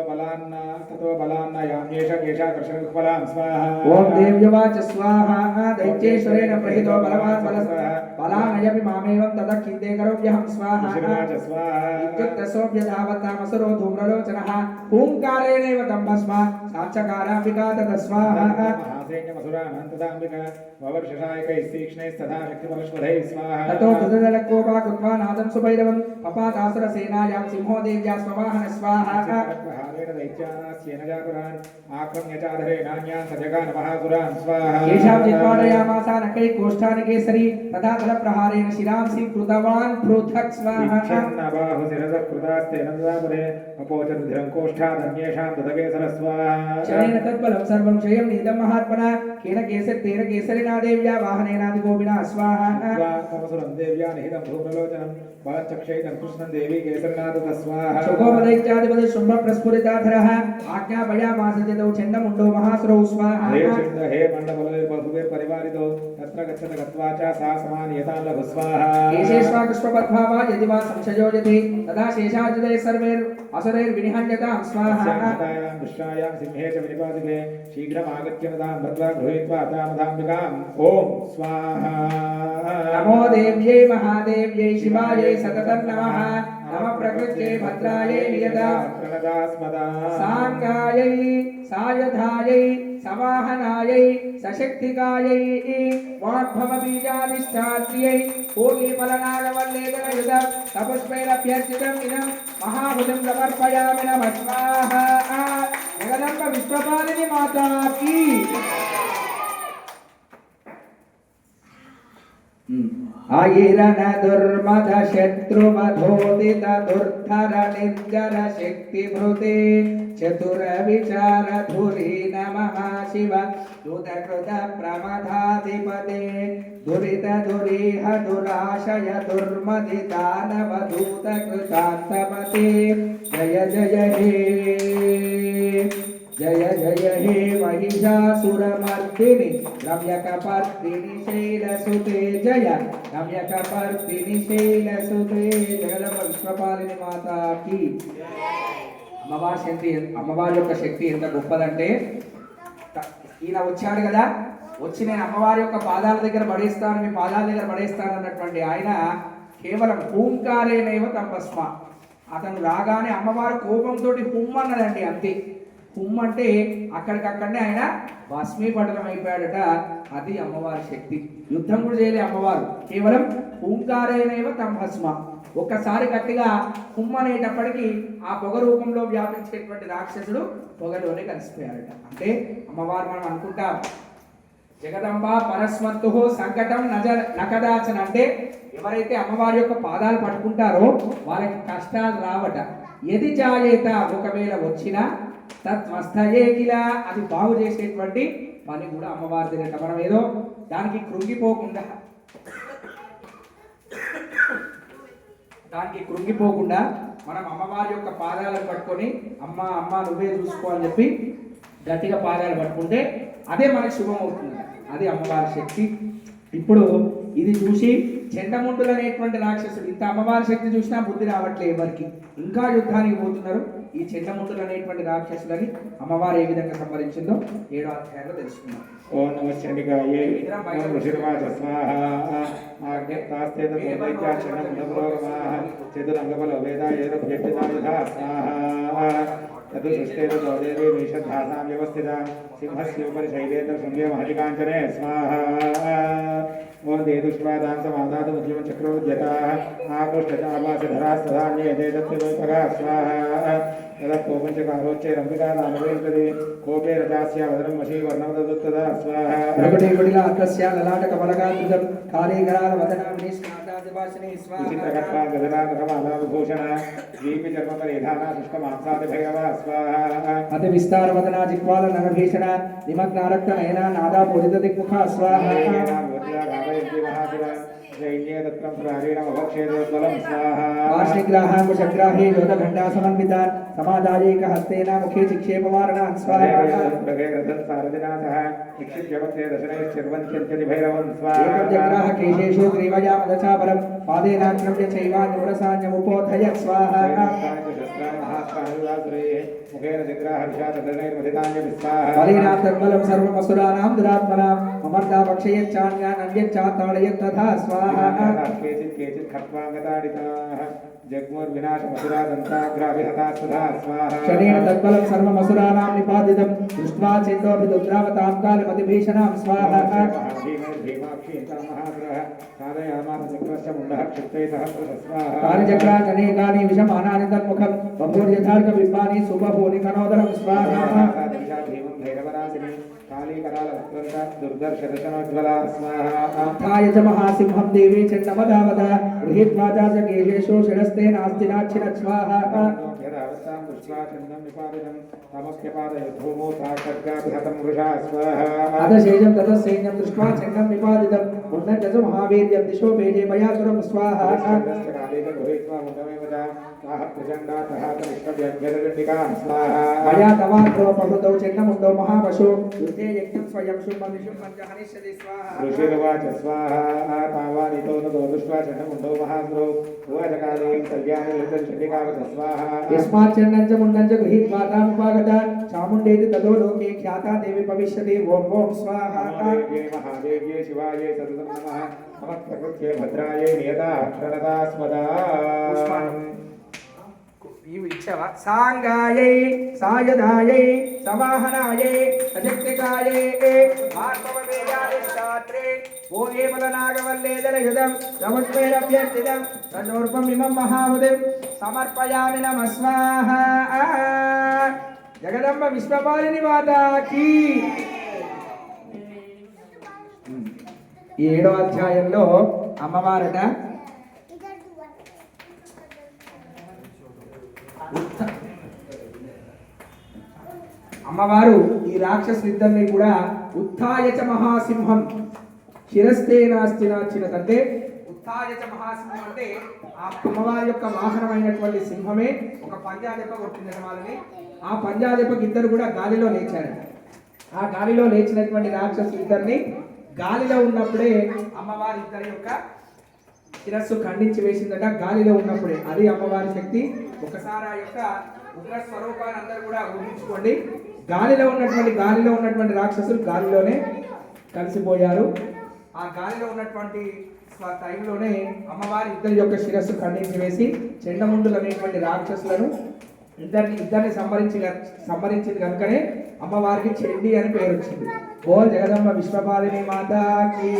बलान्न याम्येष केशाकर्षणं फलां स्वाहा ओम देव्यवाच स्वाहा दैत्येश्वरेण प्रहितो बलवान् बलानयपि मामेवं ततः किन्ते करोम्यहं स्वाहा इत्युक्तसोऽभ्यधावतामसुरो धूम्रलोचनः ओङ्कारेणैव तं भस्म साक्षकाराम्बिका ततः स्वाहा ततो कृतदलकोपा कृत्वा नादं सुभैरवं पपातासुरसेनायां सिंहो देव्या स्ववाहन स्वाहा केशां जिह्वादयामासा नखैः कोष्ठानि केसरी तथा तलप्रहारेण शिरांसि कृतवान् पृथक् स्वाहा शयेन तत्फलं सर्वं क्षयं नीतं महात्मना केन केसरेण केसरिणा देव्या वाहनेनादिगोपिना स्वाहा देवी केसरनाथ स्वाहा शुभोपदैत्यादिपदे शुम्भ प्रस्फुरिताधरः आज्ञापयामास चतौ छन्दमुण्डो महासुरौ स्वाहा हे मंडबले परिवारितो तत्र गच्छत गत्वा च सा समानियतां लघु स्वाहा केशेष्वाकृष्णपद्भावा यदि वा संशयो यति तदा शेषाजुदे सर्वैर् असुरैर्विनिहन्यतां स्वाहा दुष्टायां सिंहे च विनिपातिते शीघ्रम् आगत्य नदां भद्रा गृहीत्वा तामधाम्बिकाम् ॐ स्वाहा नमो देव्यै महादेव्यै शिवायै सततं नमः नमः प्रकृत्यै भद्रायै नियता साङ्गायै सायधायै सवाहनायै सशक्तिकायै वाग्भवबीजाधिष्ठात्र्यै पूर्वीफलनागवल्लेदनयुधं तपुष्पैरभ्यर्चितम् इदं महाभुजं समर्पयामि नमः स्वाहा जगदम्ब विश्वपालिनी माता की आयिरन दुर्मद शत्रुवधोदित दुर्धर निर्जर शक्तिभृते चतुर विचार धुरी नमः शिव दुदकृत प्रमदाधिपते दुरित दुरीह दुराशय दुर्मदि दानव दूत कृतान्तमते जय जय हे जय जय हे महिषासुरमर्दिनि रम्यकपर्दिनि शैलसुते जय रम्यकपर्दिनि शैलसुते जगदम्ब విశ్వపాలిని మాతాకి అమ్మవారి యొక్క శక్తి ఎంత గొప్పదంటే ఈయన వచ్చాడు కదా వచ్చి నేను అమ్మవారి యొక్క పాదాల దగ్గర పడేస్తాను మీ పాదాల దగ్గర పడేస్తాను అన్నటువంటి ఆయన కేవలం హూంకారేనైవ తంపస్మ అతను రాగానే అమ్మవారి కోపంతో హుమ్మన్నదండి అంతే హుమ్ అంటే అక్కడికక్కడనే ఆయన భస్మీపటనం అయిపోయాడట అది అమ్మవారి శక్తి యుద్ధం కూడా చేయలే అమ్మవారు కేవలం హూంకారేనైవ తంభస్మ ఒక్కసారి గట్టిగా హుమ్ అనేటప్పటికీ ఆ పొగ రూపంలో వ్యాపించేటువంటి రాక్షసుడు పొగలోనే కలిసిపోయాడట అంటే అమ్మవారు మనం అనుకుంటాం జగదంబ పరస్మత్తు సంకటం నకదాచన అంటే ఎవరైతే అమ్మవారి యొక్క పాదాలు పట్టుకుంటారో వాళ్ళకి కష్టాలు రావట ఎది జాయేత ఒకవేళ వచ్చినా తత్వస్థయే కిలా అది బాగు చేసేటువంటి పని కూడా అమ్మవారి దగ్గర మనం ఏదో దానికి కృంగిపోకుండా మనం అమ్మవారి యొక్క పాదాలను పట్టుకొని అమ్మ అమ్మ నువ్వే చూసుకో అని చెప్పి గట్టిగా పాదాలు పట్టుకుంటే అదే మనకి శుభం అవుతుంది అది అమ్మవారి శక్తి ఇప్పుడు ఇది చూసి చెండముండులు అనేటువంటి రాక్షసుడు ఇంత అమ్మవారి శక్తి చూసినా బుద్ధి రావట్లే ఎవరికి ఇంకా యుద్ధానికి పోతున్నారు ఈ చెండముండులు అనేటువంటి రాక్షసులని అమ్మవారు ఏ విధంగా సంహరించిందో 7వ అధ్యాయంలో తెలుసుకున్నాం ఓం నమః శివాయ ఓం ఋషిర్వాచ స్వాహా ఆజ్ఞాస్తే తదైత్యాచనం నమోగమాః చతురంగబల వేదాయేన వ్యక్తిదాయథా స్వాహా తదుష్టేన దేవే మేషధాసాం వ్యవస్థితా సింహస్యోపరి శైలేంద్ర శృంగే మహతికాంచనే స్వాహా ओम देदुष्पादां समादातु मुख्यम चक्रोद्यताः आकृष्टचापासधरास्तधान्ये देदत्तिलोपगा स्वाहा तदत्तोपञ्चकारोच्चैरम्बिका नामवेङ्कटे कोपे रजास्या वदनं वशी वर्णवदत्तदा स्वाहा प्रकटे कुटिला अतस्या ललाट कमलकाकृतं काले कराल वदनामिनिष्णादादिभाषणे स्वाहा विचित्रकट्टा गदना कमाला विभूषण दीपि चर्मपरिधाना शुष्कमांसादि भैरवा स्वाहा अति विस्तार वदना जिह्वाल नरभीषण निमग्नारक्त नयना नादा पूरित दिक्मुखा स्वाहा जैन्ये तत्रं प्राणेन अभक्षेदोद्बलं स्वाहा वार्षिग्राहाङ्कुशग्राहे योधघण्टा समन्विता समादायैक हस्तेन मुखे चिक्षेपमारणा स्वाहा एकव्यग्राह केशेषु ग्रीवया मदचापरं पादेनाक्रम्य चैवान्यूरसान्यमुपोधय स्वाहा बलिनां तद्बलं सर्वमसुराणां दुरात्मनां ममर्दा भक्षयच्चान्यान् अन्यच्चाताडयत् तथा स्वाहा केचित् खट्वाङ्गताडिताः जग्मुर्विनाशमसुरादन्ताग्राभिहतास्तथा स्वाहा शनेन तद्बलं सर्वमसुराणां निपातितं दृष्ट्वा चेतोऽभिदुद्रावतां कालमतिभीषणां स्वाहा कार्यचक्राजनेकानि विषमानानि तन्मुखं बभूर्यथार्कबिम्बानि सुबभूनि कनोदरं स्वाहा उत्थाय च महासिंहं देवी चण्डमदावद गृहीत्वा च केशेषु शिरस्ते नास्ति नाच्छिर स्वाहा अधशेषं ततः सैन्यं दृष्ट्वा चण्डं निपातितं पुनश्च च महावीर्यं दिशो भेजे भयासुरं स्वाहा मया तवाग्रोपहृतौ चण्डमुण्डौ महापशो युद्धे यज्ञं स्वयं शुम्भनिशुम्भं च हनिष्यति स्वाहा ऋषिर्वाच स्वाहा तावानितो न दृष्ट्वा चण्डमुण्डौ महाग्रो उवाचकाले कल्याणे ललितचण्डिकावत स्वाहा यस्मात् चण्डं च मुण्डं च गृहीत्वा तामुपागता चामुण्डेति ततो लोके ख्याता देवी भविष्यति ॐ ॐ स्वाहा महादेव्ये शिवाये सततं नमः नमः भद्रायै नियता प्रणतास्मदा इच्छवा सांगायै सायदायै समाहनायै सशक्तिकायै आत्मवेदादिष्टात्रे भोगे बलनागवल्लेदरयुधं समुष्मेरभ्यर्थितं तदोर्पमिमं महामुदिं समर्पयामि नमः स्वाहा जगदम्ब विश्वपालिनी माता की ఈ 7వ అధ్యాయంలో అమ్మవారట అమ్మవారు ఈ రాక్షసులిద్దరిని కూడా ఉత్థాయచ మహాసింహం శిరస్తే నాస్తి నాచ్చినదంటే ఉత్థాయచ మహాసింహం అంటే ఆ అమ్మవారి యొక్క వాహనమైనటువంటి సింహమే ఒక పంజాదెప్ప కొట్టిన వాళ్ళని ఆ పంజాదెప్పకి ఇద్దరు కూడా గాలిలో లేచారు ఆ గాలిలో లేచినటువంటి రాక్షసులిద్దరిని గాలిలో ఉన్నప్పుడే అమ్మవారి ఇద్దరి యొక్క శిరస్సు ఖండించి వేసిందట గాలిలో ఉన్నప్పుడే అది అమ్మవారి శక్తి ఒకసారి ఆ యొక్క ఉగ్ర స్వరూపాన్ని అందరూ కూడా ఊహించుకోండి గాలిలో ఉన్నటువంటి రాక్షసులు గాలిలోనే కలిసిపోయారు ఆ గాలిలో ఉన్నటువంటి టైంలోనే అమ్మవారి ఇద్దరి యొక్క శిరస్సు ఖండించి వేసి చెండముండులు అనేటువంటి రాక్షసులను ఇద్దరిని సంహరించింది కనుకనే అమ్మవారికి చెండి అని పేరు వచ్చింది బోల్ జగదంబ విశ్వపాలిని మాతాకి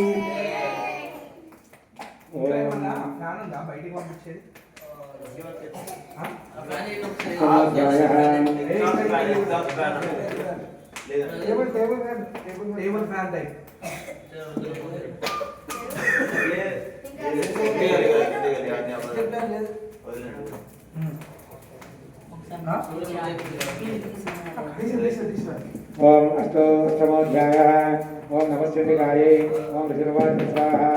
బయటికి పంపించేది టేబుల్ ఫ్యాన్ టైప్ ओम अष्टोत्तमोऽध्यायः ओम नमश्चंडिकायै ओम ऋषिर्वाच स्वाहा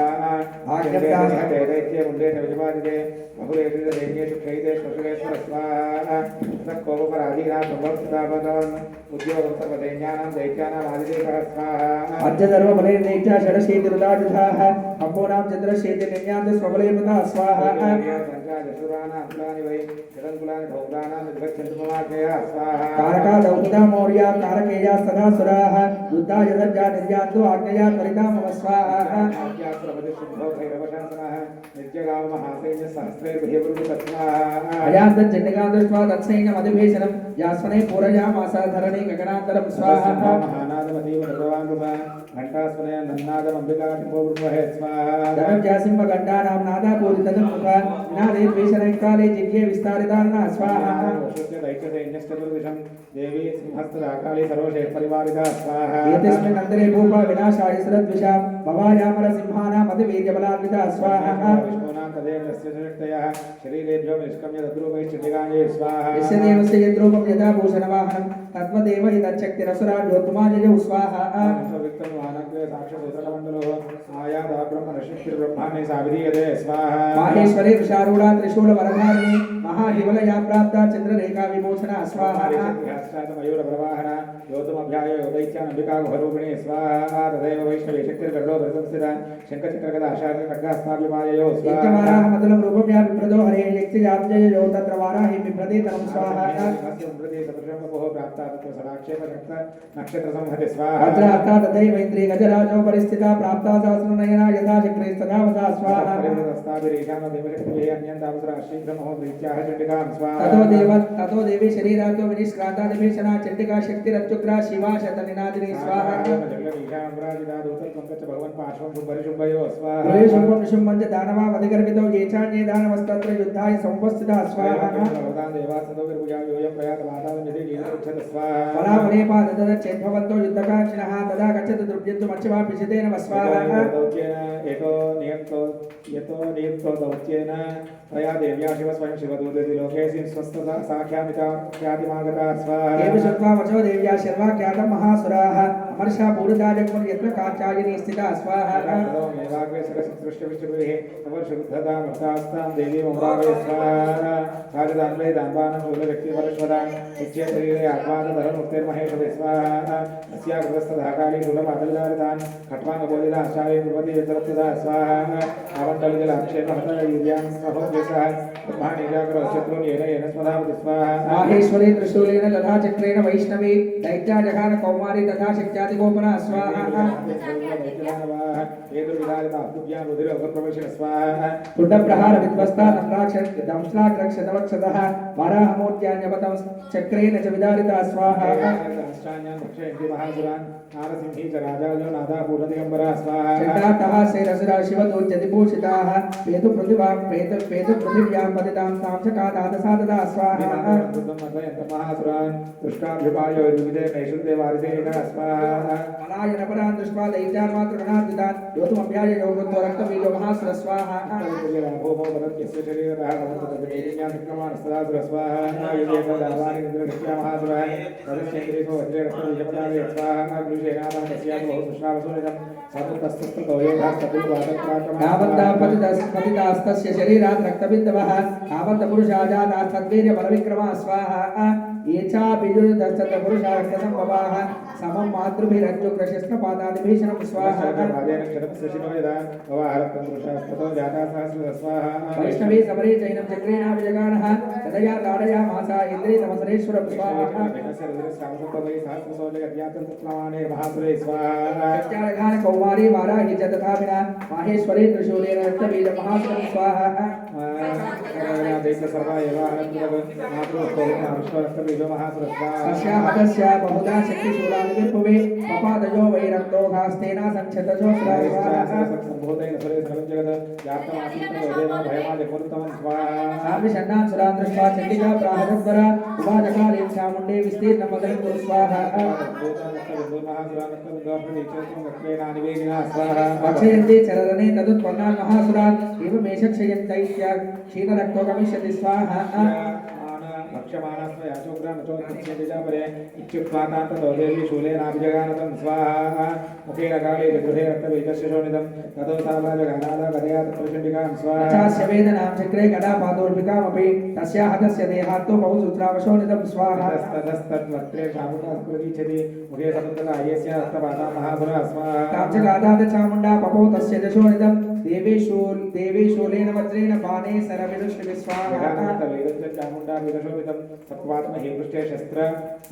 आज्ञप्ताः मुंडे विजपादिते बहुलेषु दैन्येषु क्षयिते श्वशुरेश्वर स्वाहा तत्कोपराधीना संवर्धितापदम् उद्योगं सर्वदैन्यानां दैत्यानां आदिदेवः स्वाहा अद्यधर्मबलेर्दैत्या षडशीतिरुदाजुधाः अम्बोनां चन्द्रशीतिनिन्यान्त स्वबलेर्मुदा स्वाहा कारका दौहिता मौर्या कारकेया सदा सुराः युद्धा यदज्जा निर्यान्तु आज्ञया त्वरिता मम स्वाहा नित्यगामहासैन्य सहस्रैर्भयवृत्ति तत्त्वाः अयान्तं चण्डिकां दृष्ट्वा तत्सैन्यमधिवेशनं यास्वने पूरयामास धरणे गगनान्तरं स्वाहा महानादमतीव भगवान् रूपा घण्टास्वने नन्नादमम्बिका टिम्बोवृण्वहे स्वाहा धनञ्जासिंह घण्टानां नादापूरितनं मुखा नादे द्वेषनैकाले जिह्ये विस्तारितान्ना स्वाहा दैत्यसैन्यश्चतुर्दिशं देवी सिंहस्तदाकाली सर्वशे परिवारिता स्वाहा एतस्मिन् अन्तरे भूपा विनाशाय सुरद्विषा भवायामर सिंहानाम् अतिवीर्यबलान्विता स्वाहा विष्णूनां तदेवस्य शक्तयः शरीरेभ्यो निष्कम्य तद्रूपैश्चण्डिकायै स्वाहा यस्य देवस्य यद्रूपं यथा भूषणवाहनं तद्वदेव हि तच्चक्तिरसुराभ्योत्तमाजयौ स्वाहा माहेश्वरी वृषारूढा त्रिशूलवरधारिणी महाहिवलया प्राप्ता चन्द्ररेखा विभूषणा स्वाहा मयूरप्रवाहना योतमभ्याय योदैत्यानम्बिका गुहरूपिणी स्वाहा तदैव वैष्णवी शक्तिर्गर्डो भरतंस्थिता शङ्खचक्रगदाशार्य खड्गास्ताभ्यमाययो स्वाहा एकवाराहमतलं रूपं या विप्रदो हरे यक्षयाब्जयो तत्र वाराहि बिभ्रते तं स्वाहा नक्षत्रसंहति स्वाहा वज्रार्था तथैव इन्द्रिय गजराजो परिस्थिता प्राप्ता सहस्रनयना यथा चक्रे तथा वसा स्वाहा ततो देवी शरीरातो विनिष्क्रांता दिभीषणा चण्डिका शक्तिरत्युग्रा शिवा शतनिनादिनी स्वाहा शुम्भं निशुम्भं च दानवा वधिगर्भितो ये चान्ये दानवस्तत्र युद्धाय समुपस्थिता स्वाहा फलाफले पादतश्चेद्भवन्तो युद्धकाक्षिणः तदा गच्छतु द्रुभ्यन्तु मच्छवा पिशितेन वस्वाहा यतो नियुक्तो दौत्येन तया देव्या शिव स्वयं शिवदूतति लोकेऽस्मिन् स्वस्थता साख्यामिता ख्यातिमागता स्वाहा एव श्रुत्वा वचो देव्या शर्वा ख्यातं महासुराः अमर्षा पूरिता जग्मुर्यत्र काचायिनी स्थिता स्वाहा मेवाग्रे सकसृष्टविष्टुभिः तव शुद्धता मृतास्तां देवी ममरावे स्वाहा राजदान्वै दान्वानं शूलव्यक्तिपरश्वरां नित्ये शरीरे आत्मानधरमुक्तिर्महेशवे स्वाहा अस्या कृतस्थधाकाली शूलपादविदारितान् खट्वाङ्गबोधिता आशाये कुर्वती यत्रत्तदा स्वाहा आवन्तलिजलाक्षेपहतयुज्यां सहोद्यसः ब्रह्माणीजाग्रो शत्रुं येन स्वधावति स्वाहा माहेश्वरी त्रिशूलेन तथा चक्रेण वैष्णवी दैत्या जघान कौमारी तथा शक्त्यादिगोपना स्वाहा कुण्डप्रहार विध्वस्ता दंष्ट्राक्षतवक्षतः वाराहमूर्त्यान्यवतं चक्रेण च विदारिता स्वाहा चण्डातः सेरसुरा शिवदूर्जतिभूषिताः पेतुपृथिव्यां पतितां तां च कादादसा ददा स्वाहा पलायनपरान् दृष्ट्वा दैत्यान् मातृगणार्दितान् योतुमभ्याय योगत्व रक्तबीजो महासुर स्वाहा पतितास्तस्य शरीरात् रक्तबिन्दवः तावन्तपुरुषाजातास्तद्वीर्यबलविक्रमः स्वाहा ये चाभिजुर्दस्तपुरुषा रक्तसम्भवाः समं मातृभिरज्जुग्रशिष्णपादादिभीषणं स्वाहा वैष्णवी समरे चैनं चक्रेणाभिजगानः तदया ताडयामासा इन्द्रियतमसरेश्वरं स्वाहा सत्यारघान कौमारी वाराहि च तथा विना माहेश्वरी त्रिशूलेन रक्तबीज महासुरं स्वाहा अस्याहतस्य बहुधा शक्तिशूलादिभिर्भुवे पपादयो वै रक्तोघास्तेना संक्षतजो स्वाहा सुरान् दृष्ट्वा चण्डिका प्राहदद्वरा उवाचकालीं चामुण्डे विस्तीर्णमदनं कुरु स्वाहा भक्षयन्ति चररणे तदुत्पन्नान् महासुरान् एवमेष क्षयन्तैत्या क्षीणरक्तो गमिष्यति स्वाहा भक्षमाणस्वयाचोग्रामचोत्परे इत्युत्पातान्ततो देवी शूलेनाभिजगानतं स्वाहा मुखेन काले गृहे रक्तबीजस्य शोणितं ततो सामाजगानादा गदया तत्रचण्डिकां स्वाहा चास्य वेदनां चक्रे गदापादोर्पिकामपि तस्याः तस्य देहात्तो बहुसूत्रावशोणितं स्वाहा ततस्तद्वक्त्रे शामुकास्कृतीच्छति मुखे समुद्रता यस्य रक्तपाता महासुरा स्वाहा तां च गादाद चामुण्डा पपो तस्य च शोणितं देवी शूलेन वज्रेण पाने सरविदुष्टि स्वाहा वेदं चामुण्डा विदशोभितं सत्त्वात्महे पृष्ठे शस्त्र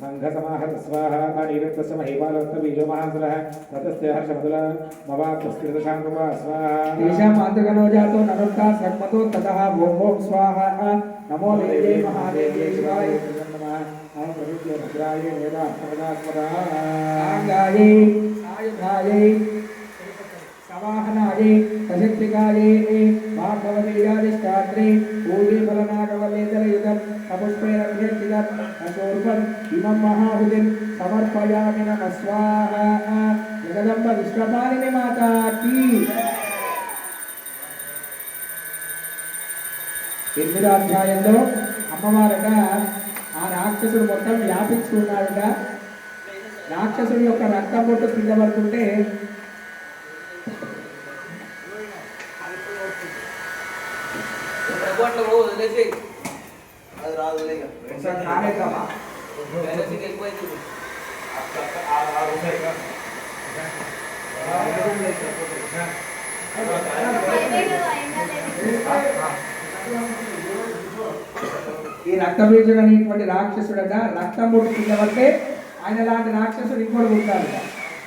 सङ्घसमाहत स्वाहा अनिरुक्तस्य महीपालवत्त बीजो महासुरः ततस्य हर्षमधुला मवाप्तस्त्रिदशाङ्गवा स्वाहा तेषां मातृगणो जातो नरोत्ता सर्वतो ततः ओं स्वाहा नमो देवी महादेव्यै शिवाय नमः ओम प्रभुत्य भद्राय वेदास्तमदास्मदाः आंगायै आयुधायै सवाहनायै सशक्तिकायै भागवतीयादिष्टात्रे पूर्वी फलनागवल्लेतरयुगं तपुष्पेरभ्यर्चितं अशोर्पम् इमं महाहुतिं समर्पयामि नमः स्वाहा जगदम्ब विश्वपालिनी माता की 8వ అధ్యాయంలో అమ్మవారట ఆ రాక్షసుడు మొత్తం వ్యాపించి ఉన్నాడట. రాక్షసుడి యొక్క రక్తం పొట్టు కింద పడుతుంటే ఈ రక్తబీజుడు అనేటువంటి రాక్షసుడట రక్తం పొట్టు కింద పడితే ఆయన లాంటి రాక్షసుడు ఇంకోటి ఉంటాడు.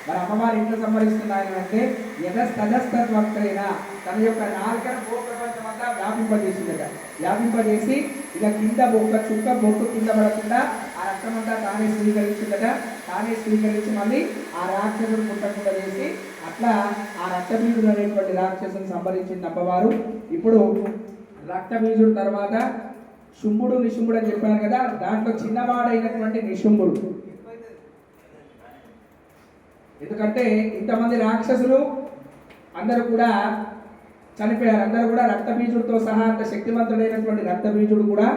మరి అమ్మవారు ఇంట్లో సంహరిస్తుంది ఆయన అంటే యథస్తదస్తద్వక్తైన తన యొక్క నాలుకను భూప్రపంచమంతా వ్యాపింపజేసిందట. వ్యాపింపజేసి ఇక కింద బొక్క చుక్క బొట్టు కింద పడకుండా ఆ రక్తమంతా తానే స్వీకరించిందట. తానే స్వీకరించి మళ్ళీ ఆ రాక్షసుడు పుట్టకుండా చేసి అట్లా ఆ రక్తబీజుడు అనేటువంటి రాక్షసుని సంహరించింది అమ్మవారు. ఇప్పుడు రక్తబీజుడు తర్వాత శుంభుడు నిశుంభుడు అని చెప్పారు కదా, దాంట్లో చిన్నవాడైనటువంటి నిశుంభుడు. ఎందుకంటే ఇంతమంది రాక్షసులు అందరూ కూడా చనిపోయారు. అందరూ కూడా రక్తబీజుడితో సహా అంత శక్తివంతుడైనటువంటి రక్తబీజుడు కూడా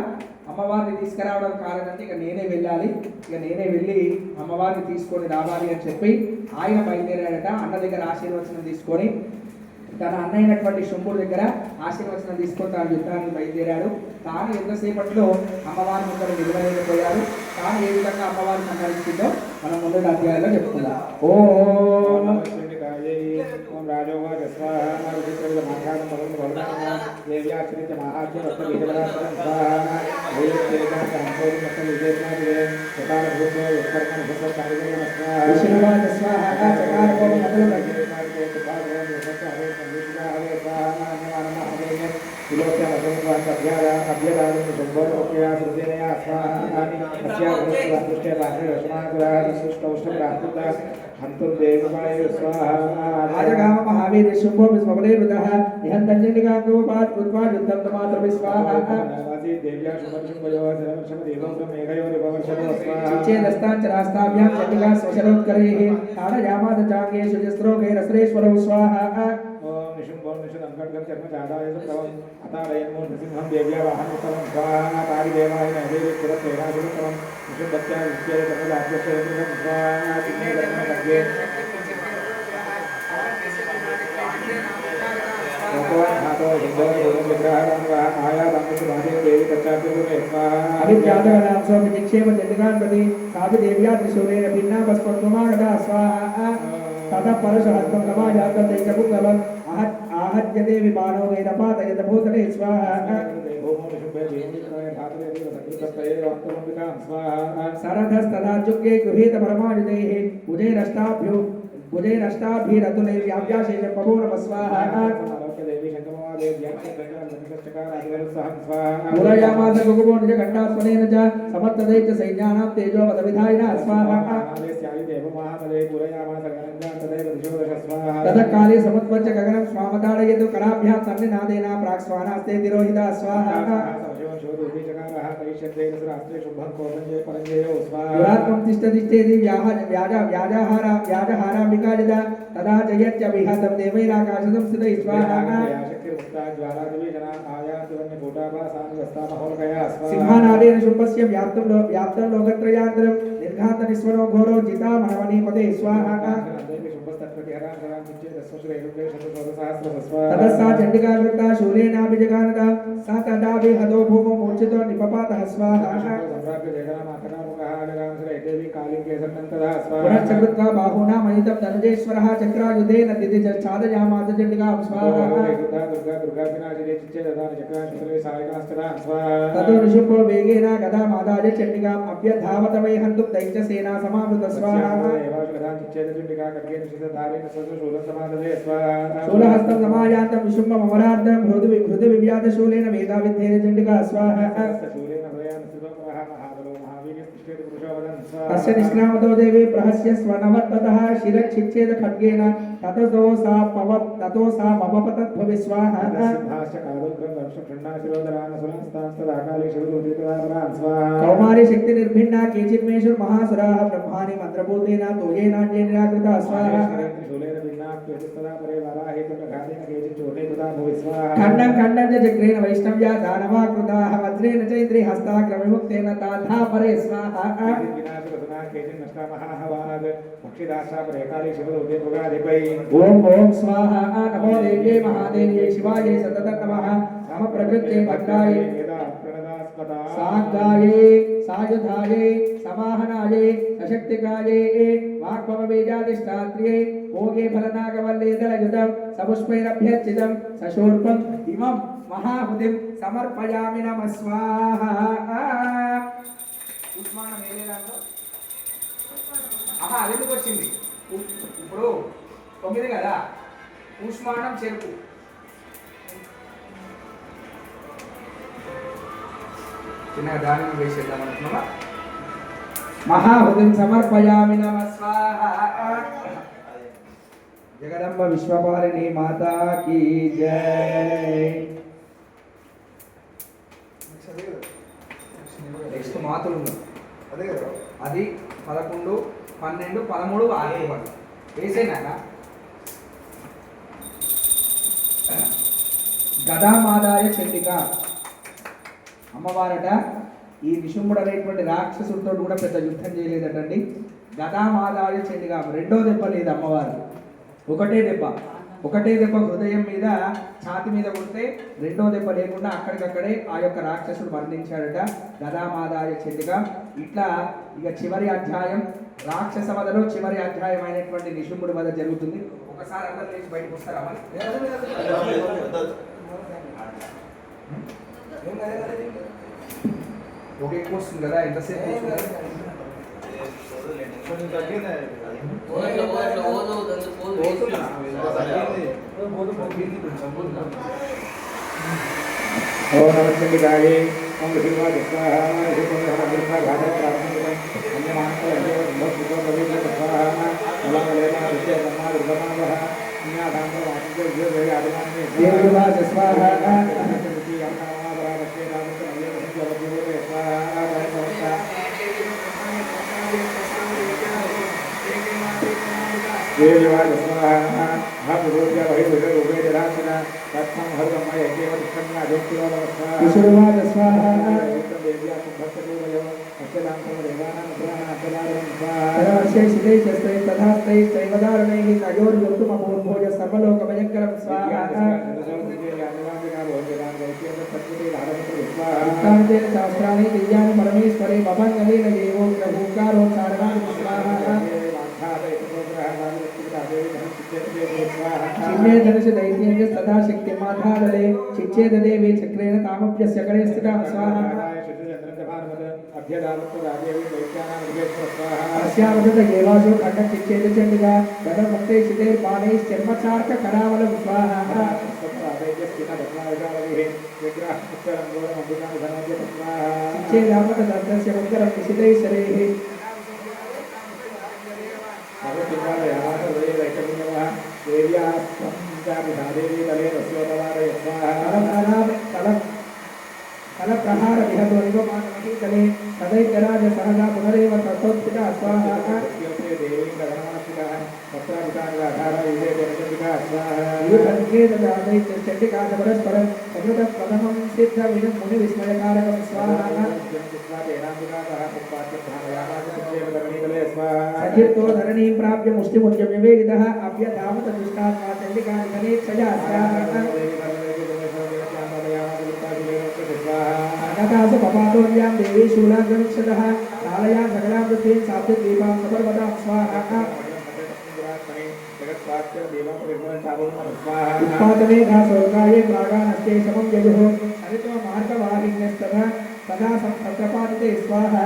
అమ్మవారిని తీసుకురావడం కాలేదంటే ఇక నేనే వెళ్ళాలి, ఇక నేనే వెళ్ళి అమ్మవారిని తీసుకొని రావాలి అని చెప్పి ఆయన బయలుదేరాడట. అన్న దగ్గర ఆశీర్వచనం తీసుకొని తన అన్నైనటువంటి శుంభుడి దగ్గర ఆశీర్వచనం తీసుకొని తాను యుద్ధానికి బయలుదేరాడు. తాను ఎంతసేపట్లో అమ్మవారి ముందర నిలవలేకపోయాడు. తాను ఏ విధంగా అమ్మవారిని సంహరించిందో మనం మొదటి అధ్యాయంలో చెప్పుకుందాం. ఓం రాజోవాచ స్వాహా మాఘాతం దేవ్యాచరిత మహాత్మ్యం राजगाम महावीर शुंभो विस्मबले रुदः निहंतन्यनिका गोपात् कृत्वा युद्धं तमात्र विस्वाहा देव्या शुभशुभयो सर्वशमदेवं मेघयोरिववर्षणो स्वाहा चिचेदस्तां च रास्ताभ्यां चंडिका स्वशरोत्करैः ताडयामाद चाङ्गे सुजस्त्रोगे रसरेश्वरौ स्वाहा ओम निशुंभो निशुदंकटकं चर्मचादाय सुप्रवं अतारयन्मो नृसिंहं देव्या वाहनोत्तमं स्वाहा तारिदेवाय नैवेद्य पुरत्तेनाशुत्तमं निशुंभत्या विद्ये तमदाभ्यक्षेत्रं स्वाहा चिन्ने कर्ममध्ये अभिज्ञातकलांसो जटिकान्पति साधु देव्या त्रिशूलेन भिन्ना भस्मत्वमागता स्वाहा ततः परशुहस्तं नमाजातं दैत्यपुङ्गवम् आहत्यते विमानो वेदपातयत भूतले स्वाहा सरधस्तदाजुगे गृहीत परमायुधैः भुजैरष्टाभिरतुलैर्व्याव्याशेष पवो नमः स्वाहा पूरयामास गुगुबो निज घण्टास्वनेन च समर्थदैत्य सैन्यानां तेजो वदविधायिना स्वाहा ततः काले समुत्पच्च गगनं स्वामताडयतु कलाभ्यां सन्निनादेन प्राक्स्वानास्ते तिरोहिता स्वाहा दुरात्मं तिष्ठतिष्ठेति व्याजहाराम्बिका यदा तदा जयच्च विहतं देवैराकाशतं स्थितैः स्वाहा सिंहानादेन शुम्भस्य व्याप्तं लोकत्रयान्तरं निर्घातनिस्वनो घोरो जितामहवनीपते स्वाहा ततः सा चण्डिका वृत्ता शूलेनाभिजगानता स तदा विहतो भूमौ मूर्छितो निपपातः स्वाहा पुनश्च कृत्वा बाहूना महितं धनुजेश्वरः चक्रायुधेन दिदिचादयामास चण्डिकां स्वाहा ततो ऋषिभो वेगेन गदामादाय चण्डिकाम् अभ्यधावत वै हन्तुं दैत्यसेना समावृत स्वाहा शूलहस्तं समायान्तं विशुम्भममरार्धं हृदविव्याधशूलेन वेदाविद्धेन चण्डिका स्वाहा तस्य निष्क्रामतो देवी प्रहस्य स्वनवत्ततः शिरच्छिच्छेद खड्गेन ततो सा मपपतत् भवि स्वाहा कौमारी शक्ति निर्भिन्ना केचिन्मेषु महासुराः ब्रह्माणि मंत्रभूतेन तोयेनान्ये निराकृता स्वाहा खण्डं खण्डं च चक्रेण वैष्णव्या दानवाकृताः वज्रेण च इन्द्रिहस्ताक्रमविमुक्तेन ताथा परे स्वाहा ओम ओम स्वाहा नमो देव्यै महादेव्यै शिवायै सततं नमः नमः प्रकृत्यै भद्रायै साङ्गायै सायुधायै समाहनायै सशक्तिकायै वाक्पवबीजाधिष्ठात्र्यै भोगे फलनागवल्लेदलयुतं सपुष्पैरभ्यर्चितं सशूर्पम् इमं महाहुतिं समर्पयामि नमः स्वाहा ఉస్మానం ఏలేదాంలో అది ఎందుకు వచ్చింది ఇప్పుడు 9 కదా ఉస్మానం చెరుకు చిన్నగా దానిని వేసేద్దాం అనుకున్నామా మహాహుతిం సమర్పయామి నమః స్వాహా జగదంబ విశ్వపాలిని మాతా కీ జై నెక్స్ట్ మాతలు ఉన్నాయి అదే కదా అది 11 12 13 ఆరు వేసేనాక గదామాదాయ చండిక అమ్మవారట ఈ నిశుంభుడు అనేటువంటి రాక్షసుడితో కూడా పెద్ద యుద్ధం చేయలేదటండి గదామాదాయ చండిక రెండో దెబ్బ లేదు అమ్మవారు ఒకటే దెబ్బ హృదయం మీద ఛాతి మీద కొడితే రెండో దెబ్బ లేకుండా అక్కడికక్కడే ఆ యొక్క రాక్షసుడు మరణించాడట గదామాదాయ చండిక ఇట్లా ఇక చివరి అధ్యాయం రాక్షస వధలో చివరి అధ్యాయం అయినటువంటి నిశుంభుడి వధ జరుగుతుంది ఒకసారి అందరూ లేచి బయటకు వస్తారా ఒక ఎక్కువ వస్తుంది కదా ఎంతసేపు ఓం నమః ఓం శివాయ స్వాహా శివోహరబ్రహ్మ ఘాతప్రాప్తం అన్యమానకలేన స్వాహా నలమలేన విద్యకర్మ దుర్గమావహ దేవరాజ స్వాహా देवाय स्वाहा भगवत्या वैभवे जरासना तत्सं हरमय केव दुष्कन्या देवत्या स्वाहा विष्णुवाद स्वाहा देव्या भक्तदेवयो अक्षरांतं देवानां पुराणान्तरारं स्वाहा सर्वस्य शिले चस्ते तथास्ते दैवदारणैः नयोर्युक्तमभूर्भोज सर्वलोकभयङ्करं स्वाहा उत्तानते शास्त्राणि दिव्यानि परमेश्वरे भवङ्गलेन देवो प्रभुकारो चारणानि स्वाहा चिन्ने धनुष दैत्येन तथा शक्ति माधादले चिच्छेद देवी चक्रेण तामभ्यस्य गणे स्थितां स्वाहा अस्यावदत येवासु खण्डं चिच्छेद चण्डिका गदमुक्ते शिते पाणैश्चर्मचार्क करावलं स्वाहा चिच्छेदामत दन्तस्य मुक्तरं निशितैः शरैः कलप्रहार विहतो निगमानमहीतले तदैत्यराज सहजा पुनरेव ततोत्थिता स्वाहा चण्डिकादपरस्परं समृतप्रथमं सिद्धविनं मुनिविस्मयकारकं स्वाहा सचित्तो धरणीं प्राप्य मुष्टिमुद्य विवेदितः अभ्यधावत दुष्टात्मा चण्डिका निधनेच्छया स्वाहा आकाश पपातोर्यां देवी शूलाग्रमिक्षतः कालया सकलां पृथ्वीं साप्य दीपां सपर्वतां स्वाहा उत्पादमेघा स्वर्गाये प्रागानस्ते समं यजुः हरितो मार्गवाहिन्यस्तः सदा संप्रपादिते स्वाहा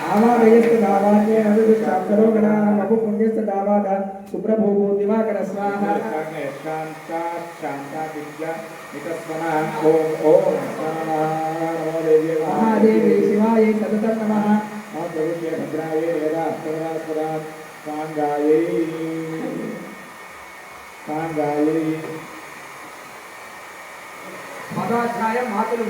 आवादयस्तदावान्ये नवदुष्टाप्तरो गणानां वपु पुण्यस्तदावाद सुप्रभोगो दिवाकर स्वाहा महादेवी शिवाय सततं नमः भद्राय वेदास्तरा स्वांगायै మగాధ్యాయం మాతులు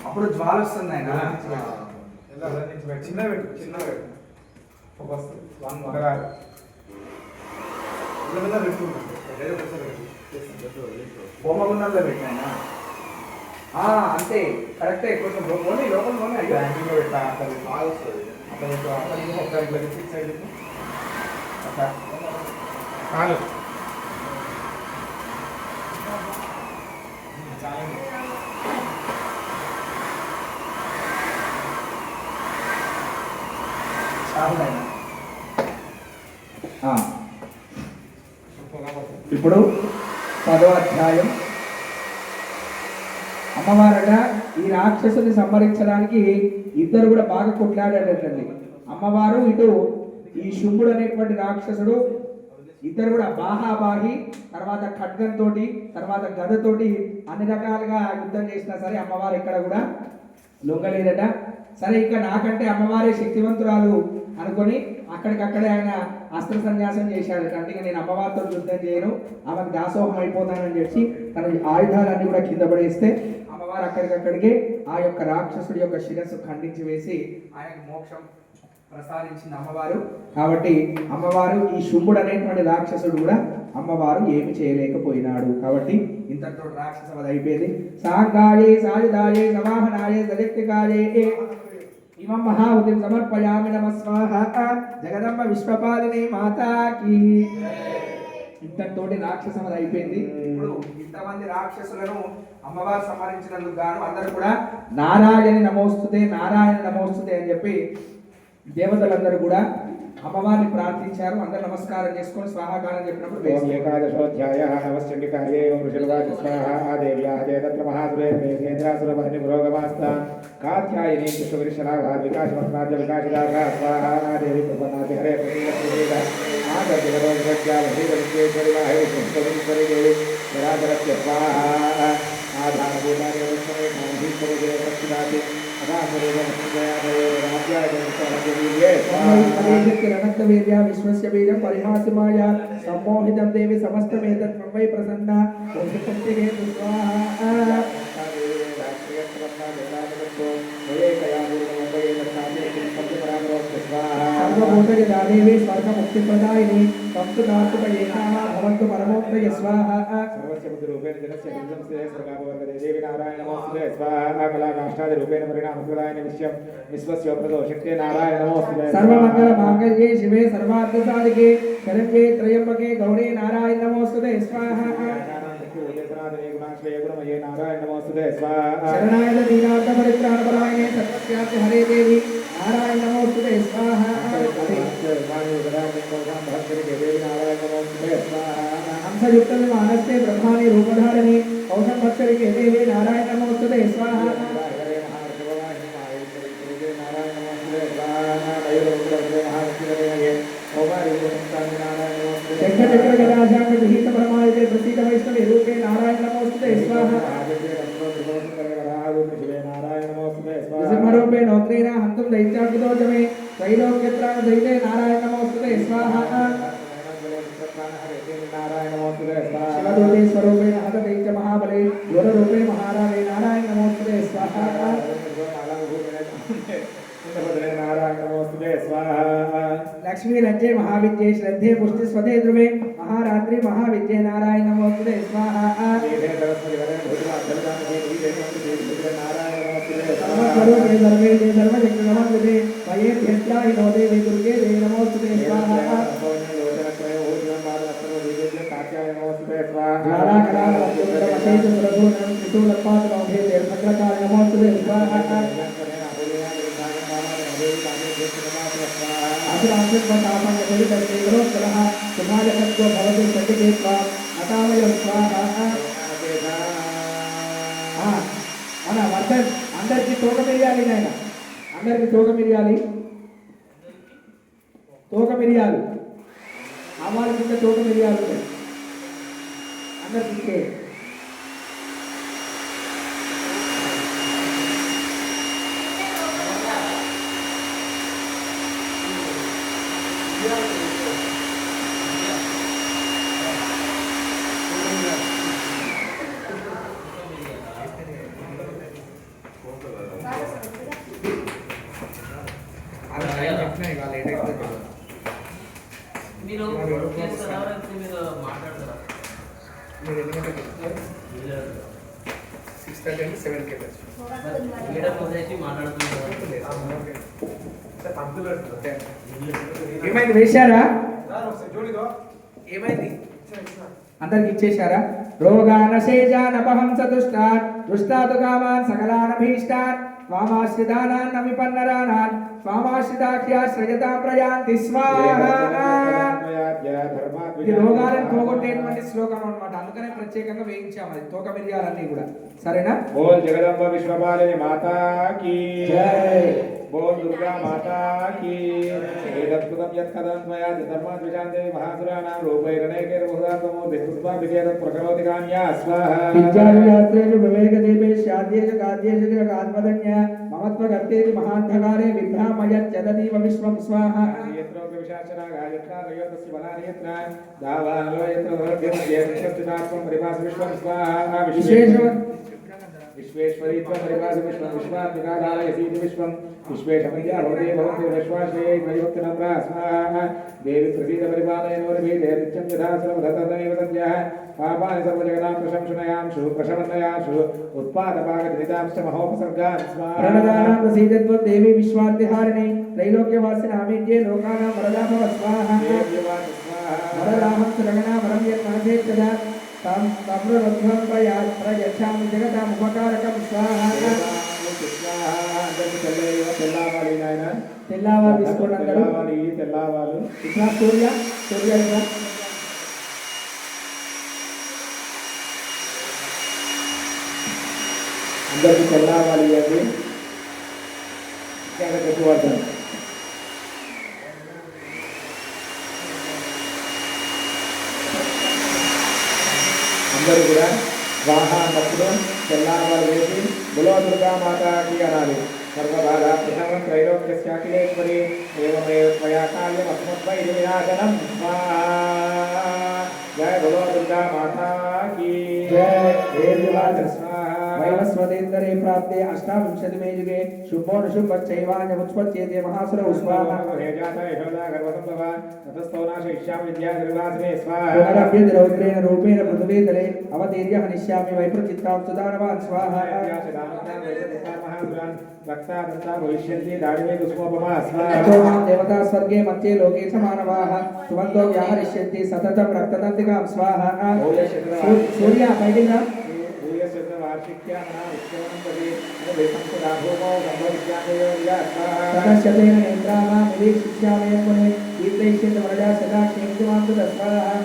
అప్పుడు జ్వాల వస్తుంది ఆయన చిన్న హోమగుండంలో పెట్టినా అంతే కరెక్టే కొంచెం ఓన్లీ లోపల అయ్యో బ్యాంకింగ్లో పెట్టా అక్కడ బాగా వస్తుంది అక్కడ ఇట్లా ఫిక్స్ అయ్యి అట్లా చాలు ఇప్పుడు 10వ అధ్యాయం. అమ్మవారట ఈ రాక్షసుని సంహరించడానికి ఇద్దరు కూడా బాగా కొట్లాడారటండి. అమ్మవారు ఇటు ఈ శుంభుడు అనేటువంటి రాక్షసుడు ఇద్దరు కూడా బాహాబాహి తర్వాత ఖడ్గంతో తర్వాత గదతోటి అన్ని రకాలుగా యుద్ధం చేసినా సరే అమ్మవారు ఇక్కడ కూడా లొంగలేదట. సరే ఇక నాకంటే అమ్మవారే శక్తివంతురాలు అనుకొని అక్కడికక్కడే ఆయన అస్త్ర సన్యాసం చేశాడట. అంటే నేను అమ్మవారితో యుద్ధం చేయను, ఆమెకు దాసోహం అయిపోతానని చెప్పి తన ఆయుధాలన్నీ కూడా కింద పడేస్తే అమ్మవారు అక్కడికక్కడికే ఆ యొక్క రాక్షసుడి యొక్క శిరస్సు ఖండించి వేసి ఆయనకు మోక్షం ప్రసాదించింది అమ్మవారు. కాబట్టి అమ్మవారు ఈ శుంభుడు అనేటువంటి రాక్షసుడు కూడా అమ్మవారు ఏమి చేయలేకపోయినాడు. కాబట్టి ఇంతటితో రాక్షస వధ అయిపోయింది. సాంగాయే సాయుధాయే సవాహనాయే సజక్తికాయే ఇమం మహావతిం సమర్పయామి నమః స్వాహా. జగదంబ విశ్వపాలిని మాతాకి. ఇంతటితోటి రాక్షస వధ అయిపోయింది. ఇప్పుడు ఇంతమంది రాక్షసులను అమ్మవారు సంహరించినందుకు గాను అందరూ కూడా నారాయణ నమోస్తుతే నారాయణ నమోస్తుతే అని చెప్పి దేవతలందరూ కూడా అమ్మవారిని ప్రార్థించారు. అందరూ నమస్కారం చేసుకొని స్వాహాకారం చెప్పినప్పుడు ఏకాదశోధ్యాయః నమశ్చండికాయే ఓం ఋషిర్వాచ స్వాహా దేవ్యాః దేవత్ర మహాసురే కేంద్రాసురవర్ణి పురోగమాస్త కాత్యాయని కృష్ణవిరిశలాభా వికాశమస్మాద్య వికాశదాఘా స్వాహా దేవి ప్రపన్నాతి హరే ప్రసీద ఆదర్శివరోగ్యావహీరేశ్వరి వాహే కృష్ణేశ్వరి దేవి నిరాధరస్య స్వాహా ఆధారభూతాని వృక్షమే కామహీశ్వరి దేవ ప్రసిదాతి విశ్వస్య బీజం పరిహాసిమాయ సమ్మోహితం దేవి సమస్తమేతత్ వై ప్రసన్న సర్వభూతజాదేవి స్వర్గముక్తిప్రదాయిని సంస్కృతాత్మకే నామా భవంతు పరమోత్తయ స్వాహా. రూపేణ జనస్య బిందంస్తే స్వర్గాపవర్గదే దేవి నారాయణ నమోస్తుతే స్వాహా. కళాకాష్టాది రూపేణ పరిణామకృతాయన విశ్వం విశ్వస్యోప్రదో శక్తే నారాయణ నమోస్తుతే. సర్వమంగళ మాంగళ్యే శివే సర్వార్థ సాధికే శరణ్యే త్రయంబకే గౌరీ నారాయణ నమోస్తుతే స్వాహా. శరణాయ దీనార్థ పరిత్రాణ పరాయణే సత్యార్థ హరే దేవి నారాయణ నమోస్తుతే స్వాహా. హంసయుక్త విమానస్తే బ్రహ్మాని రూపధారిణి కౌశం భక్తరికి దేవి నారాయణ నమోస్తుతే స్వాహా. శంఖచక్ర గదాశాంగ విహిత పరమాయతే ప్రసీద వైష్ణవి రూపే నారాయణ నమోస్తుతే స్వాహా. నృసింహరూపే నోత్రేణ హంతుం దైత్యాద్భుతోజమే త్రైలోక్యత్రాణ దైతే నారాయణ నమోస్తుతే స్వాహా. శివదూతే స్వరూపేణ హత దైత్య మహాబలే ఘోరరూపే మహారావే నారాయణ నమోస్తుతే స్వాహా. లక్ష్మీ లజ్జే మహావిద్యే శ్రద్ధే పుష్టి స్వదే ధ్రువే మహారాత్రి మహావిద్యే నారాయణ నమోస్తుతే స్వాహా. स्वरूपे सर्वेदे सर्वशक्ति नमस्ते वयेभ्यस्याहि नो देवी दुर्गे देवी नमोस्तुते स्वाहा ज्वालाकराल वस्तुकरमशेष सुरभूनं त्रिशूलपादनोभेदे भद्रकाल नमोस्तुते स्वाहा आसुरासुरपतापं यथैतस्ते करोत्तरः सुभाजकत्वो भवति चण्डिके स्वाहा अतावयं स्वाहा మన వర్ధన్ అందరికి తోక మిరియాలి నాయన అందరికి తోక మిరియాలి ఆవాల కింద తోక మిరియాలు ఉంటాయి అందరికి మీరు చేస్తారా మీరు మాట్లాడతారా మీరు ఎన్ని గంటలకు వస్తారు 6:30 and 7కి లీడర్ వచ్చేసి మాట్లాడుతున్నారు ఏమైంది వేశారా ఏమైంది అందరికి ఇచ్చేశారా రోగానశేషానపహం సదుష్టాన్ దుష్టాతు కామాన్ సకలానభీష్టాన్ స్వామాశ్రితానాన్ విపన్నరానాన్ స్వామాశ్రితాఖ్యాశ్రయతాం ప్రయాంతి స్వాహా ఈ రోగాలను పోగొట్టేటువంటి శ్లోకం అన్నమాట అందుకనే ప్రత్యేకంగా వేయించాము అది తోక మిరియాలన్నీ కూడా సరేనా బోల్ జగదంబ విశ్వపాలిని మాతా కీ జై बोल दुर्गा माता की एतत्कृतं यत्कदं त्वया धर्मात् विशान्ते महासुराणां रूपैरणैके बहुधात्मो दिक्पुष्पा विकेतत् प्रकरोति कान्या स्वाहा विद्यायात्रेषु विवेकदीपे शाद्येषु काद्येषु कात्मदन्य ममत्वगर्तेति महान्धकारे विभ्रामयत्यदतीव विश्वं स्वाहा यत्रोक्त विशाचना गायत्रा रयोतस्य बलानि यत्र दावानलो यत्र भवत्यस्थितात्मं परिभास विश्वं स्वाहा विशेष विश्वेश्वरी त्वं परिभास विश्वं विश्वात्मिकादालयसीति विश्वं विश्वेशमय्या भवते भवन्ति विश्वाश्रये प्रयोक्तनम्रा स्वाहा देवी प्रसीद परिपालयनोर्भीते नित्यं यथा सर्वधतमेव तद्यः पापानि सर्वजगतां प्रशंसनयांशु प्रशमनयाशु उत्पादपाकजनितांश्च महोपसर्गान् स्वाहा प्रणदानां प्रसीदत्वं देवी विश्वाद्यहारिणे त्रैलोक्यवासिनामेज्ये लोकानां वरदाभव स्वाहा वरदाहं सुरगणा वरं यन्मनसे तदा तं तम्ररध्वं प्रयच्छामि जगतामुपकारकं स्वाहा తెల్లవారు తీసుకోండి అందరూ తెల్లవారు ఇట్లా సూర్య ఇట్లా అందరికి తెల్లవాలి అండి పెట్టుబడతాను అందరూ కూడా వాహా అన్నప్పుడు తెల్లవారు వేసి బులో దుర్గా మాతాకి అనాలి सर्वबाधा प्रथमं त्रैलोक्यस्याखिलेश्वरी एवमेव त्वया कार्यमस्मद्वैरि विनाशनं स्वाहा जय बोलो दुर्गा माता की जय देववाच स्वाहा वैवस्वतेन्दरे प्राप्ते अष्टाविंशतिमे युगे शुभोऽनुशुभश्चैवान्यमुत्पद्येते महासुरौ स्वाहा हे जाता यशोदा गर्भसम्भवा ततस्तो नाशयिष्यामि विद्यानिर्वासिने स्वाहा पुनरभ्युदि रौद्रेण रूपेण पृथिवीतले अवतीर्य हनिष्यामि वैप्रचित्तां सुदानवान् स्वाहा रक्तादन्ता भविष्यन्ति दाडिमे कुसुमोपमा स्वाहा देवता स्वर्गे मध्ये लोके च मानवाः सुबन्धो व्याहरिष्यन्ति सततं रक्तदन्तिकां स्वाहा सूर्य बैठिना ततश्चतेन नेत्राणां निरीक्षिष्यामि मुने कीर्तयिष्यन्ति वरदा सदा क्षेमन्तु स्वाहा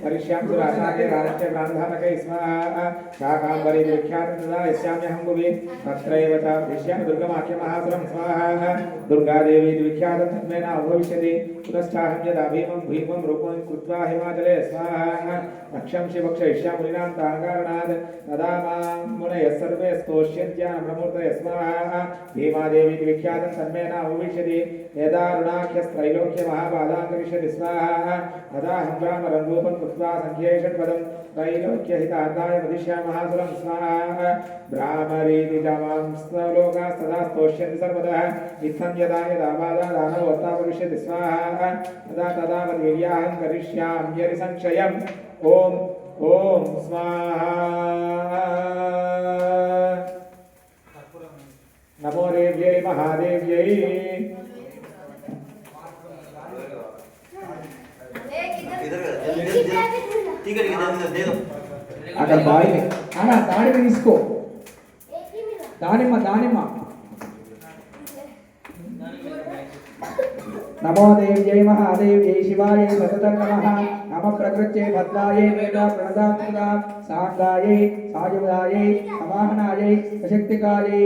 परिश्याम सुरासागे राष्ट्र ब्राह्मणके स्वाहा शाकांबरी विख्यात तदा यस्याम्यहं भुवि तत्रैव च विश्याम दुर्गमाख्य महासुरं स्वाहा दुर्गा देवी विख्यात तन्मेन भविष्यति पुनश्चाहं यदा भीमं रूपं कृत्वा हिमाचले स्वाहा रक्षं शिवक्षयिष्यामि मुनीनां ताङ्कारणात् तदा मां मुनयः सर्वे स्तोष्यन्त्यान् प्रमूर्तये स्वाहा भीमा देवी विख्यात तन्मेन भविष्यति यदा ऋणाख्यस्त्रैलोक्य महाबाधां करिष्यति स्वाहा तदा अहं रामरङ्गूपं कृत्वा संख्येषट्पदं त्रैलोक्यहितार्थाय वदिष्यामि महासुरं स्वाहा ब्राह्मरीति च मां लोकास्तदा स्तोष्यन्ति सर्वतः इत्थं यदा यदा बाधा दानवोत्ता भविष्यति स्वाहा तदा तदा वद्वीर्याहं करिष्याम्यरिसंशयम् ॐ ఓం స్వాహా నమో దేవ్యై మహాదేవ్యై అక్కడ దాడిని అన్న దాడిని తీసుకో దానిమ్మ దానిమ్మ నమో దేవ్యై మహాదేవ్యై శివాయై సతతం నమః నమ ప్రకృత్యై భద్రాయై వేద ప్రణదాత్మదా సాంగాయై సాయుధాయై సమాహనాయై సశక్తికాయై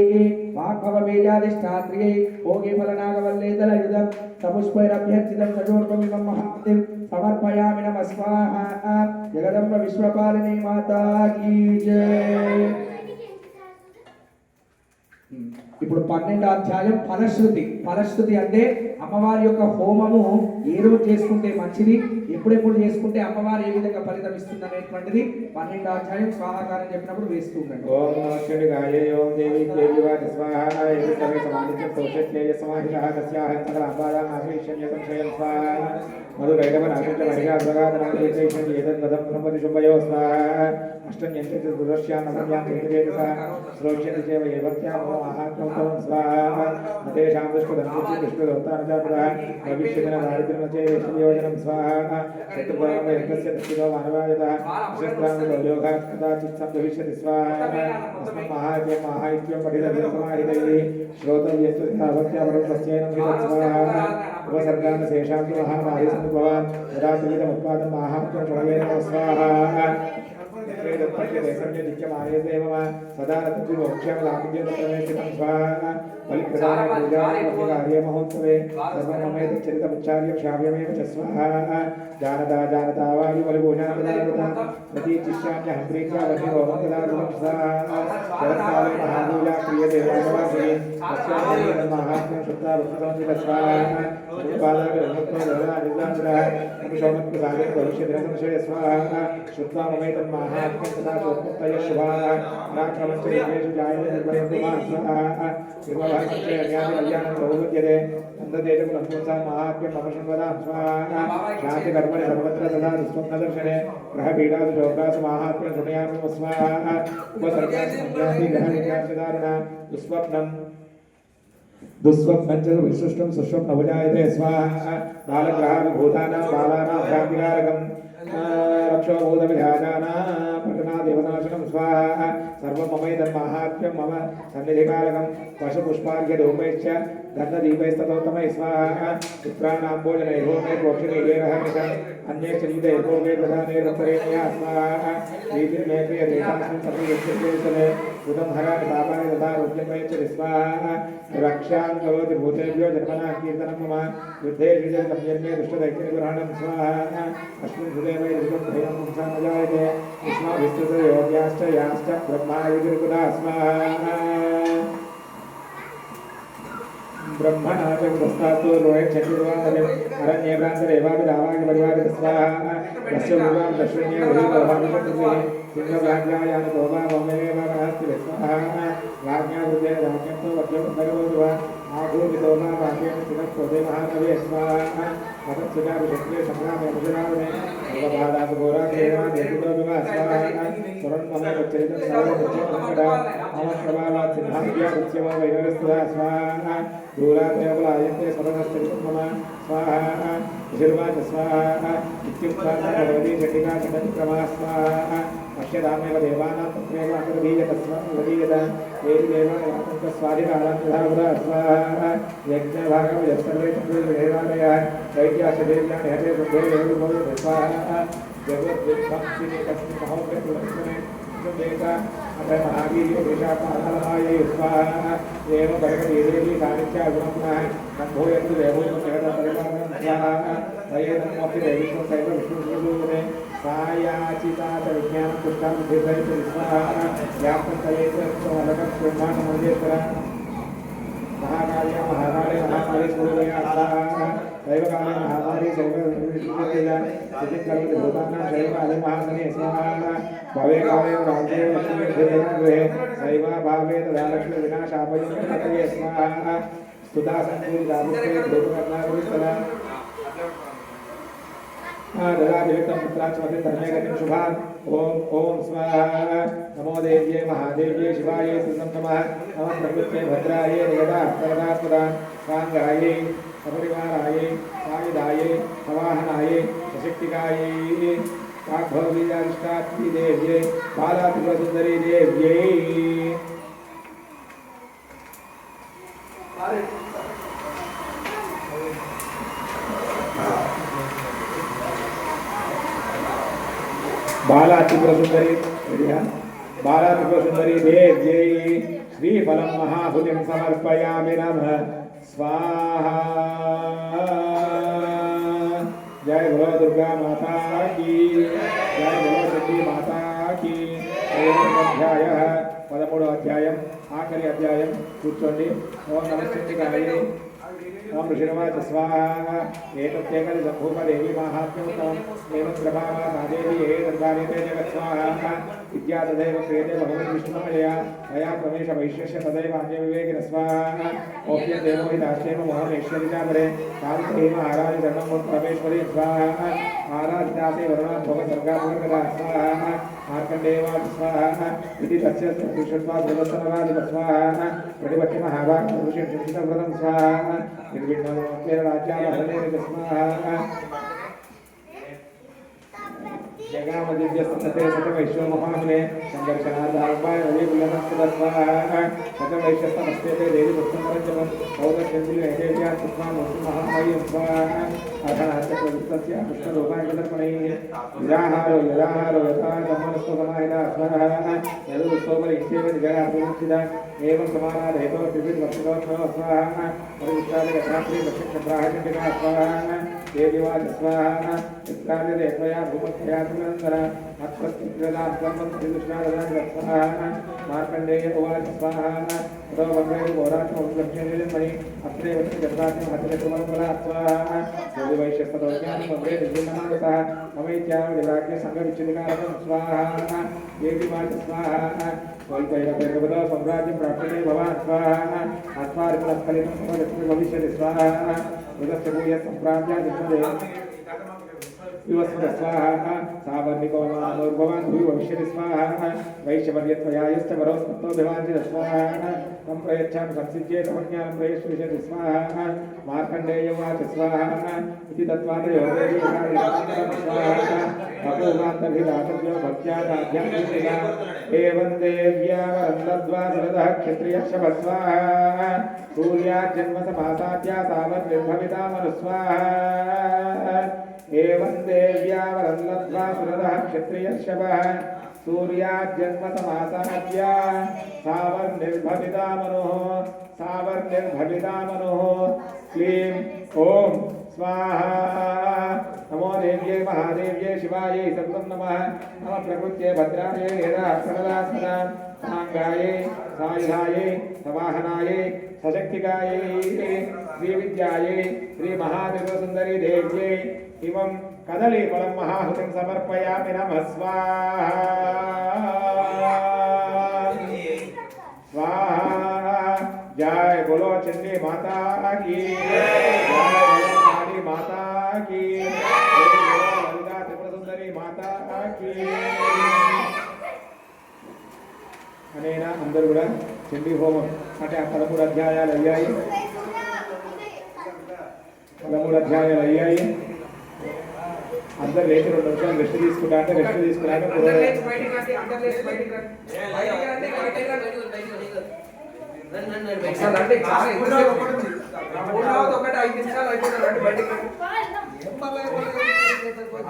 వాగ్భవ బీజాధిష్ఠాత్రియై భోగి ఫలనాగవల్లేదలయుధం సపుష్పైరభ్యర్చితం సజోర్పమిమం మహాతిం సమర్పయామి నమః స్వాహా జగదంబ విశ్వపాలిని మాతా కీ జై. ఇప్పుడు 12వ అధ్యాయం ఫలశ్రుతి. ఫలశ్రుతి అంటే అమ్మవారి యొక్క హోమము ఏ రోజు చేసుకుంటే మంచిది, ఎప్పుడెప్పుడు చేసుకుంటే అమ్మవారు ఏ విధంగా ఫలితం ఇస్తుంది అనేటువంటిది 12వ అధ్యాయం స్వాహాకారం చెప్పినప్పుడు వేస్తూ ఉండండి. ఓం నమః ఓం దేవి దేవివాచ స్వాహా ఏది సర్వే సమాధితం సౌషత్యేయ సమాధితః తస్యాహ తదరాపాదాం ఆశ్రయిష్యం స్వయం స్వాహా మధురైరవ నాశిత మరిగా అభగాదనాదేశం ఏతద్వదం బ్రహ్మది శుభయో స్వాహా అష్టన్యంతే దుర్దశ్యాన్నమన్యాం తేజసా శ్రోక్ష్యంతి చేవ ఏవత్యామో ఆహాత్మౌతం స్వాహా నతేషాం దుష్కృతంతి దుష్కృతోత్తానజాతః భవిష్యదిన దారిద్ర్యం చేయోజనం స్వాహా శత్రుభావ యజ్ఞస్య దక్షిణో మానవాయతః శస్త్రాంగో యోగాత్ కదాచిత్ సంభవిష్యతి స్వాహా అస్మన్ మహాత్యం మహాయిత్యం పఠితవ్యసమాహితైః శ్రోతవ్యస్తు ధావత్యాపరం తస్యైనం హితత్ స్వాహా ఉపసర్గాన్ శేషాం మహామారి సంభవాన్ యదా త్రివిధముత్పాదం మహాత్యం శుభయేన స్వాహా సదా రత్నోక్షేమలాభిజ్ఞం స్వాహా బలిప్రదాన పూజార్య మహోత్సవే సర్వమేత చరితముచ్చార్య శ్రావ్యమేవ చ స్వాహా జానతా జానతా వాయు బలిభూషాపదారుత ప్రతీచిష్యామ్యహం ప్రీత్యా వహ్నిరోమం తదారుతం స్వాహా శరత్కాలే మహాపూజా క్రియతే రాఘవాసే తస్యాం మహాత్మ్యం శుద్ధా భక్తసంచిత స్వాహా సర్వపాదాభిర్ముక్తోదానిర్దాంతరః భవిష్యదిన సంశయ స్వాహా శుద్ధా మమేతం మహాత్మ్యం తదా చోత్పత్తయ శుభాః పరాక్రమంచ దేవేషు జాయతే నిర్భయం కుమా స్వాహా నిర్మలహంచే అన్యాది కళ్యాణం బహువిద్యతే నందదేశకులంపుంసా మహాత్మ్యం మమ శృణ్వదాం స్వాహా శాంతి కర్మణి సర్వత్ర తదా నిస్వప్నదర్శనే గ్రహపీడాసు శోకాసు మహాత్మ్యం శృణయామి స్వాహా ఉపసర్గాసు సంజ్ఞాతి గ్రహ విజ్ఞాసదారుణ దుస్వప్నం दुस्वप्नं च विसृष्टं सुष्वप्न उपजायते स्वाहा बालग्रहाभिभूतानां बालानां भ्रान्तिकारकं रक्षोभूतविधानानां पठनादेवनाशनं स्वाहा सर्वममैतन्माहात्म्यं मम सन्निधिकारकं पशुपुष्पार्घ्यधूपैश्च गन्धदीपैस्ततोत्तमै स्वाहा पुत्राणां भोजनैर्होमे प्रोक्षणैर्हमिषम् अन्यैश्च लीलैर्भोगे प्रधानैर्वत्तरेण्या स्वाहा वीतिर्मे क्रियतेषास्मिन् सर्वयच्छते उदं हरामि पापानि तथा रुद्यमैश्च स्वाहा रक्षां करोति भूतेभ्यो जन्मना कीर्तनं मम युद्धेषु जयतं जन्मे दुष्टदैत्यनिग्रहणं स्वाहा अस्मिन् हृदये वै ऋतं भयं पुंसां न जायते युष्माभिस्तुतयोग्याश्च याश्च ब्रह्मायुर्गुदा स्वाहा ब्रह्मणा च पुरस्तात्तो रोहे चतुर्वादने अरण्ये प्रान्तरेवापि दावानि परिवारित स्वाहा यस्य उर्वां दर्शन्ये गृहीतोभाविषत्ते सिंहभाग्यायानि तोमा ममेव महस्ति स्वाहा राज्ञावृते राज्ञन्तो वद्यमुत्तरवोर्वा आभूमितोमा वाक्येन स्थितः महाकवे स्वाहा मतत्सुजाभिषक्ते संग्रामे मुजरावणे सर्वबाधासु घोरादेवा देवतो विवा स्वाहा सुरन्ममे वच्चरितं सर्वमुच्चमङ्गदा मम प्रभावात् सिद्धान्त्या उच्यमो वैरस्तदा स्वाहा दूरात्मयबलायन्ते सदनश्चरितं मम स्वाहा विशिर्वाच स्वाहा इत्युक्तान्त भगवती चण्डिका चण्डक्रमा स्वाहा पश्यदामेव देवानां तत्रैव अन्तर्धीयत स्वदीयत येति देवानान्तस्वाधिकारान्तधावुरा स्वाहा यज्ञभागवयत्सर्वे चन्द्रदेवालयः दैत्याश्च देव्यानि हते बुद्धे देवभवति स्वाहा जगद्विध्वंसिनि तस्मिन् महोदयपुरस्सने देवता अथ महावीर्यो देशापालमायै स्वाहा एव भगवती देवी सानिध्या गुणपुनः सम्भूयन्तु देवोत्तमं जगदपरिपालनं स्वाहा तयेदन्मोक्ति देविष्णु सैव विष्णुसूदूरे सायाचितात विज्ञानं पुष्टां बुद्धिर्धरित स्वाहा व्याप्तं तयेत स्वमलकं ब्रह्माण्डमन्देश्वर महाकार्य महाकाले महाकाले स्वरूपया स्वाहा दैवकाले महाकाले सर्वविद्या सिद्धिकर्मति भूतानां दैवकाले महासने स्वाहा भवे काले राज्ये लक्ष्मी गृहे दैवा भावे तदा लक्ष्मी विनाशापयन्तये स्वाहा स्तुता संपूर्णा भूते भूतकर्णाभिस्तदा ददाभियुक्तं पुत्राचमते धर्मे गतिं शुभान् ॐ स्वाहा नमो देव्ये महादेव्ये शिवायै सुन्दं नमः नमः प्रकृत्यै भद्रायै नियता प्रदात्मदा स्वाङ्गायै अपरिवारायै सायुधायै सवाहनायै सशक्तिकायै काभवीराष्टात्रि देव्यै बालात्रिपुरसुन्दरी देव्यै बाला त्रिपुरसुन्दरी देव्यै श्रीफलं महाहुतिं समर्पयामि नमः स्वाहा जय बोलो दुर्गा माता की जय बोलो चंडी माता की अध्यायः 13వ అధ్యాయం ఆఖరి అధ్యాయం కూర్చోండి ఓం నమః ओम ऋषिर्वाच स्वाहा एतत्येकं संभूमदेवी माहात्म्यमुत्तमं हेमप्रभावा सादेवी हे दर्गानिते जगत् स्वाहा विद्या तदैव क्रियते भगवन् विष्णुमया मया प्रमेश वैश्यस्य तदैव अन्यविवेकिन स्वाहा ओह्यं देवो हि दास्येम मोहनेश्वरि चापरे कान्ते महाराज शरणं परमेश्वरी स्वाहा आराधितासे वरुणा भोगसर्गापूर्णदा स्वाहा मार्कण्डेयवाच स्वाहा इति तस्य दुष्टत्वा सर्वस्तनवादिप स्वाहा प्रतिपक्षि महाभाग ऋषि व्रतं स्वाहा जगामदिव्यस्तते सतवैश्यो महामुने संघर्षणादार्वाय रविकुलनस्तदस्वाहा सतवैश्यस्तमस्तेते देवी पुष्पमरञ्जनं पौरशेन्द्रियदेव्या पुष्पां महामयं स्वाहा अधनाचक्रवृत्तस्य पुष्परूपायकदर्पणैः यदाहारो यथा धर्मनस्तोसमाहिता स्वाहा यदुस्तोपरित्येव निजगात्ममुचिता एवं समानादेतो त्रिविधवर्षितोत्सवः स्वाहा परिविष्टादिगतात्रि दक्षिणचन्द्राहचण्डिका स्वाहा देवीवाच स्वाहा चित्रादिते त्वया भूमध्या त्रिनन्दन अत्प्रतिकृतां कर्मं श्रीकृष्णाददानि स्वाहा मार्कण्डेय उवाच स्वाहा ततो वन्द्रेषु घोरात्मवंशक्षेणिर्मणि अत्रैव गतात्मं हतिरकुमलफला स्वाहा देवीवैश्यस्तदोज्ञानं वन्द्रे निर्विन्नमानसः ममैत्यावदिवाक्य सङ्गविच्छिदिकारकं स्वाहा देवीवाच स्वाहा स्वल्पैरपेर्गवतो सम्राज्यं प्राप्यते भवान् स्वाहा आत्मारिपुरस्खलितं समदक्षिणे भविष्यति स्वाहा मृगस्य भूयः सम्प्राप्य जिष्णुदे विवस्वत स्वाहा सावर्णिको मानोर्भवान् भूय भविष्यति स्वाहा वैश्यवर्यत्वयायश्च वरोस्मत्तोऽभिवाञ्छित स्वाहा तं प्रयच्छामि संसिद्ध्ये तमज्ञानं प्रयश्विष्यति स्वाहा मार्कण्डेयवाच स्वाहा इति तत्त्वादयोर्देवी स्वाहा अपूर्वान्तर्हितासद्यो भक्त्यादाध्यात्मिका एवं देव्या वरन्दद्वा सुरतः क्षत्रियक्षभ स्वाहा सूर्याजन्मसमासाद्या तावद्निर्भविता मनुस्वाहा एवं देव्या वरन्दद्वा सुरतः क्षत्रियक्षभः सूर्याजन्मसमासाद्या तावद्निर्भविता मनुः क्लीं ॐ स्वाहा नमो देव्ये महादेव्ये शिवायै सत्वं नमः नमः प्रकृत्यै भद्रायै यदा प्रणदास्मदा साङ्गायै सायुधायै सवाहनायै सशक्तिकायै श्रीविद्यायै श्रीमहात्रिपुरसुन्दरी देव्यै इमं कदलीफलं महाहुतिं समर्पयामि नमः स्वाहा स्वाहा जय बोलो चंडी माता की जय काली माता की ललिता त्रिपुरसुंदरी माता की అనేనా అందరూ కూడా చండీ హోమం అంటే ఆ 13 అధ్యాయాలు అయ్యాయి అందరు లేచి 2 నిమిషాలు రెస్ట్ తీసుకున్నాక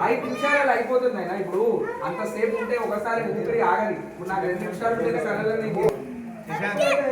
ఐదు నిమిషాలు అయిపోతుంది అయినా ఇప్పుడు అంతసేపు ఉంటే ఒకసారి ఊపిరి ఆగది ఇప్పుడు నాకు 2 నిమిషాలు ఉంటే సరళ Hare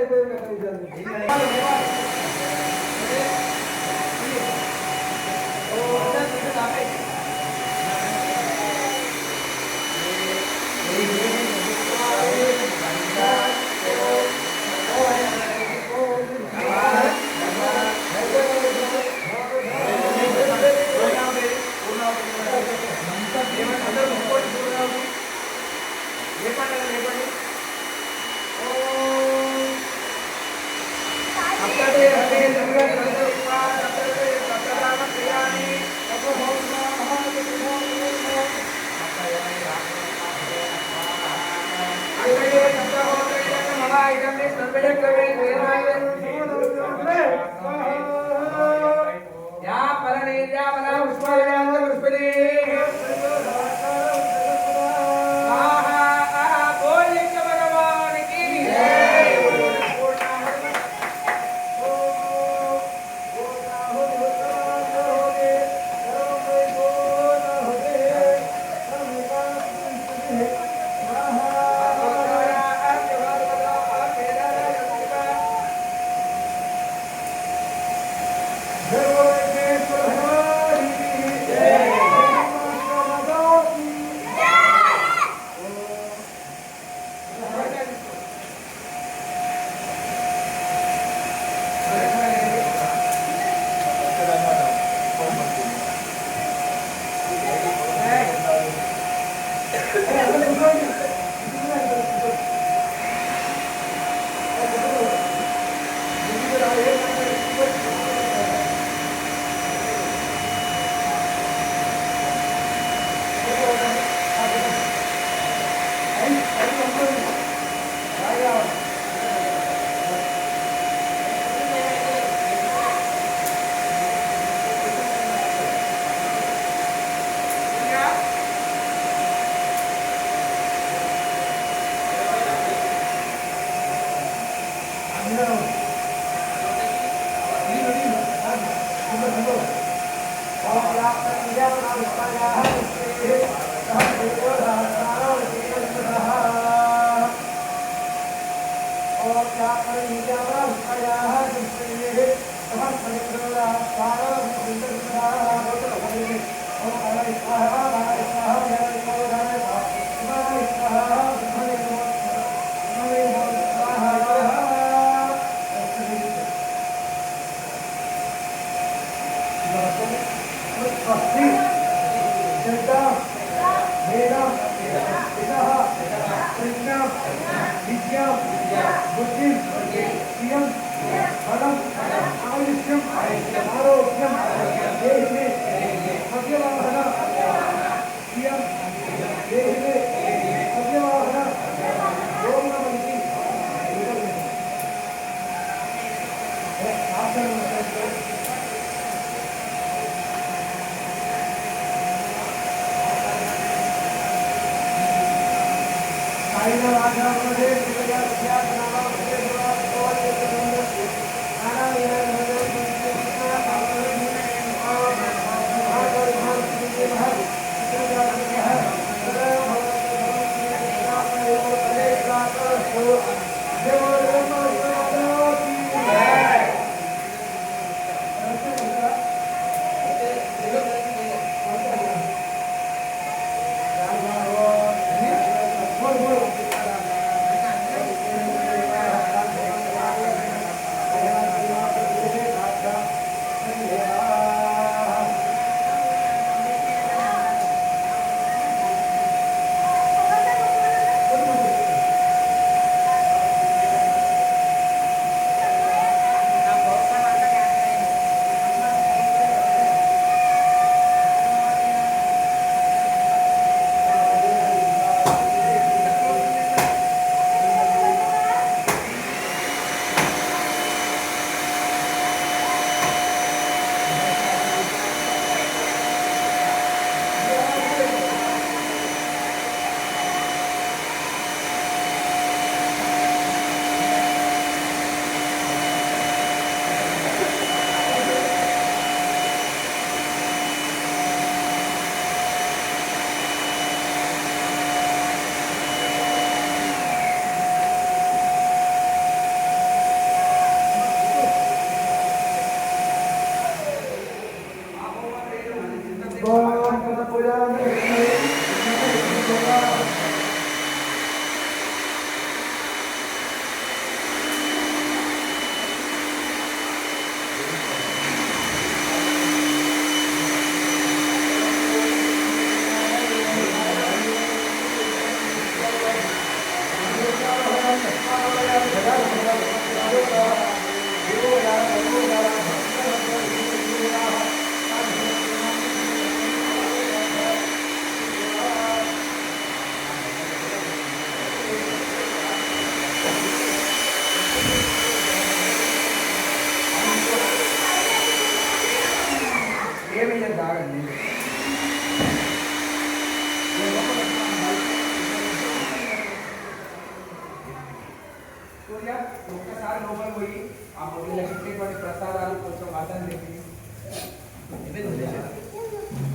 ఒక్కసారి లోపల పోయి ఆ వీళ్ళకి ఇచ్చేటువంటి ప్రసాదాలు కొంచెం వద్దం తెచ్చి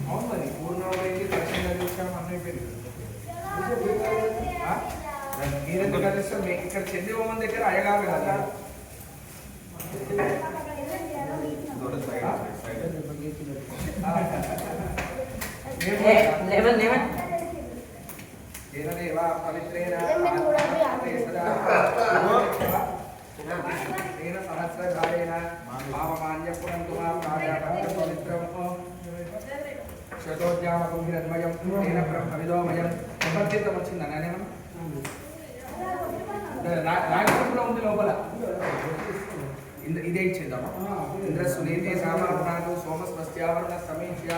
అవును మరి పూర్ణమైంది దర్శనం చూసాం అన్నైపోయింది మీరెందుకు కలిస్తాం మీకు ఇక్కడ చంద్రబొమ్మన్ దగ్గర అయ్యగారు కదా దేవదేవా పవిత్రేణ సహస్రధారేణ పాపమాన్యపురం తుమా పవిత్రము శతోద్యామకుంభిరద్మయం తేన బ్రహ్మవిదోమయం ఉపస్థితం వచ్చిందన్న నేను నాగపూర్లో ఉంది లోపల ఇదే ఇచ్చేద్దాం ఇంద్ర సునీతి సామానాథు సోమస్వస్త్యావరణ సమీక్ష్య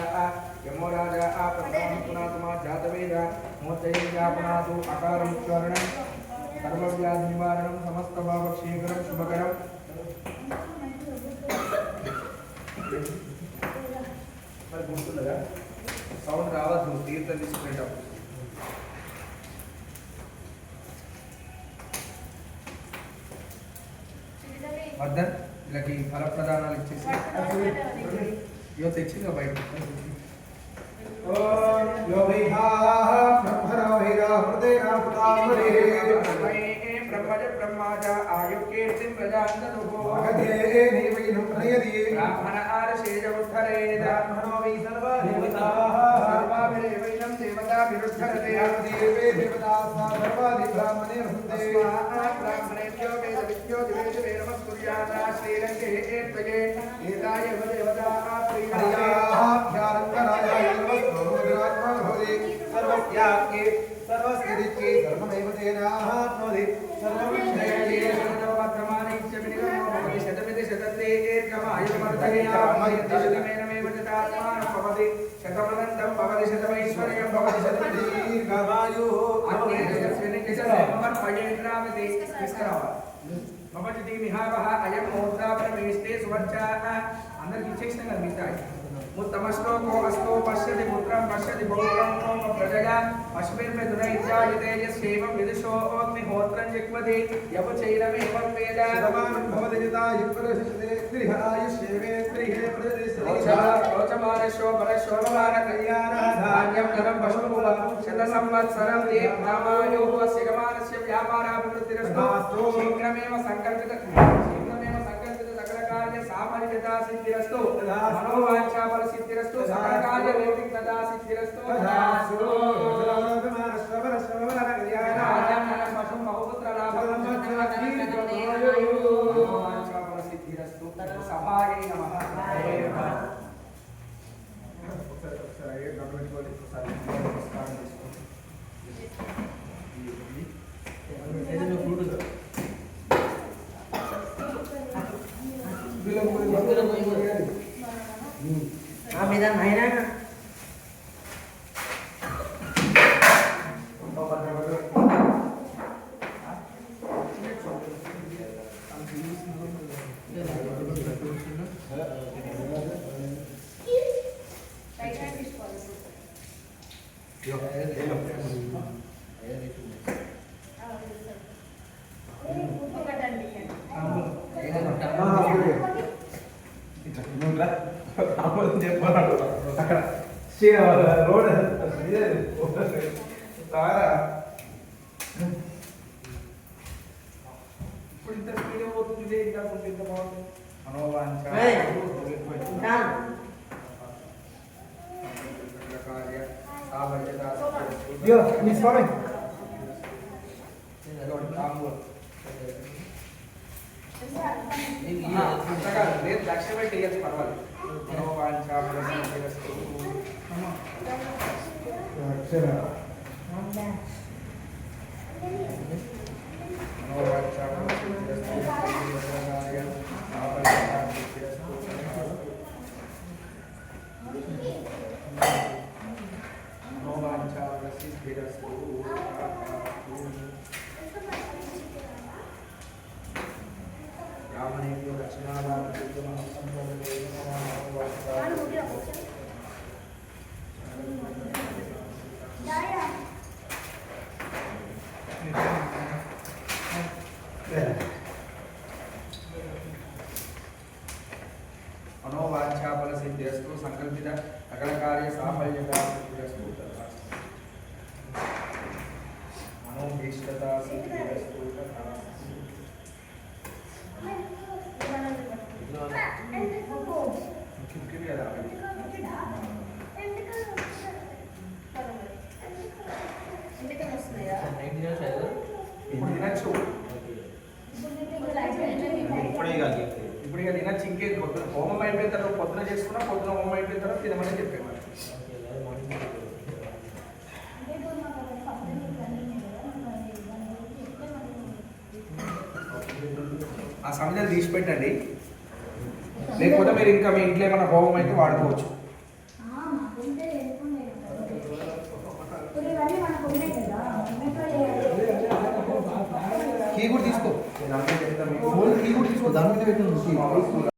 యమో రాజా ప్రథమపునాథు మా జాతవేద మోత్తయేజాపనాథు అకారముచ్చారణం సర్వవ్యాధి నివారణం సమస్త భావక్షేకరం శుభకరం మరి గుర్తుండగా సౌండ్ రావద్దు తీర్థం తీసుకునేటప్పుడు వర్ధన్ వీళ్ళకి ఫలప్రదానాలు ఇచ్చేసి ఇవో తెచ్చింది బయట బ్రహ్మజ బ్రహ్మాజ ఆయుకీర్తిం ప్రజాంతనుభో బ్రాహ్మణ ఆరశేజ ఉద్ధరేద సర్వాభిరేవైనం దేవతాభిరుద్ధరతే బ్రాహ్మణేభ్యో వేద విద్యో దివేష వేదమస్కుర్యాతా శ్రీరంగే ఏత్వయే ఏతాయ దేవతా సర్వస్యాప్కే సర్వస్థితికే సర్వమేవ తేనాప్నోతి సర్వవిషయే సర్వవర్తమానైశ్చ వినిగమో భవతి శతమితి శతత్రే ఏకమాయుర్వర్ధనేనామయతిశతమేనమేవ చతాత్మానం భవతి శతమనంతం భవతి శతమైశ్వర్యం భవతి శతమితి దీర్ఘమాయుః అగ్నేయస్విని కిశమర్పయేత్రామితి తీసుకురావాలి భవతి మిహావహ అయం మోత్రాపరమేష్టే సువర్చాః అందరికి ఇచ్చేసినా కదా మిగతాయి ముత్తమశ్లోకో అస్తో పశ్యతి పుత్రం పశ్యతి పౌత్రం ఓం ప్రజగా అశ్విర్మిథున ఇత్యాజితే యస్యేవం విదుషోగ్నిహోత్రం జిగ్వతి యవచైరమేవం వేద సమానం భవతి జితా యుక్తరశతే త్రిహాయుష్యేవే త్రిహే ప్రజదిశ్రీ రోచమానశో పరశోభమాన కళ్యాణ ధాన్యం నరం పశుములం శత సంవత్సరం దేవనామాయోః సిగమానస్య వ్యాపారాభివృద్ధిరస్తు శీఘ్రమేవ సంకల్పిత సకలకార్య సామరికతా సిద్ధిరస్తు మనోవాంఛా ఫల సిద్ధిరస్తు సకలకార్య నిర్విఘ్నతా సిద్ధిరస్తు తదాస్తు పశుం బహుపుత్ర లాభం మనోవాంఛా ఫల సిద్ధిరస్తు సహాయై నమః ఒకసారి గమనించుకోండి ఒకసారి నమస్కారం చేసుకోండి మీద నాయన అక్కడ రోడ్ ఇప్పుడు ఇంత స్పీడ్ పోతుంది ఇంకా ఇంత బాగుంది మనోవాంఛ కార్య సామర్థ్యత లేదు లక్ష్య పెట్టి వేయచ్చు పర్వాలేదు మనోవాంఛ మనోవాంఛ బ్రాహ్మణేభ్యో అయిపోయిన తర్వాత పొద్దున చేసుకున్నా పొద్దున హోమం అయిపోయిన తర్వాత తినమని చెప్పేవారు. ఆ సమయాన్ని తీసి పెట్టండి, లేకపోతే మీరు ఇంకా మీ ఇంట్లో ఏమైనా హోమం అయితే వాడుకోవచ్చు. కీ కూడా తీసుకో, కీ కూడా తీసుకో, దాని మీద పెట్టండి.